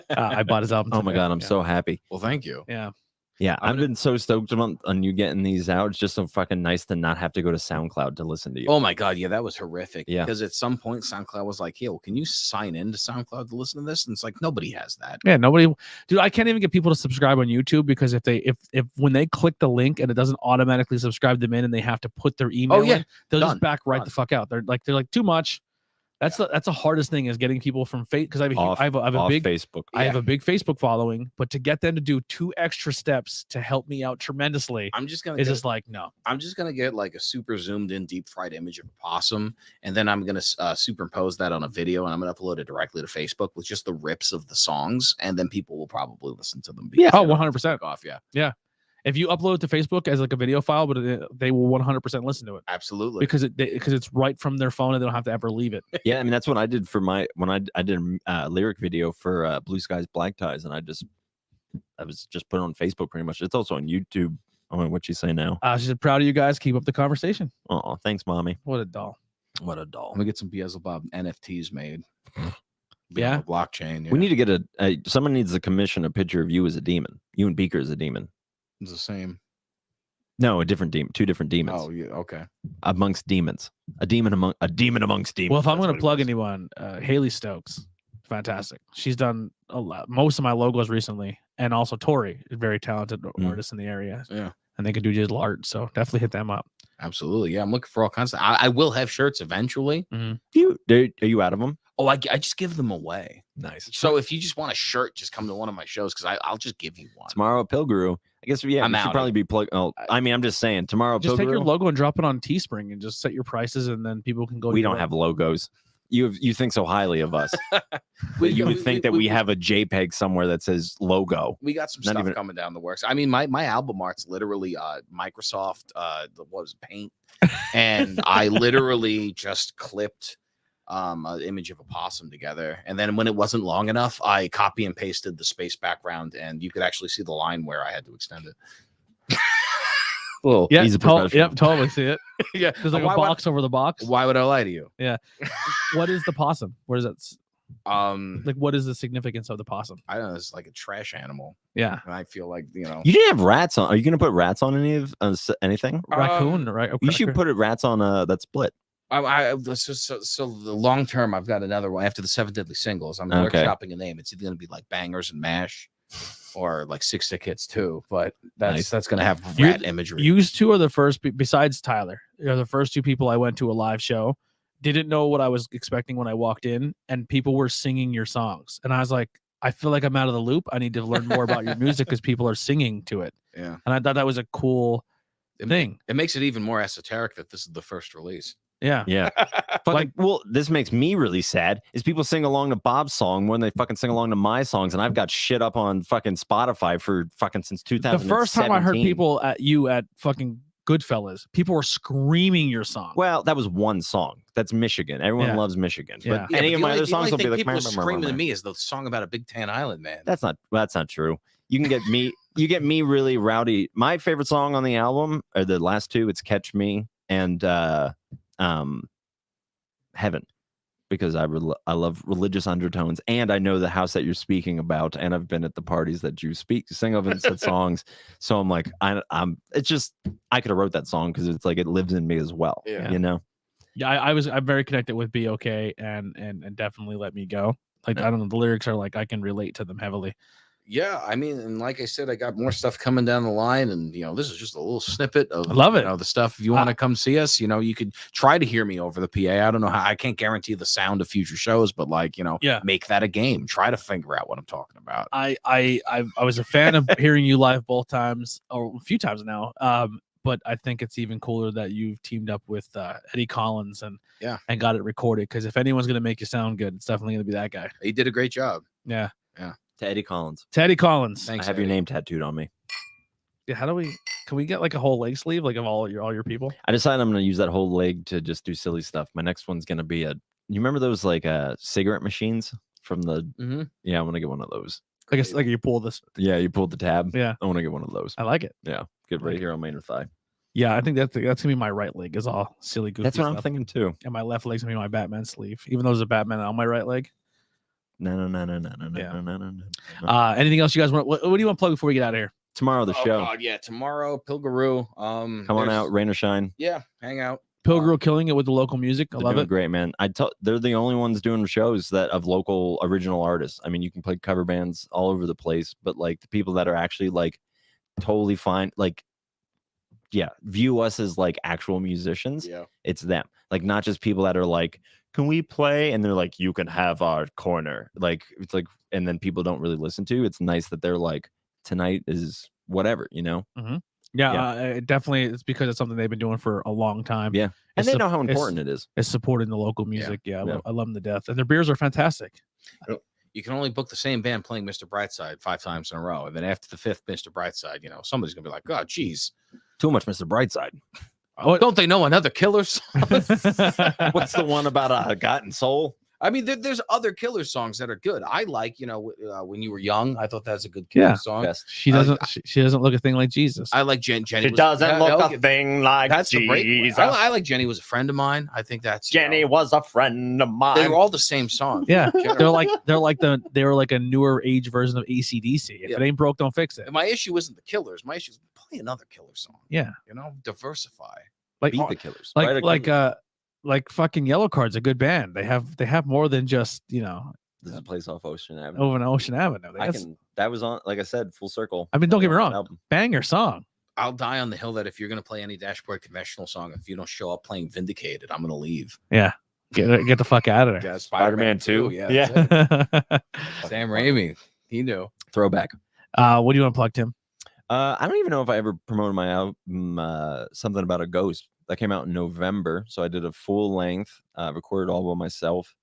I bought his album. Oh my God, I'm so happy. Well, thank you. Yeah. Yeah, I've been so stoked on you getting these out. It's just so fucking nice to not have to go to SoundCloud to listen to you. Oh my God, yeah, that was horrific. Yeah. Because at some point SoundCloud was like, "Hey, well, can you sign in to SoundCloud to listen to this?" And it's like nobody has that. Yeah, nobody. Dude, I can't even get people to subscribe on YouTube because if when they click the link and it doesn't automatically subscribe them in and they have to put their email in, they'll just back right the fuck out. They're like too much. That's the hardest thing is getting people from Facebook, because I have a big Facebook. I have a big Facebook following, but to get them to do 2 extra steps to help me out tremendously, I'm just gonna get like a super zoomed in deep fried image of a possum, and then I'm gonna superimpose that on a video, and I'm gonna upload it directly to Facebook with just the rips of the songs, and then people will probably listen to them. Yeah, 100%. Off, yeah. If you upload it to Facebook as like a video file, but they will 100% listen to it. Absolutely. Because it's right from their phone and they don't have to ever leave it. Yeah, I mean, that's what I did for when I did a lyric video for Blue Skies Black Ties, and I was just put it on Facebook pretty much. It's also on YouTube. Oh, what you say now? She said, proud of you guys. Keep up the conversation. Oh, thanks, mommy. What a doll. What a doll. I'm gonna get some Beelzebub NFTs made. Yeah. Blockchain. Yeah. We need to get someone needs to commission a picture of you as a demon. You and Beaker as a demon. It's the same. No, a different demon. 2 different demons. Oh, yeah. Okay. Amongst demons. A demon amongst demons. Well, if I'm going to plug anyone, Haley Stokes, fantastic. She's done most of my logos recently, and also Tori, a very talented artist in the area. Yeah, and they can do digital art, so definitely hit them up. Absolutely. Yeah, I'm looking for all kinds of. I will have shirts eventually. Mm-hmm. Are you out of them? Oh, I just give them away. Nice. So if you just want a shirt, just come to one of my shows because I'll just give you one. Tomorrow at Pilgrim. I guess, yeah, you should probably be plugged. Oh, I mean, I'm just saying, tomorrow just take your logo and drop it on Teespring and just set your prices, and then people can go. We don't have logos. You think so highly of us. You would think that we have a JPEG somewhere that says logo. We got some stuff coming down the works. I mean, my album art's literally Microsoft what was it, Paint, and I literally just clipped an image of a possum together, and then when it wasn't long enough, I copy and pasted the space background, and you could actually see the line where I had to extend it. Well, yeah, he's a professional. Yep, totally see it. Yeah, there's like a box over the box. Why would I lie to you? Yeah. What is the possum? What is that? Like, what is the significance of the possum? I don't know. It's like a trash animal. Yeah, and I feel like you didn't have rats on. Are you gonna put rats on any of anything? Raccoon, right? You should put rats on that split. So the long term, I've got another one after the 7 Deadly Singles. I'm workshopping a name. It's either gonna be like Bangers and Mash, or like Sick Sick Hits 2, but that's Nice. going to have rat imagery. You two are the first, besides Tyler, you're the first two people I went to a live show. Didn't know what I was expecting when I walked in, and people were singing your songs, and I was like, I feel like I'm out of the loop. I need to learn more about your music because people are singing to it. Yeah, and I thought that was a cool thing. It makes it even more esoteric that this is the first release. Yeah. Fucking, well, this makes me really sad. Is people sing along to Bob's song when they fucking sing along to my songs, and I've got shit up on fucking Spotify for fucking since 2017. The first time I heard people at fucking Goodfellas, people were screaming your song. Well, that was one song. That's Michigan. Everyone loves Michigan. Yeah. But any of my other songs will be like, people screaming to me is the song about a Big Tan Island, man. That's not true. You can get me. You get me really rowdy. My favorite song on the album are the last two. It's Catch Me and Heaven, because I love religious undertones, and I know the house that you're speaking about, and I've been at the parties that you sing of and said songs. So I'm like, I'm it's just, I could have wrote that song because it's like it lives in me as well. Yeah. You know. Yeah, I'm very connected with Be Okay and Definitely Let Me Go. Like, I don't know, the lyrics are like, I can relate to them heavily. Yeah, I mean, and like I said, I got more stuff coming down the line, and this is just a little snippet of I love it. The stuff. If you want to come see us, you could try to hear me over the PA. I don't know how. I can't guarantee the sound of future shows, but make that a game. Try to figure out what I'm talking about. I was a fan of hearing you live both times, or a few times now. But I think it's even cooler that you've teamed up with Eddie Collins and got it recorded. Because if anyone's gonna make you sound good, it's definitely gonna be that guy. He did a great job. Yeah. To Eddie Collins. Thanks. I have your name tattooed on me. Yeah. Can we get like a whole leg sleeve, like of all your people? I decided I'm going to use that whole leg to just do silly stuff. My next one's going to be you remember those like cigarette machines from the, yeah, I want to get one of those. I guess like you pull this. Yeah. You pulled the tab. Yeah. I want to get one of those. I like it. Yeah. Good right here on my inner thigh. Yeah. I think that's going to be my right leg is all silly, goofy That's what stuff. I'm thinking too. And my left leg's going to be my Batman sleeve, even though there's a Batman on my right leg. No. Anything else you guys want? What do you want to plug before we get out of here? Tomorrow, the show. God, yeah, tomorrow, Pilgaroo. Come on out, rain or shine. Yeah, hang out. Pilgaroo killing it with the local music. I love it. Great, man. They're the only ones doing shows that of local original artists. I mean, you can play cover bands all over the place, but like the people that are actually like totally fine, like, yeah, view us as like actual musicians. Yeah, it's them. Like not just people that are like, can we play? And they're like, you can have our corner. Like it's like, and then people don't really listen to. It's nice that they're like, tonight is whatever, Mm-hmm. Yeah. Definitely. It's because it's something they've been doing for a long time. Yeah, and they know how important it is. It's supporting the local music. Yeah, I love them to death, and their beers are fantastic. You can only book the same band playing Mr. Brightside 5 times in a row, and then after the 5th Mr. Brightside, somebody's gonna be like, "Oh, geez, too much Mr. Brightside." Oh, don't they know another Killer song? What's the one about a Gotten Soul? I mean, there's other Killer songs that are good. I like, When You Were Young. I thought that's a good Killer song. Best. She doesn't. She doesn't look a thing like Jesus. I like Jenny. She doesn't look a thing like that's Jesus. I like Jenny Was a Friend of Mine. I think that's Jenny was a friend of mine. They were all the same song. Yeah, they were like a newer age version of AC/DC. If it ain't broke, don't fix it. My issue isn't the Killers. My issue is play another Killer song. Yeah, diversify. Like beat the Killers. Like fucking Yellow Card's a good band. They have more than just This is a place off Ocean Avenue. Over on Ocean Avenue. That was on, like I said, full circle. I mean, don't get me wrong. Banger song. I'll die on the hill that if you're gonna play any Dashboard conventional song, if you don't show up playing Vindicated, I'm gonna leave. Yeah, get the fuck out of there. Yeah, Spider-Man 2. Yeah. Sam Raimi. He knew. Throwback. What do you want to plug, Tim? I don't even know if I ever promoted my album, Something About a Ghost. That came out in November, so I did a full length, recorded all by myself,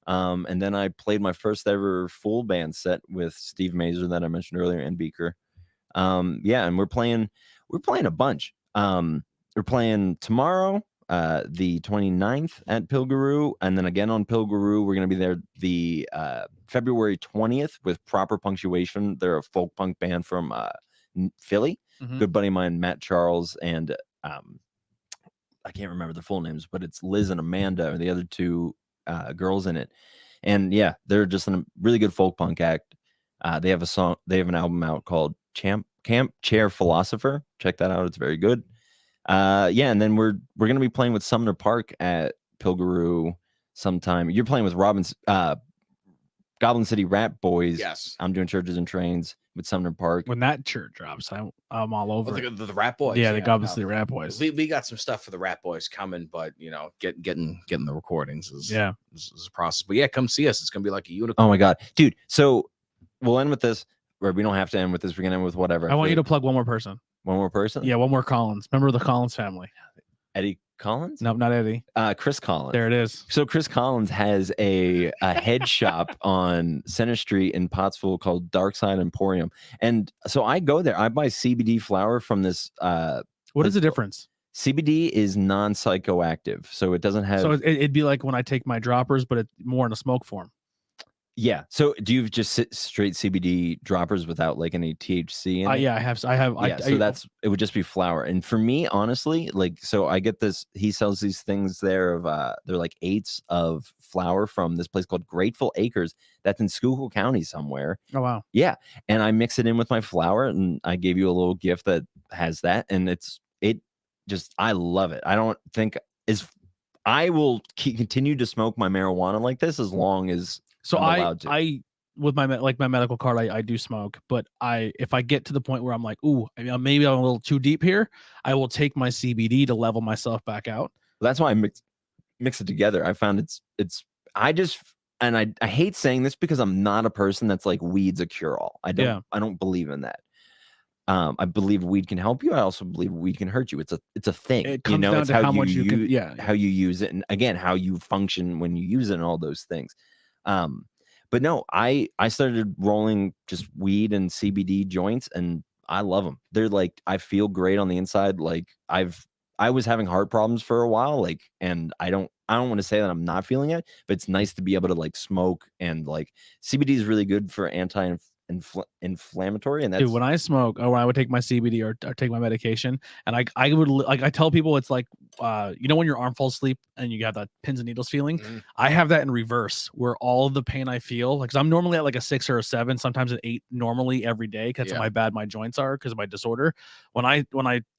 and then I played my first ever full band set with Steve Mazer that I mentioned earlier and Beaker. And we're playing a bunch. We're playing tomorrow, the 29th at Pilgaroo, and then again on Pilgaroo. We're gonna be there the February 20th with Proper Punctuation. They're a folk punk band from Philly. Mm-hmm. Good buddy of mine, Matt Charles, and I can't remember the full names, but it's Liz and Amanda are the other two girls in it. And yeah, they're just a really good folk punk act. They have an album out called Camp Chair Philosopher. Check that out. It's very good. And then we're going to be playing with Sumner Park at Pilgaroo sometime. You're playing with Robin's, God Goblin City Rat Boys. Yes. I'm doing Churches and Trains with Sumner Park. When that shirt drops, I'm all over it. The Rat Boys. Yeah, the Goblin City Rat Boys. We got some stuff for the Rat Boys coming, but getting the recordings is a process. But yeah, come see us. It's gonna be like a unicorn. Oh my god, dude. So we'll end with this. Or we don't have to end with this. We're gonna end with whatever. I want you to plug one more person. One more person? Yeah, one more Collins. Remember the Collins family? Eddie Collins? Nope, not Eddie. Chris Collins. There it is. So Chris Collins has a head shop on Center Street in Pottsville called Dark Side Emporium. And so I go there. I buy CBD flower from this. What is the difference? CBD is non-psychoactive. So it doesn't have. So it'd be like when I take my droppers, but it's more in a smoke form. Yeah. So do you just sit straight CBD droppers without like any THC in it? Yeah, I have. Yeah. So it would just be flower. And for me, honestly, like, so I get this, he sells these things there of, they're like 8s of flower from this place called Grateful Acres. That's in Schuylkill County somewhere. Oh, wow. Yeah. And I mix it in with my flower and I gave you a little gift that has that. And I love it. I don't think I will continue to smoke my marijuana like this as long as So I with my medical card, I do smoke, but if I get to the point where I'm like, ooh, maybe I'm a little too deep here, I will take my CBD to level myself back out. That's why I mix it together. I found I hate saying this because I'm not a person that's like weed's a cure all. I don't believe in that. I believe weed can help you. I also believe weed can hurt you. It's a thing. It comes down to how much you can, how you use it, and again, how you function when you use it, and all those things. But no, I started rolling just weed and CBD joints, and I love them. They're like, I feel great on the inside. Like I was having heart problems for a while, like, and I don't want to say that I'm not feeling it, but it's nice to be able to like smoke, and like CBD is really good for anti-inflammatory. And that's, dude, when I smoke, or when I would take my CBD or take my medication, and I would like, I tell people it's like when your arm falls asleep and you have that pins and needles feeling. I have that in reverse, where all of the pain I feel, like, 'cause I'm normally at like a 6 or a 7, sometimes an 8 normally every day, because of how bad my joints are because of my disorder. When I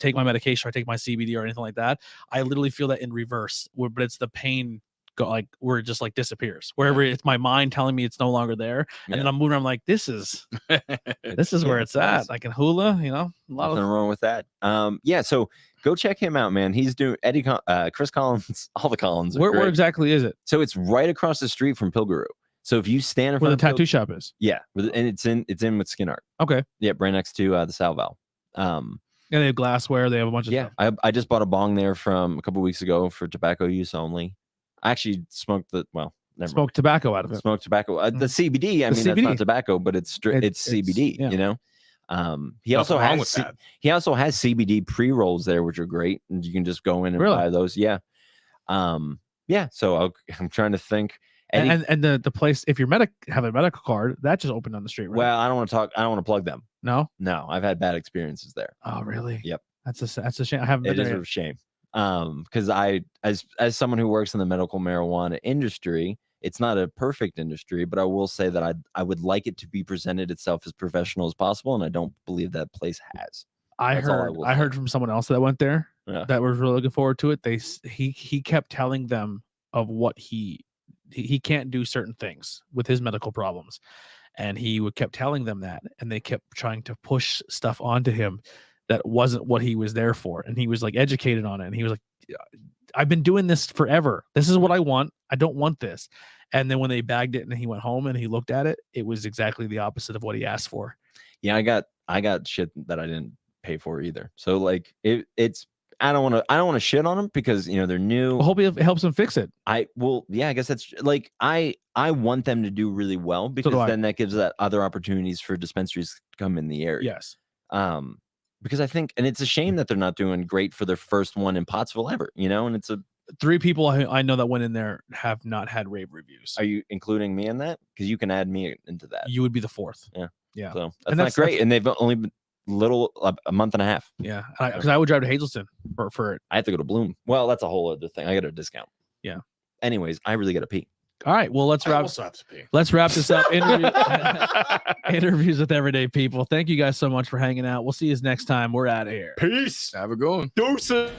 take my medication or I take my CBD or anything like that, I literally feel that in reverse, but it's the pain where it just like disappears, wherever it's my mind telling me it's no longer there, and then I'm moving. I'm like, this is where it's at. I can hula, nothing wrong with that. So go check him out, man. He's doing Chris Collins, all the Collins. Where exactly is it? So it's right across the street from Pilgrim. So if you stand in where front the tattoo shop is, and it's in with Skin Art. Okay, right next to the Salval. And they have glassware. They have a bunch of stuff. I just bought a bong there from a couple weeks ago for tobacco use only. I actually smoked tobacco out of it. Smoked tobacco. The CBD. I mean, CBD. That's not tobacco, but it's CBD. He also has CBD pre-rolls there, which are great, and you can just go in and buy those. So I'm trying to think. And the place, if you have a medical card, that just opened on the street, right? Well, I don't want to plug them. No, I've had bad experiences there. Oh, really? Yep. That's a shame. I haven't been there. It is a shame. Because as someone who works in the medical marijuana industry, it's not a perfect industry, but I will say that I would like it to be presented itself as professional as possible, and I don't believe that place has. I heard from someone else that went there that was really looking forward to it. He kept telling them of what he can't do certain things with his medical problems, and he kept telling them that, and they kept trying to push stuff onto him that wasn't what he was there for. And he was like educated on it. And he was like, I've been doing this forever. This is what I want. I don't want this. And then when they bagged it and he went home and he looked at it, it was exactly the opposite of what he asked for. Yeah, I got shit that I didn't pay for either. So like it's I don't want to shit on them because they're new. I hope it helps them fix it. I guess that's like I want them to do really well, because then that gives that other opportunities for dispensaries to come in the area. Yes. Because I think, and it's a shame that they're not doing great for their first one in Pottsville ever, and it's 3 people I know that went in there have not had rave reviews. Are you including me in that? Because you can add me into that. You would be the 4th. Yeah. So that's not great. And they've only been a month and a half. Yeah. Because I would drive to Hazleton for it. I have to go to Bloom. Well, that's a whole other thing. I get a discount. Yeah. Anyways, I really got to pee. All right. Well, let's wrap this up. Interviews with everyday people. Thank you guys so much for hanging out. We'll see you next time. We're out of here. Peace. Have a good one. Deuces.